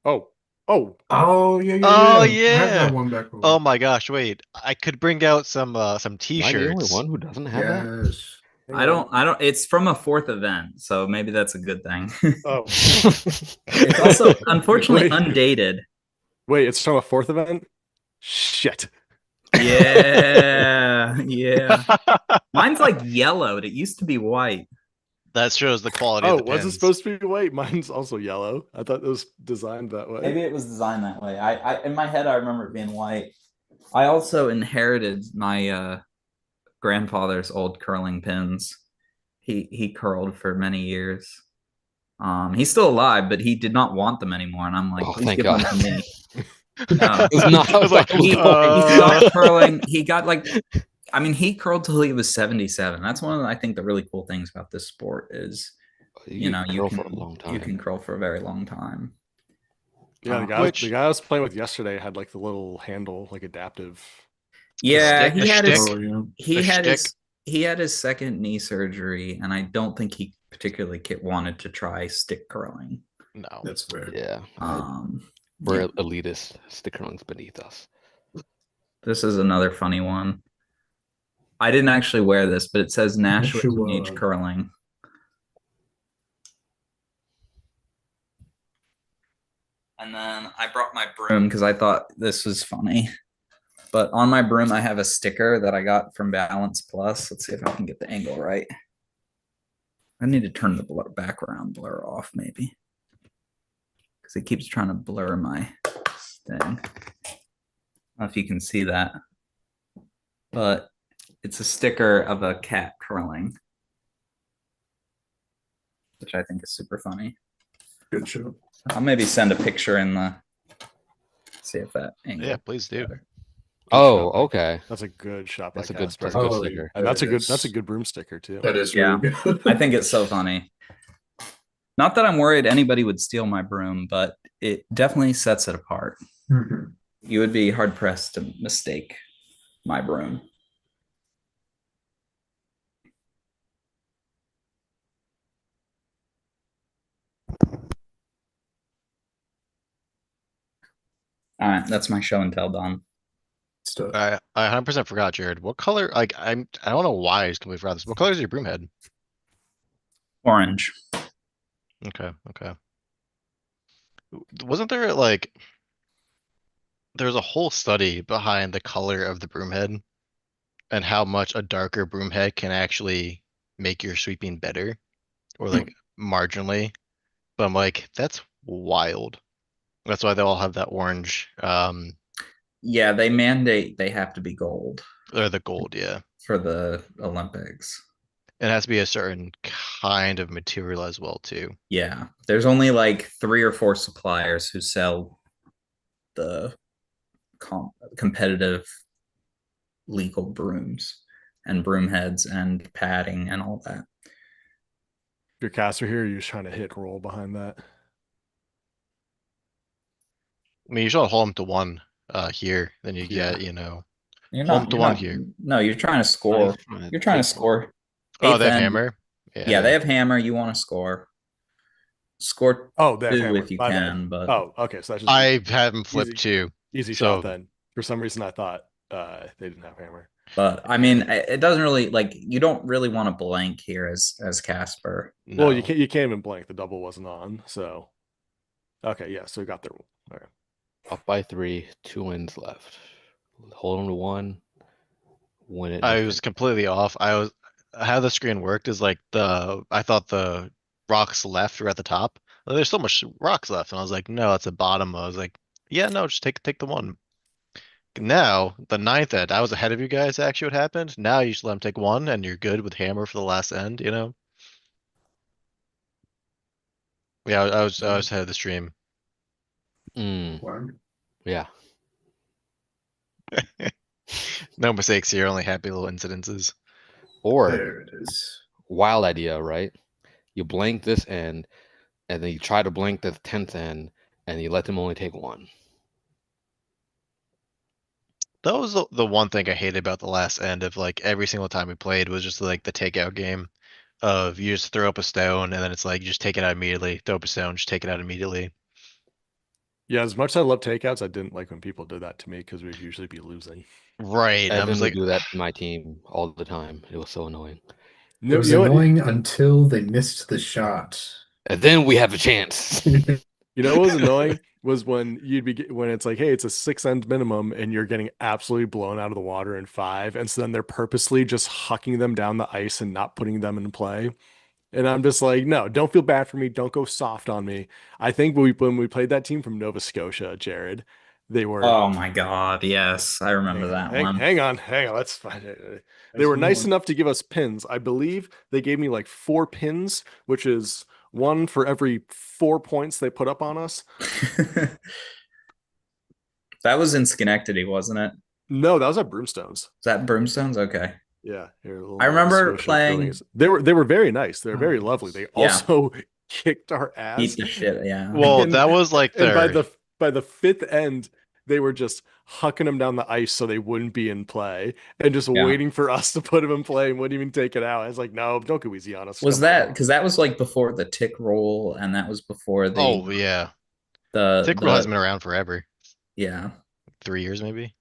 Oh, yeah. Oh I had yeah. that one back. Oh my gosh, wait. I could bring out some Am I t-shirts. the only one who doesn't have that? Yes. I don't. It's from a 4th event, so maybe that's a good thing. Oh, It's also unfortunately undated. Wait, it's from a 4th event? Shit. Yeah. Mine's like yellowed. It used to be white. That shows the quality Oh, of the was it pins. supposed to be white? Mine's also yellow. I thought it was designed that way. Maybe it was designed that way. I in my head I remember it being white. I also inherited my grandfather's old curling pins. He curled for many years. He's still alive, but he did not want them anymore, and I'm like, Oh, please thank give God. them to me. It's not. I was like, He stopped curling. He got like, I mean, he curled till he was 77. That's one of I think the really cool things about this sport is, you can curl for a long time. You can curl for a very long time. Yeah, the guy I was playing with yesterday had like the little handle, like adaptive. Yeah, he had his second knee surgery, and I don't think he particularly wanted to try stick curling. No, that's fair. Yeah. We're elitist. Stick curling's beneath us. This is another funny one. I didn't actually wear this, but it says Nashua Teenage Curling. And then I brought my broom because I thought this was funny. But on my broom, I have a sticker that I got from Balance Plus. Let's see if I can get the angle right. I need to turn the background blur off, maybe. because it keeps trying to blur my thing. I don't know if you can see that, but it's a sticker of a cat curling, which I think is super funny. Good show. I'll maybe send a picture in the, see if that angle. Yeah, please do. Good Oh, shot by- okay. That's a good shot That's by a good- Casper. that's a good Oh, sticker. And that's a There good it that's a is. good broom sticker too. That is Yeah. really good. I think it's so funny. Not that I'm worried anybody would steal my broom, but it definitely sets it apart. Mhm. You would be hard pressed to mistake my broom. All right, that's my show and tell done. Stuff. I 100% forgot, Jared. What color? Like I don't know why I just completely forgot this. What color is your broom head? Orange. Okay, okay. Wasn't there like there's a whole study behind the color of the broom head and how much a darker broom head can actually make your sweeping better or like marginally. But I'm like, that's wild. That's why they all have that orange, Yeah, they mandate they have to be gold or the gold, yeah. for the Olympics. It has to be a certain kind of material as well, too. Yeah, there's only like 3 or 4 suppliers who sell the competitive legal brooms and broom heads and padding and all that. Your caster here, you're just trying to hit roll behind that. I mean, you should hold them to 1 here, then you Yeah. get, you know. You're Hold not, to you're 1 not- here. No, you're trying to score. You're trying to score. Oh, Eighth they have end. hammer? Yeah, they have hammer. You want to score. Score Oh, they have 2 hammer. if you My bad. can, but Oh, okay. So that's just I have them flipped easy. too. Easy So- shot then. For some reason, I thought they didn't have hammer. but I mean, it doesn't really like you don't really want to blank here as Casper. No. Well, you can't even blank. The double wasn't on. So okay, yeah. So we got the rule. All right. Up by 3, 2 wins left. Hold them to 1. Win it. I was completely off. How the screen worked is like I thought the rocks left were at the top. Well, there's so much rocks left, and I was like, no, it's the bottom. I was like, yeah, no, just take the 1. Now the 9th end, I was ahead of you guys. Actually, what happened? Now you just let them take 1, and you're good with hammer for the last end. You know? Yeah, I was ahead of the stream. Wow. Yeah. No mistakes here, only happy little incidences. Or There it is. wild idea, right? You blank this end, and then you try to blank the 10th end, and you let them only take 1. That was the one thing I hated about the last end of like every single time we played was just like the takeout game of you just throw up a stone and then it's like you just take it out immediately, throw up a stone, just take it out immediately. Yeah, as much as I love takeouts, I didn't like when people did that to me because we'd usually be losing. Right. I Evan was would like, do that to my team all the time. It was so annoying. It was You know what- annoying until they missed the shot. And then we have a chance. You know what was annoying was when when it's like, hey, it's a 6 end minimum, and you're getting absolutely blown out of the water in 5, and so then they're purposely just hucking them down the ice and not putting them in play. And I'm just like, no, don't feel bad for me. Don't go soft on me. I think when we played that team from Nova Scotia, Jared, they were. Oh my God! Yes, I remember that one. Hang on. Let's find it. They were nice enough to give us pins. I believe they gave me like 4 pins, which is 1 for every 4 points they put up on us. That was in Schenectady, wasn't it? No, that was at Broomstones. Is that Broomstones? Okay. Yeah, here, I remember Scotia playing- buildings. They were very nice. They're very lovely. They Yeah. also kicked our ass. Beat the shit. Yeah. well, And- that was like And by their the 5th end, they were just hucking them down the ice so they wouldn't be in play, and just Yeah. waiting for us to put them in play and wouldn't even take it out. I was like, no, don't go easy on us. Was Come that on. because that was like before the tick roll, and that was before the oh yeah. the Tick roll has been around forever. yeah. 3 years maybe.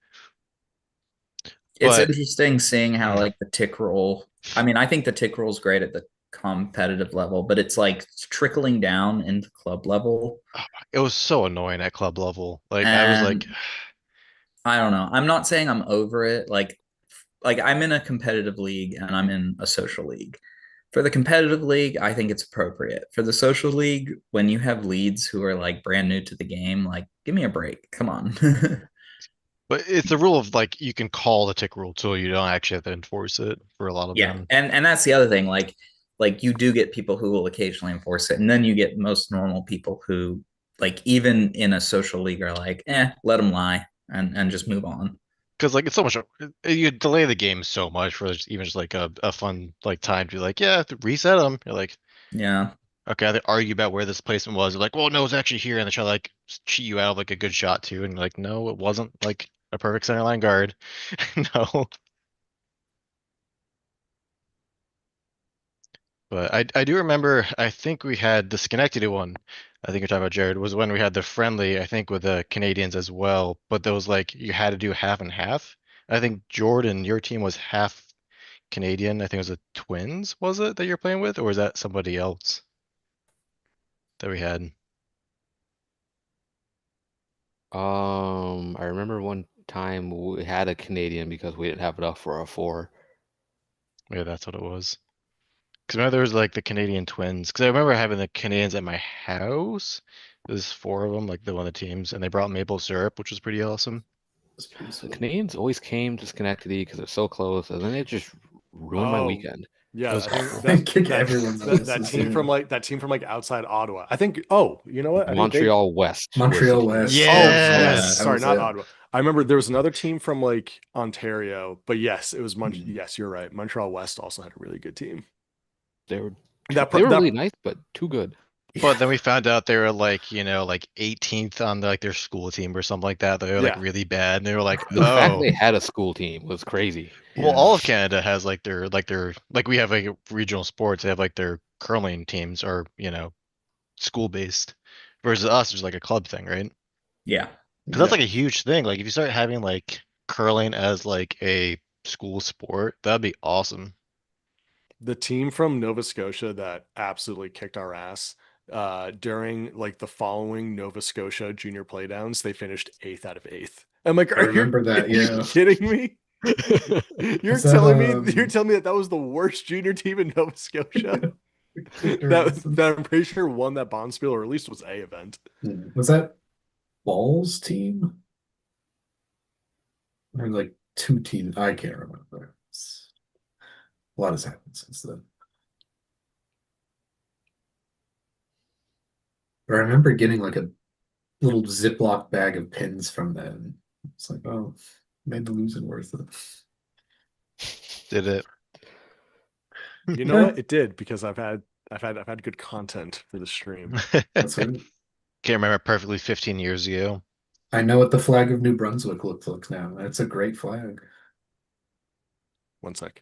It's But- interesting seeing how Yeah. like the tick roll. I mean, I think the tick roll is great at the competitive level, but it's like trickling down into club level. It was so annoying at club level. Like I was like, And I don't know. I'm not saying I'm over it. Like I'm in a competitive league and I'm in a social league. For the competitive league, I think it's appropriate. For the social league, when you have leads who are like brand new to the game, like give me a break. Come on. But it's a rule of like you can call the tick rule too. You don't actually have to enforce it for a lot of Yeah, them. and that's the other thing. Like you do get people who will occasionally enforce it, and then you get most normal people who, like, even in a social league, are like, let them lie and just move on. Because like it's so much, you delay the game so much for even just like a fun like time to be like, yeah, to reset them. You're like, Yeah, okay, they argue about where this placement was. They're like, well, no, it's actually here, and they try to like cheat you out of like a good shot too, and you're like, no, it wasn't like a perfect center line guard. No. But I do remember, I think we had the Schenectady one. I think you're talking about Jared, was when we had the friendly, I think with the Canadians as well. But there was like you had to do half and half. I think Jordan, your team was half Canadian. I think it was the Twins, was it that you're playing with, or was that somebody else that we had? I remember one time we had a Canadian because we didn't have enough for a 4. Yeah, that's what it was. Because remember there was like the Canadian Twins. Because I remember having the Canadians at my house. There's 4 of them, like the one of the teams, and they brought maple syrup, which was pretty awesome. That's pretty The sweet. Canadians always came to Schenectady because they're so close, and then it just ruined my Oh, weekend. It Yeah, was I think horrible. Kick everyone's that asses. team from like outside Ottawa. I think. Oh, you know what? I think they. Montreal West. was the Montreal team. West. Oh Yeah. yes, that sorry, was not it. Ottawa. I remember there was another team from like Ontario, but yes, it was Mhm. Yes, you're right. Montreal West also had a really good team. They were That they were that really nice, but too good. But then we found out they were like, like 18th on like their school team or something like that. They were like Yeah. really bad. And they were like, The fact oh, they had a school team was crazy. well, Yeah. all of Canada has like like we have like regional sports. They have like their curling teams are, school based versus us, there's like a club thing, right? yeah. Because that's like a huge thing. Like if you start having like curling as like a school sport, that'd be awesome. The team from Nova Scotia that absolutely kicked our ass during like the following Nova Scotia junior playdowns, they finished 8th out of 8th. I'm like, I remember that, are you yeah. kidding me? You're Is that, telling me that was the worst junior team in Nova Scotia? that I'm pretty sure won that Bonspiel, or at least was a event. Was that Ball's team? Or like 2 teams? I can't remember. A lot has happened since then. But I remember getting like a little Ziploc bag of pins from them. It's like, oh, made the losing worth it. Did it? You know what? It did, because I've had good content for the stream. That's right. Can't remember perfectly 15 years ago. I know what the flag of New Brunswick looks like now. It's a great flag. One sec.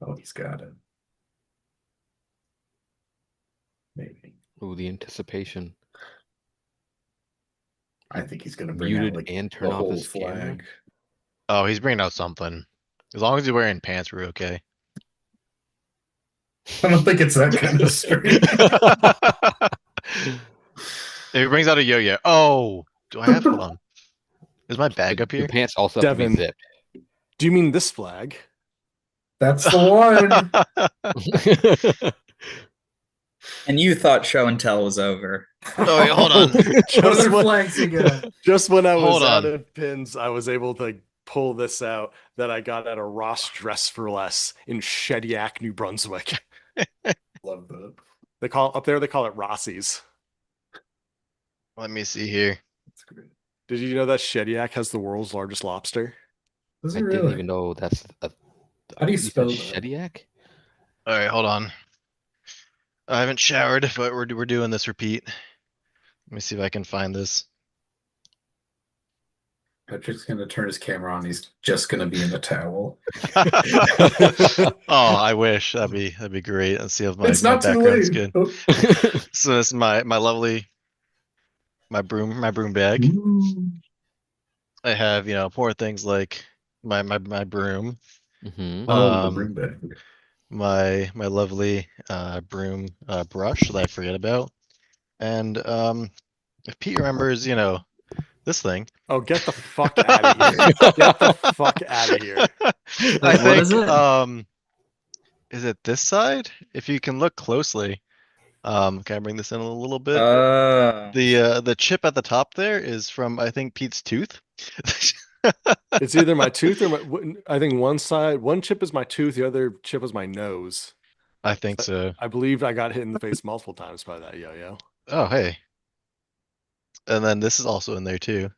Oh, he's got it. Maybe. Ooh, the anticipation. I think he's gonna bring Muted out like and turn the off whole his camera. flag. Oh, he's bringing out something. As long as he's wearing pants, we're okay. I don't think it's that kind of stream. If he brings out a yo-yo. Oh, do I have? Hold on. Is my bag up The here? pants also have to Devin. be zipped. Do you mean this flag? That's the one. And you thought show and tell was over. Oh, wait, hold on. What other flags you got? Just when I was Hold out on. of pins, I was able to pull this out that I got at a Ross Dress for Less in Shediac, New Brunswick. Love that. They call it Rossi's. Let me see here. That's great. Did you know that Shediac has the world's largest lobster? Does I it didn't really? even know that's a. How do you said spell that? Shediac? All right, hold on. I haven't showered, but we're doing this repeat. Let me see if I can find this. Patrick's gonna turn his camera on. He's just gonna be in a towel. Oh, I wish that'd be great. Let's see if my It's not too background's late. good. Oh. So this is my lovely broom bag. Ooh. I have more things like my broom, Mhm. Oh, the Um, broom bag. my lovely broom brush that I forget about, and if Pete remembers, the This thing. Oh, get the fuck out of here. Get the fuck out of here. I Wait, what is think, it? is it this side? If you can look closely. Can I bring this in a little bit? Uh, The chip at the top there is from, I think, Pete's tooth. It's either my tooth or I think one chip is my tooth, the other chip is my nose. I think so. I believe I got hit in the face multiple times by that yo-yo. Oh, hey. And then this is also in there too.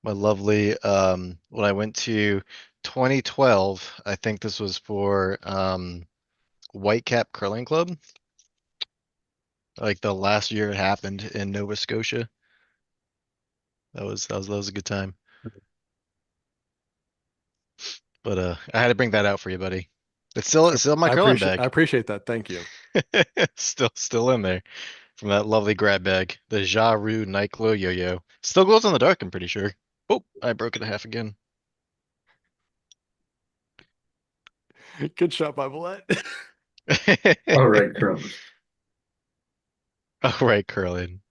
My lovely, when I went to 2012, I think this was for Whitecap Curling Club. Like the last year it happened in Nova Scotia. That was a good time. But I had to bring that out for you, buddy. It's still my curling I bag. appreciate that. Thank you. Still in there from that lovely grab bag. The Jaru Nyclo yo-yo. Still glows in the dark, I'm pretty sure. Oh, I broke it in half again. Good shot by Millette. All right, curling. All right, curling.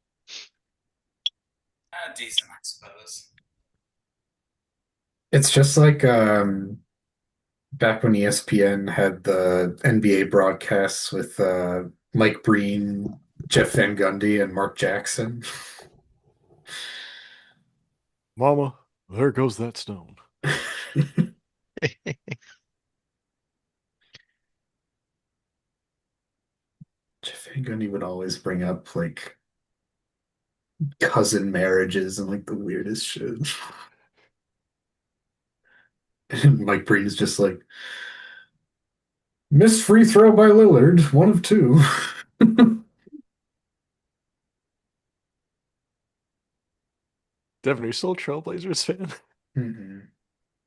Decent, I suppose. It's just like back when ESPN had the NBA broadcasts with Mike Breen, Jeff Van Gundy, and Mark Jackson. Mama, there goes that stone. Jeff Van Gundy would always bring up like cousin marriages and like the weirdest shit. And Mike Breen's just like, missed free throw by Lillard, one of two. Devin, are you still a Trailblazers fan? Mm-mm.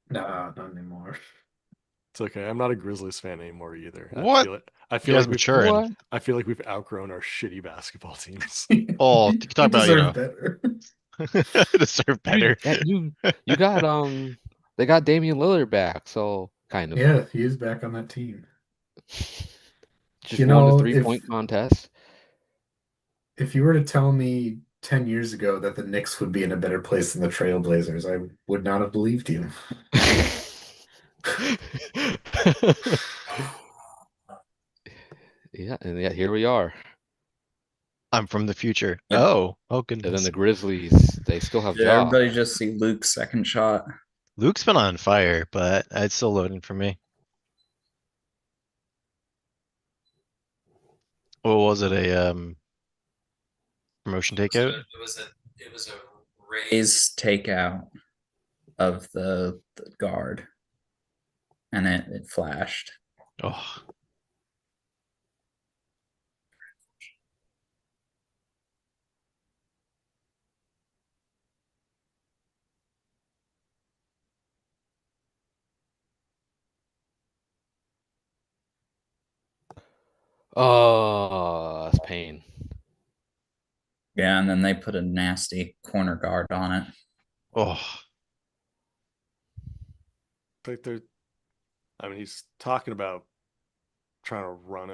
Nah, not anymore. It's okay. I'm not a Grizzlies fan anymore either. What? I You feel guys like maturing. What? I feel like we've outgrown our shitty basketball teams. Oh, you talk about, you know, better. deserve better. You got they got Damian Lillard back, so kind of. Yeah, he is back on that team. Just You won the know, 3-point contest. if you were to tell me 10 years ago that the Knicks would be in a better place than the Trailblazers, I would not have believed you. Yeah, and yet here we are. I'm from the future. Yep. Oh And then goodness. the Grizzlies, they still have did Ja. everybody just see Luke's second shot? Luke's been on fire, but it's still loading for me. What was it? A promotion takeout? It was a Raise takeout of the guard, and it flashed. Oh, Oh, that's pain. Yeah, and then they put a nasty corner guard on it. oh. Like he's talking about trying to run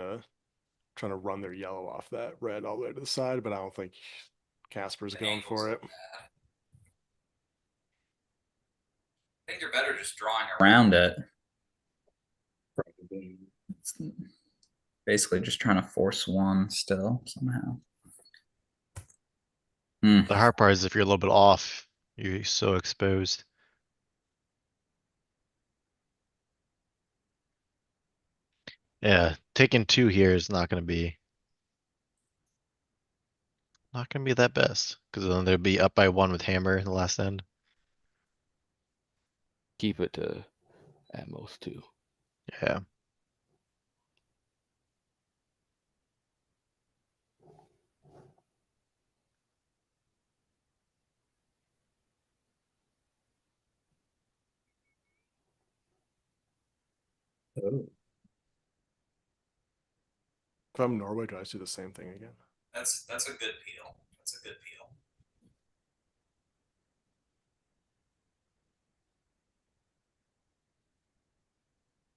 their yellow off that red all the way to the side, but I don't think Casper's going for it. I think you're better just drawing around it. It's basically just trying to force one still somehow. The hard part is if you're a little bit off, you're so exposed. Yeah, taking two here is not gonna be that best because then they'll be up by one with hammer in the last end. Keep it to at most 2. Yeah. Oh. If I'm Norway, do I do the same thing again? That's a good peel. That's a good peel.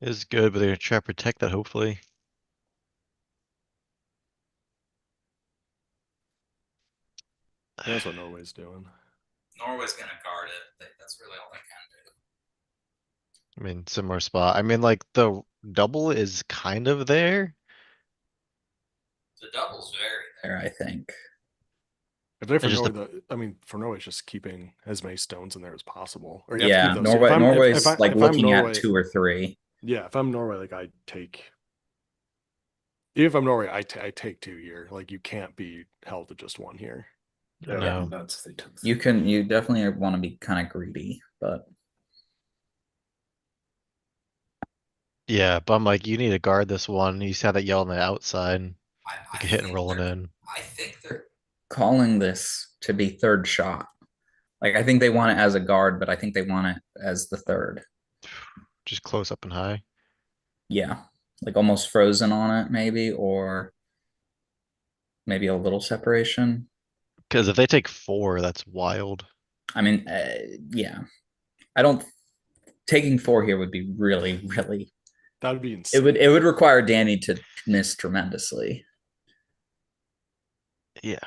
It's good, but they're gonna try to protect that hopefully. That's what Norway's doing. Norway's gonna guard it. That's really all they can do. I mean, similar spot. I mean, like the double is kind of there. The double's very there. There, I think. If they're for It just Norway, for Norway, it's just keeping as many stones in there as possible. Or you have to Yeah, keep those. Norway. Norway's if like I'm looking Norway, at 2 or 3. Yeah, if I'm Norway, like I take. Even if I'm Norway, I take 2 here. Like you can't be held to just 1 here. Yeah, No. that's the tough You thing. can. You definitely want to be kind of greedy, but Yeah, but I'm like, you need to guard this one. You see how that yell on the outside. You I can hit and think roll it they're- in. I think they're calling this to be 3rd shot. Like I think they want it as a guard, but I think they want it as the 3rd. Just close up and high. Yeah, like almost frozen on it, maybe, or maybe a little separation. Because if they take 4, that's wild. I mean, yeah, I don't. Taking 4 here would be really, really. That would be insane. It would require Danny to miss tremendously. Yeah.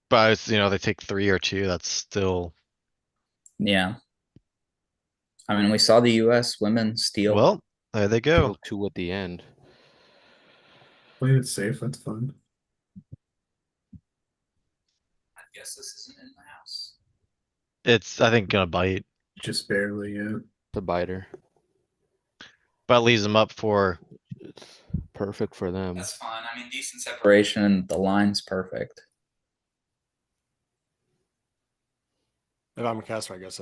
But it's, they take 3 or 2, that's still. Yeah. I mean, we saw the U.S. women steal. Well, there they go. 2 at the end. Play it safe. That's fun. I guess this isn't in the house. It's, I think, gonna bite. Just barely, yeah. The biter. But it leaves them up for. It's perfect for them. That's fine. I mean, decent Separation. The line's perfect. If I'm a caster, I guess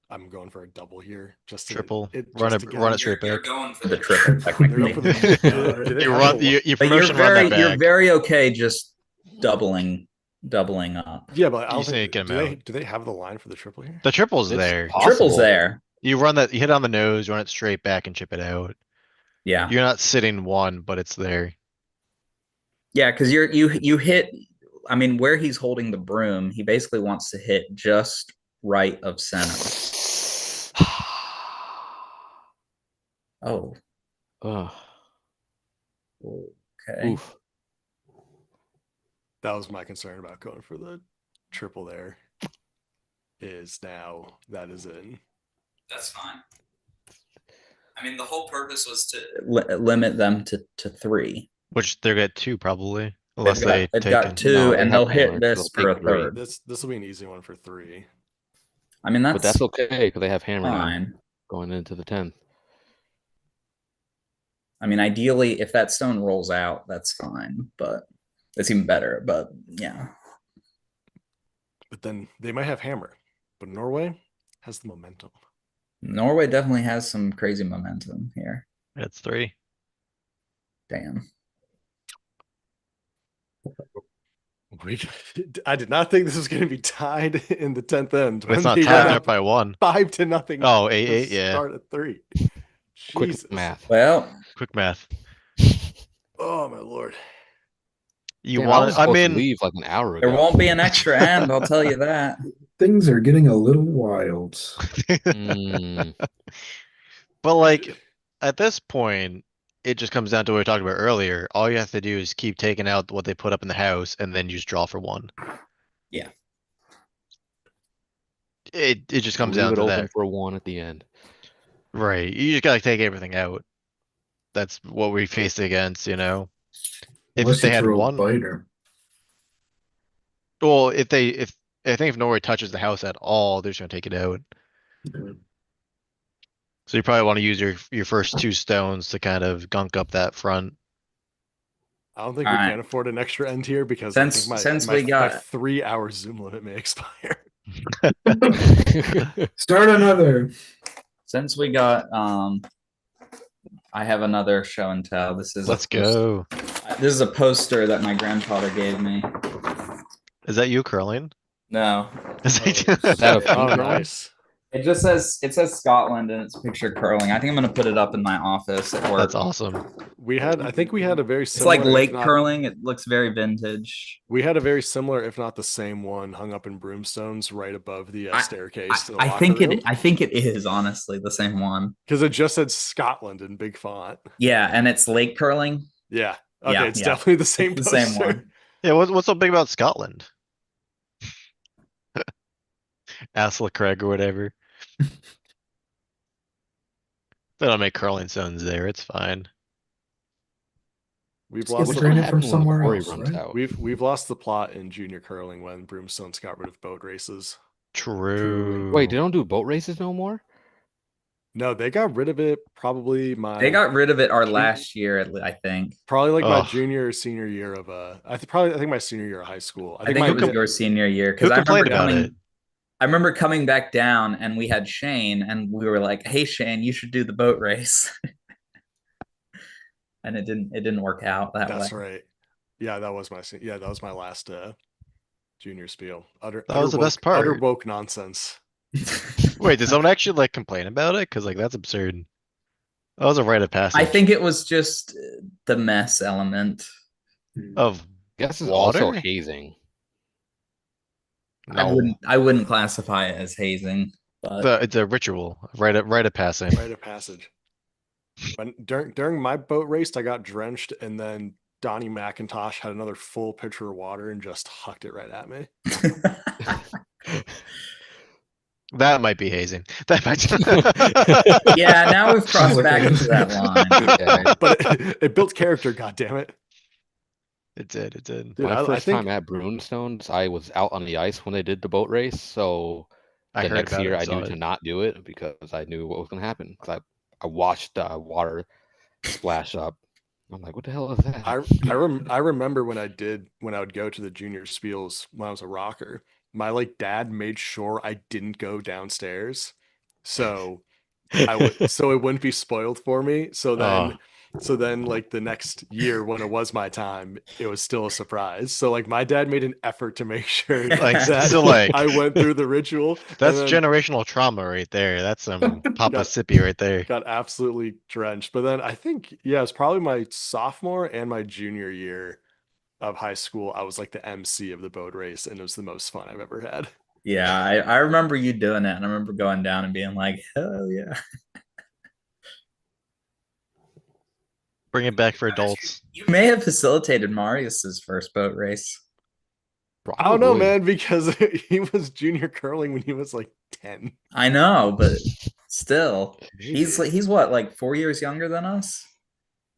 I'm going for a double here. Just to, Triple. run it straight You're back. going for The the triple, technically. for the- do they You have run, the- you But you're promotion run that you're back. very okay just doubling up. Yeah, but I You don't say think get 'em do they out. do they have the line for the triple here? The triple's It's there. possible. Triple's there. You run that, you hit it on the nose, run it straight back and chip it out. Yeah. You're not sitting 1, but it's there. Yeah, because you hit. I mean, where he's holding the broom, he basically wants to hit just right of center. Oh, Ugh. okay. Oof. That was my concern about going for the triple there. Is now that is in. That's fine. I mean, the whole purpose was to Limit them to 3. Which they're at 2 probably. Unless They've they got take 2, No, they and have they'll hit hammered, this they'll for a take 3. 3rd. This will be an easy one for 3. I mean, But that's okay because they have hammer now fine. going into the 10th. I mean, ideally, if that stone rolls out, that's fine, but it's even better. But yeah, But then they might have hammer. But Norway has the momentum. Norway definitely has some crazy momentum here. It's 3. Damn. I did not think this was going to be tied in the 10th end. But it's when not they tied went up by 1. 5-0. Oh, to 8-8, yeah. Start at 3. Quick Jesus. math. Well, Quick math. Oh my lord. You Damn, want was it? I supposed to mean, leave like an hour there ago. won't be an extra end, I'll tell you that. Things are getting a little wild. Mm, but like at this point, it just comes down to what we talked about earlier. All you have to do is keep taking out what they put up in the house and then just draw for 1. Yeah. It just comes leave down it to open that. for 1 at the end. Right. You just gotta take everything out. That's what we faced against, If Unless they you had throw a 1. biter. Well, I think if Norway touches the house at all, they're just gonna take it out. So you probably want to use your first 2 stones to kind of gunk up that front. I don't think All we right. can afford an extra end here because Since- I think since my we got- 3-hour Zoom limit may expire. Start another. Since we got I have another show and tell. This is Let's go. This is a poster that my grandfather gave me. Is that you curling? No. Is that a Oh, finger? nice. It just says Scotland and it's picture curling. I think I'm gonna put it up in my office at work. That's awesome. I think we had a very It's similar. like if lake not- curling. It looks very vintage. We had a very similar, if not the same one, hung up in broomstones right above the staircase to the I locker think room. I think it is honestly the same one. Because it just said Scotland in big font. Yeah, and it's lake curling. Yeah. Okay, Yeah, it's yeah. definitely the same The poster. same one. Yeah, what's so big about Scotland? Asla Craig or whatever. They don't make curling stones there. It's fine. We've Just lost get the drain it from when the somewhere quarry else, runs right? out? we've lost the plot in junior curling when Broomstones got rid of boat races. True. Wait, they don't do boat races no more? No, they got rid of it probably They got rid of it our Ju- last year, I think. probably like my Ugh. junior or senior year of I think my senior year of high school. I think my it was your senior year because Who I remember complained about it? I remember coming back down and we had Shane and we were like, "Hey Shane, you should do the boat race." And it didn't work out that way. That's right. Yeah, that was my last junior spiel. That was the best Utter part. woke nonsense. Wait, did someone actually like complain about it? Because like that's absurd. That was a rite of passage. I think it was just the mess element. Of I guess it's water? also hazing. No, I wouldn't classify it as hazing, but it's a ritual. Rite of passing. Rite of passage. When during my boat race, I got drenched, and then Donnie McIntosh had another full pitcher of water and just hucked it right at me. That might be hazing. That might. yeah, now we've crossed back into that line. Yeah. But it built character, goddammit. It did. It did. Dude, My I first think time at Broomstones, I was out on the ice when they did the boat race. So I the heard next about year, it. I Saw knew it. to not do it because I knew what was going to happen. Because I watched water splash up. I'm like, what the hell is that? I remember when I would go to the junior spiels when I was a rocker, my like dad made sure I didn't go downstairs. So so it wouldn't be spoiled for me. So then like the next year when it was my time, it was still a surprise. So like my dad made an effort to make sure Like, that so, like- I went through the ritual. That's and then generational trauma right there. That's some Papa Got- Sippy right there. got absolutely drenched. But then I think, yeah, it's probably my sophomore and my junior year of high school. I was like the MC of the boat race, and it was the most fun I've ever had. Yeah, I remember you doing it, and I remember going down and being like, "Hell yeah!" Bring it back for adults. You may have facilitated Marius's first boat race. I don't know, Probably. man, because he was junior curling when he was like 10. I know, but still, Maybe. he's what, like 4 years younger than us?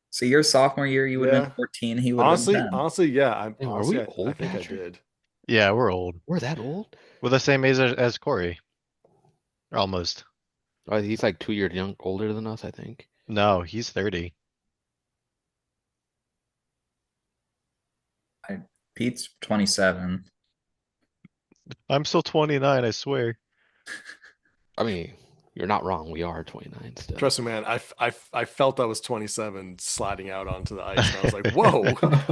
So your sophomore year, you would have Yeah. been 14. He would have been 10. Honestly, yeah. Damn, are Honestly, we I old, think I Patrick? did. Yeah, we're old. We're that old? We're the same age as Corey. Almost. Oh, he's like 2 years older than us, I think. No, he's 30. Pete's 27. I'm still 29, I swear. I mean, you're not wrong. We are 29 still. Trust me, man. I felt I was 27 sliding out onto the ice, and I was like, whoa.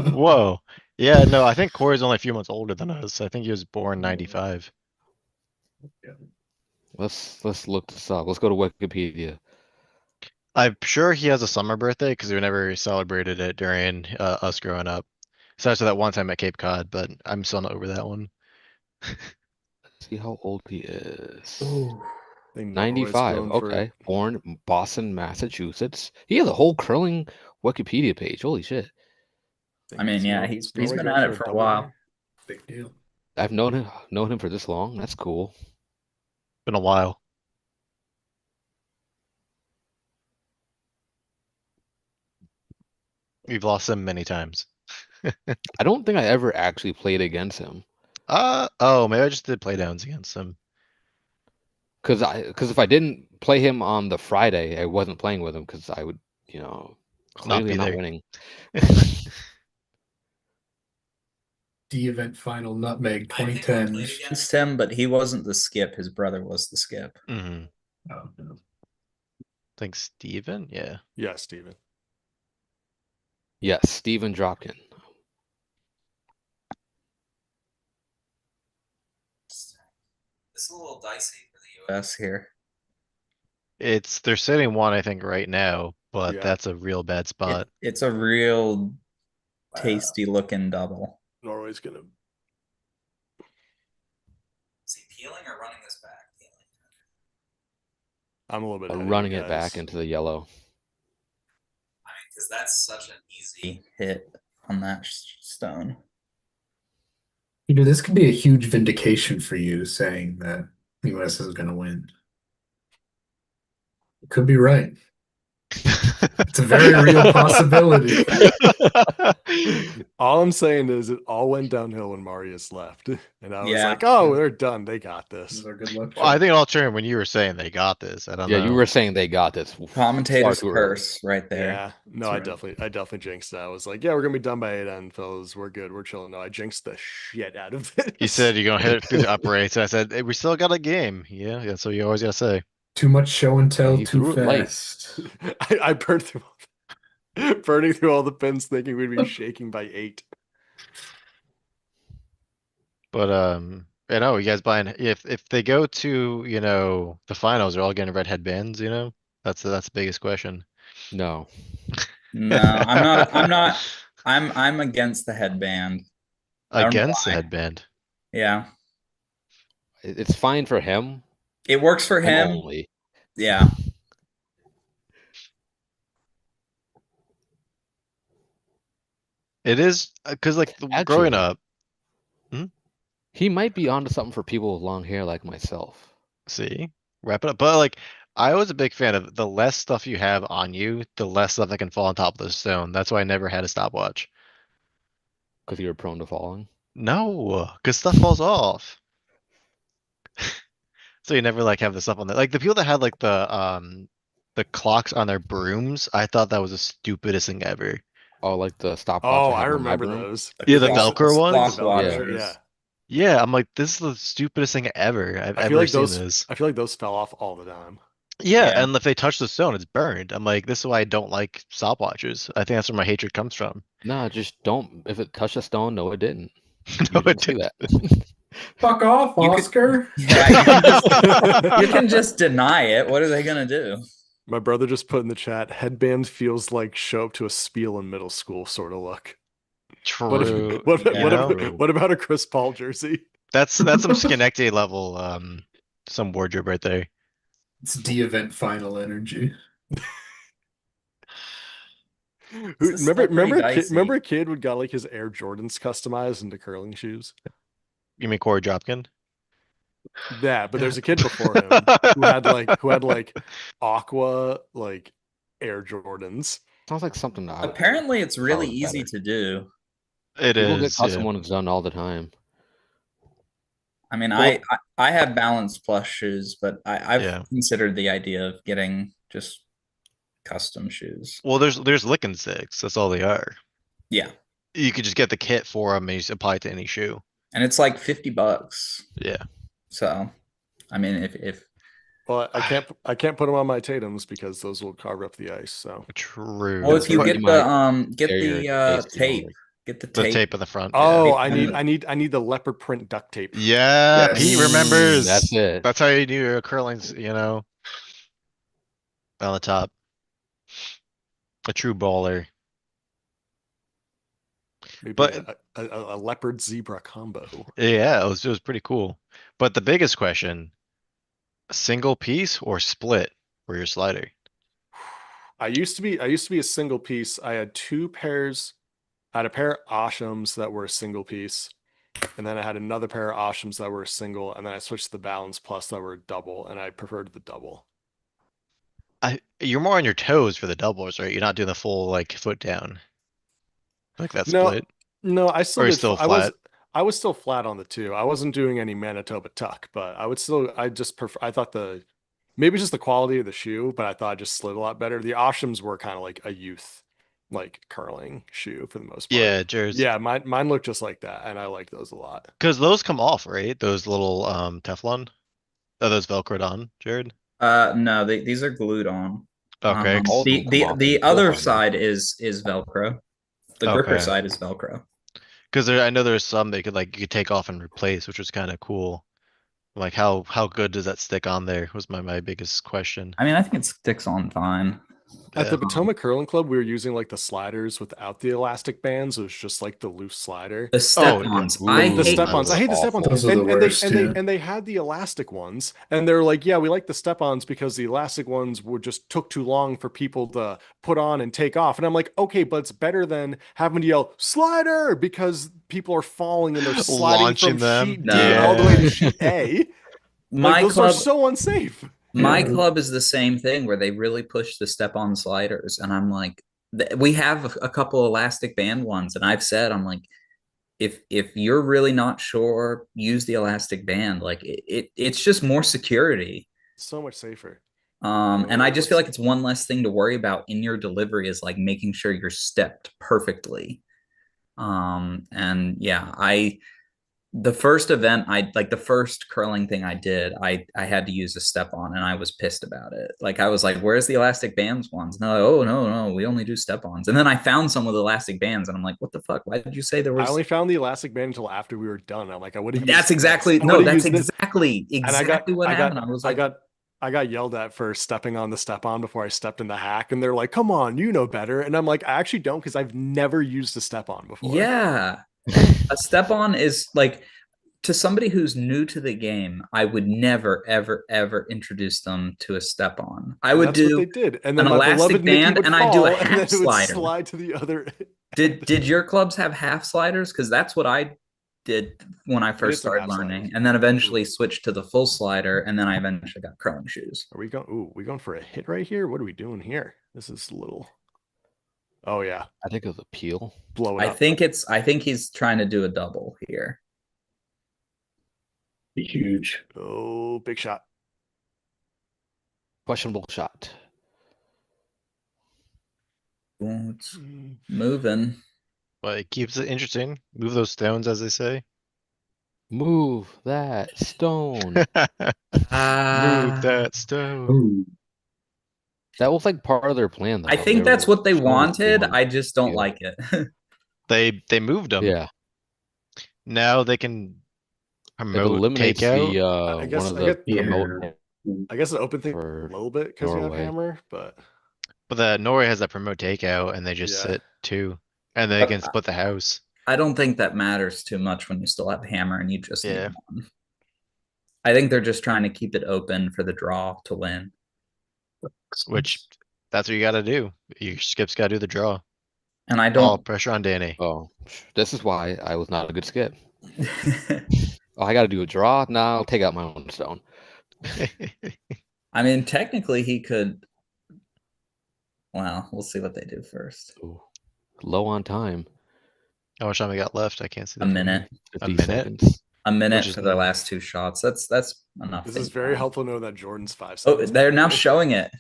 Whoa. Yeah, no, I think Corey's only a few months older than us. I think he was born 95. Let's look this up. Let's go to Wikipedia. I'm sure he has a summer birthday because we never celebrated it during us growing up. Besides for that one time at Cape Cod, but I'm still not over that one. See how old he is. I think Norway's 95. going for- Okay. Born in Boston, Massachusetts. He has a whole curling Wikipedia page. Holy shit. I mean, Is yeah, Nor- he's is Norway been going at it for a double while. here? Big deal. I've known him for this long. That's cool. Been a while. We've lost him many times. I don't think I ever actually played against him. Oh, maybe I just did playdowns against him. Because if I didn't play him on the Friday, I wasn't playing with him because I would, clearly be not there. winning. D event final nutmeg I think we 2010. played against It's him, but he wasn't the skip. His brother was the skip. Mm-hmm. Oh, no. Think Steven? Yeah. Yeah, Steven. Yes, Steven Dropkin. It's a little dicey for the US. Us here. They're sitting one, I think, right now, but Yeah. that's a real bad spot. It's a real tasty looking double. Norway's gonna. Is he peeling or running this back? Peeling. I'm a little bit ahead of Running you it back guys. into the yellow. I mean, because that's such an easy. Hit on that stone. This could be a huge vindication for you saying that the US is going to win. Could be right. It's a very real possibility. All I'm saying is it all went downhill when Marius left. And I was Yeah. like, oh, they're done. They got this. Those are good luck. Well, I think it all turned when you were saying they got this. I don't Yeah, know. you were saying they got this. Commentator's far too early. curse right there. Yeah. No, That's I right. definitely jinxed it. I was like, yeah, we're gonna be done by 8 fellas. We're good. We're chilling. No, I jinxed the shit out of it. You said you're gonna hit it through the upper eights. And I said, hey, we still got a game. Yeah, that's what you always gotta say. Too much show and tell He too threw it late. fast. I burned through burning through all the pins thinking we'd be shaking by 8. But you know, you guys buying if they go to, you know, the finals, they're all getting red headbands, you know? That's the biggest question. No. No, I'm not. I'm against the headband. I don't know Against the why. headband. Yeah, It's fine for him. it works for and him. Only. Yeah, It is because like growing Actually, up, He might be onto something for people with long hair like myself. see, wrap it up. But like I was a big fan of the less stuff you have on you, the less stuff that can fall on top of the stone. That's why I never had a stopwatch. Because you're prone to falling. No, because stuff falls off. So you never like have the stuff on there. Like the people that had like the clocks on their brooms, I thought that was the stupidest thing ever. Oh, like the stopwatch. Oh, I I have on my remember broom? those. Yeah, the clock- Velcro ones? clock Yeah. watchers. Yeah. Yeah, I'm like, this is the stupidest thing ever I've I feel ever like seen those this. I feel like those fell off all the time. Yeah, Yeah. and if they touch the stone, it's burned. I'm like, this is why I don't like stopwatches. I think that's where my hatred comes from. No, just don't. If it touched a stone, no, it didn't. No, You don't it say didn't. that. Fuck off, You could- Oscar. Yeah, you can just deny it. What are they gonna do? My brother just put in the chat, headband feels like show up to a spiel in middle school sort of look. What, True. what, you know? what about a Chris Paul jersey? That's some Schenectady level some wardrobe right there. It's de-event final energy. This is still pretty dicey. Remember a kid who got like his Air Jordans customized into curling shoes? You mean Corey Dropkin? Yeah, but there's a kid before him who had like aqua like Air Jordans. Sounds like something. Apparently, it's really Sounds easy better. to do. It People get is. custom Yeah. ones done all the time. I mean, Well- I have balanced plus shoes, but I've Yeah. considered the idea of getting just custom shoes. Well, there's licking sticks. That's all they are. Yeah, You could just get the kit for them and you just apply it to any shoe. and it's like $50. Yeah. So, I mean, if Well, I can't put them on my Tatums because those will carve up the ice. So True. well, if you But get you the might get carry the your case too tape, long. get the The tape. tape in the front. oh, Yeah. I need the leopard print duct tape. Yeah, Yes. Pete remembers. That's it. That's how you do your curlings, you know. On the top. A true baller. Maybe But- a leopard zebra combo. Yeah, it was pretty cool. But the biggest question, single piece or split for your slider? I used to be a single piece. I had two pairs. I had a pair of Oshams that were a single piece, and then I had another pair of Oshams that were a single, and then I switched to the Balance Plus that were a double, and I preferred the double. You're more on your toes for the doubles, right? You're not doing the full like foot down. Like that No, split. No, I still Or you did. still I was still flat on the two. I wasn't doing any Manitoba tuck, but I just prefer. I thought maybe just the quality of the shoe, but I thought it just slid a lot better. The Oshams were kind of like a youth, like curling shoe for the most part. Yeah, jersey. Yeah, mine looked just like that, and I liked those a lot. Because those come off, right? Those little Teflon. Are those Velcroed on, Jared? No, these are glued on. Okay. All of them come off The and other still fine. side is Velcro. The gripper Okay. side is Velcro. Because I know there's some they could like you could take off and replace, which was kind of cool. Like how good does that stick on there was my biggest question. I mean, I think it sticks on fine. At the Yeah. Potomac Curling Club, we were using like the sliders without the elastic bands. It was just like the loose slider. The step-ons. yeah. I Ooh, The hate step-ons. I hate the step-ons. Those are the worst, yeah. And they had the elastic ones, and they're like, yeah, we like the step-ons because the elastic ones were just took too long for people to put on and take off. And I'm like, okay, but it's better than having to yell slider because people are falling and they're sliding Launching from them. sheet D No. all the way to sheet A. My those club, are so unsafe. my Yeah. club is the same thing where they really push the step-on sliders, and I'm like, we have a couple elastic band ones, and I've said, I'm like, if you're really not sure, use the elastic band. Like it's just more security. So much safer. And I just feel like it's one less thing to worry about in your delivery, is like making sure you're stepped perfectly. And yeah, the first event, the first curling thing I did, I had to use a step on, and I was pissed about it. Like I was like, where's the elastic bands ones? No, no, we only do step ons. And then I found some with elastic bands, and I'm like, what the fuck? Why did you say there was? I only found the elastic band until after we were done. I'm like, I would have. That's exactly what happened. I was like, I got yelled at for stepping on the step on before I stepped in the hack, and they're like, "Come on, you know better." And I'm like, I actually don't, because I've never used a step on before. yeah, a step on is like, to somebody who's new to the game, I would never, ever, ever introduce them to a step on. I would do what they did, and then an my elastic beloved Nikki band, would and I do a fall, and then half it would slider. slide to the other. Did your clubs have half sliders? Because that's what I did when I first started learning, sliders. and then eventually switched to the full slider, and then I eventually got curling shoes. Are we going? Ooh, we going for a hit right here? What are we doing here? This is a little. Oh yeah, I think it was a peel. blow it I up. think he's trying to do a double here. Huge. Oh, big shot. Questionable shot. Ooh, it's moving. But it keeps it interesting. Move those stones, as they say. Move that stone. Move that stone. Ooh. That was like part of their plan, though. I think They that's were what they showing us wanted. one. I just don't Yeah. like it. They moved them. Yeah, Now they can it promote eliminates takeout. the I guess- one of I the guess- promote I guess the open thing for a little bit because you have Norway. hammer, but But the Norway has that promote takeout, and they just Yeah. sit too, and they can split the house. I don't think that matters too much when you still have hammer and you just Yeah. need one. I think they're just trying to keep it open for the draw to win. Which that's what you got to do. Your skip's got to do the draw. And I All don't. pressure on Danny. Oh, this is why I was not a good skip. Oh, I got to do a draw. Now I'll take out my own stone. I mean, technically, he could. Well, we'll see what they do first. Ooh, low on time. How much time we got left? I can't see. A minute. 50 minute? seconds. A minute Which is for their last two shots. That's enough. this is very helpful to know that Jordan's 5 Oh, seconds. they're now showing it.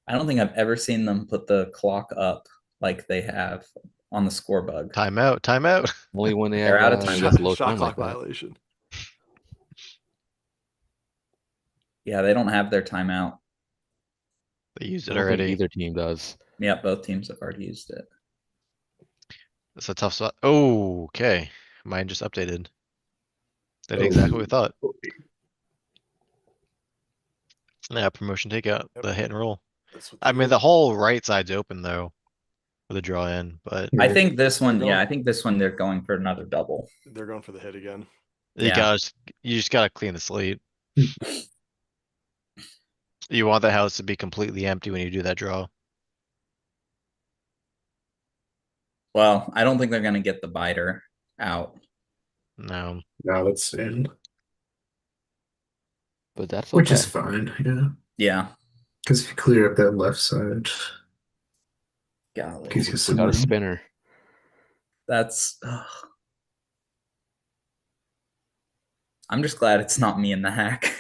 I don't think I've ever seen them put the clock up like they have on the score bug. Timeout. Timeout. Only when they They're have out of time. low Shot time clock like that. violation. Yeah, they don't have their timeout. They used I it don't think already. either team does. Yeah, both teams have already used it. That's a tough spot. Oh, okay. Mine just updated. They did exactly what we thought. Yeah, promotion takeout, the hit and roll. That's what I they mean, do. the whole right side's open though, for the draw in, but I think this one, They're yeah, going- I think this one they're going for another double. They're going for the hit again. Yeah. you just gotta clean the slate. You want the house to be completely empty when you do that draw. Well, I don't think they're gonna get the biter out. No. Now that's in. But that's okay. Which is fine, yeah. Yeah. Because if you clear up that left side, Golly. gives you We some got a room. spinner. That's I'm just glad it's not me in the hack.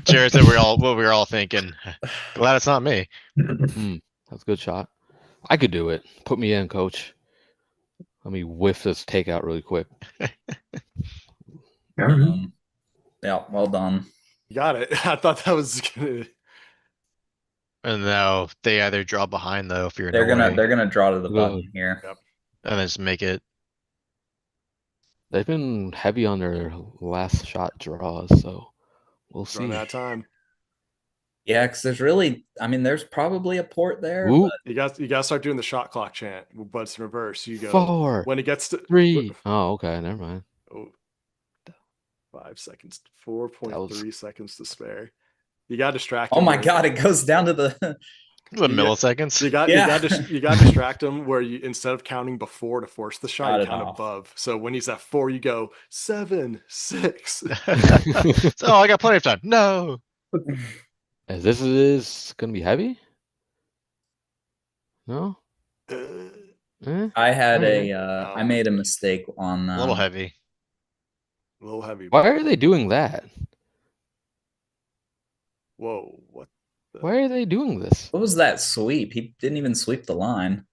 Jared said what we were all thinking. Glad it's not me. That's a good shot. I could do it. Put me in, coach. Let me whiff this takeout really quick. Yeah, well done. You got it. I thought that was gonna. And now they either draw behind though if you're They're Norway, gonna draw to the Good. button here. Yep. and then just make it. They've been heavy on their last shot draws, so we'll see. Run out of time. Yeah, because there's probably a port there. Ooh, You got to start doing the shot clock chant, but it's in reverse. You go 4, when it gets to 3. Oh, okay, never mind. Oh, 5 seconds. 4.3 seconds to spare. You got to distract. Oh him my with- god, it goes down to the The Yeah. milliseconds. You got Yeah. you got to distract him where you, instead of counting before to force the shot, Got you it count off. above. So when he's at 4, you go 7, 6. So I got plenty of time. No. As this is gonna be heavy? No? Uh, Eh? I had Alright. I made a mistake on A little heavy. a little heavy. Why are they doing that? Whoa, what? Why are they doing this? What was that sweep? He didn't even sweep the line.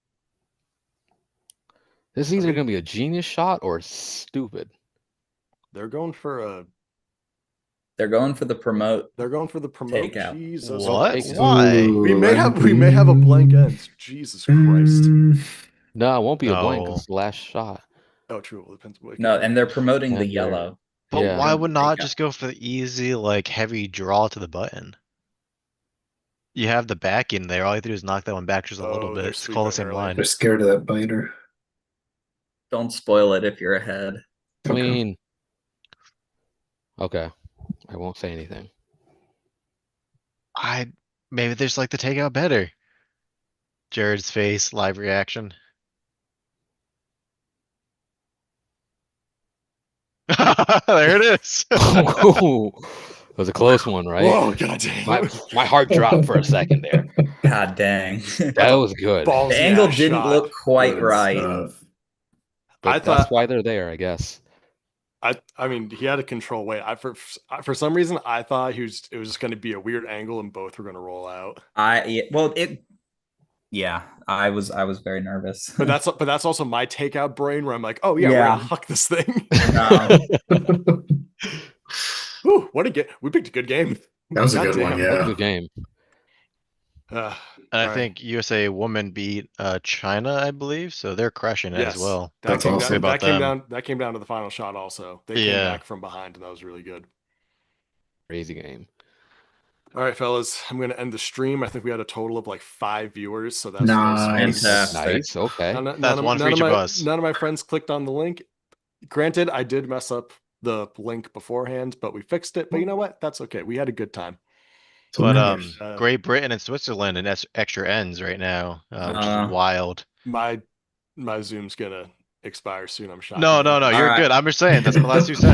This is either gonna be a genius shot or stupid. They're going for They're going for the promote. They're going for the promote. Takeout. Jesus. What? Take it. Why? We may have a blank end. Jesus Christ. No, it won't be a blank. No. It's the last shot. Oh, true. Well, depends. No, and they're promoting the And they're- yellow. But Yeah. why would not Takeout. just go for the easy, like, heavy draw to the button? You have the back in there. All you have to do is knock that one back just a little they're bit. It's call the sweeping same early. line. They're scared of that biter. Don't spoil it if you're ahead. Okay. Clean. Okay. I won't say anything. Maybe they just like the takeout better. Jared's face, live reaction. There it is. It was a close one, right? Whoa, goddamn. My heart dropped for a second there. God dang. That was good. Ballsy The angle ass didn't shot. look quite Good right. stuff. But I that's thought- why they're there, I guess. I mean, he had to control weight. For some reason, I thought it was just going to be a weird angle and both were going to roll out. I was very nervous. But that's also my takeout brain where I'm like, oh yeah, we're Yeah. gonna huck this thing. No. Whew, what a game! We picked a good game. That was a good one, Goddamn. yeah. That was a good game. And I Alright. think USA women beat China, I believe, so they're crushing it Yes, as well. That's awesome. About them. That came down to the final shot. Also, they came Yeah. back from behind, and that was really good. Crazy game. All right, fellas, I'm gonna end the stream. I think we had a total of like 5 viewers, so that's Nice. Fantastic. Nice. Okay. That's one for each of us. None of my friends clicked on the link. Granted, I did mess up the link beforehand, but we fixed it. But you know what? That's okay. We had a good time. So But members. Great Britain and Switzerland and extra ends right now, which is wild. My Zoom's gonna expire soon. I'm shocked. No, you're Alright. good. I'm just saying that's my last 2 cents.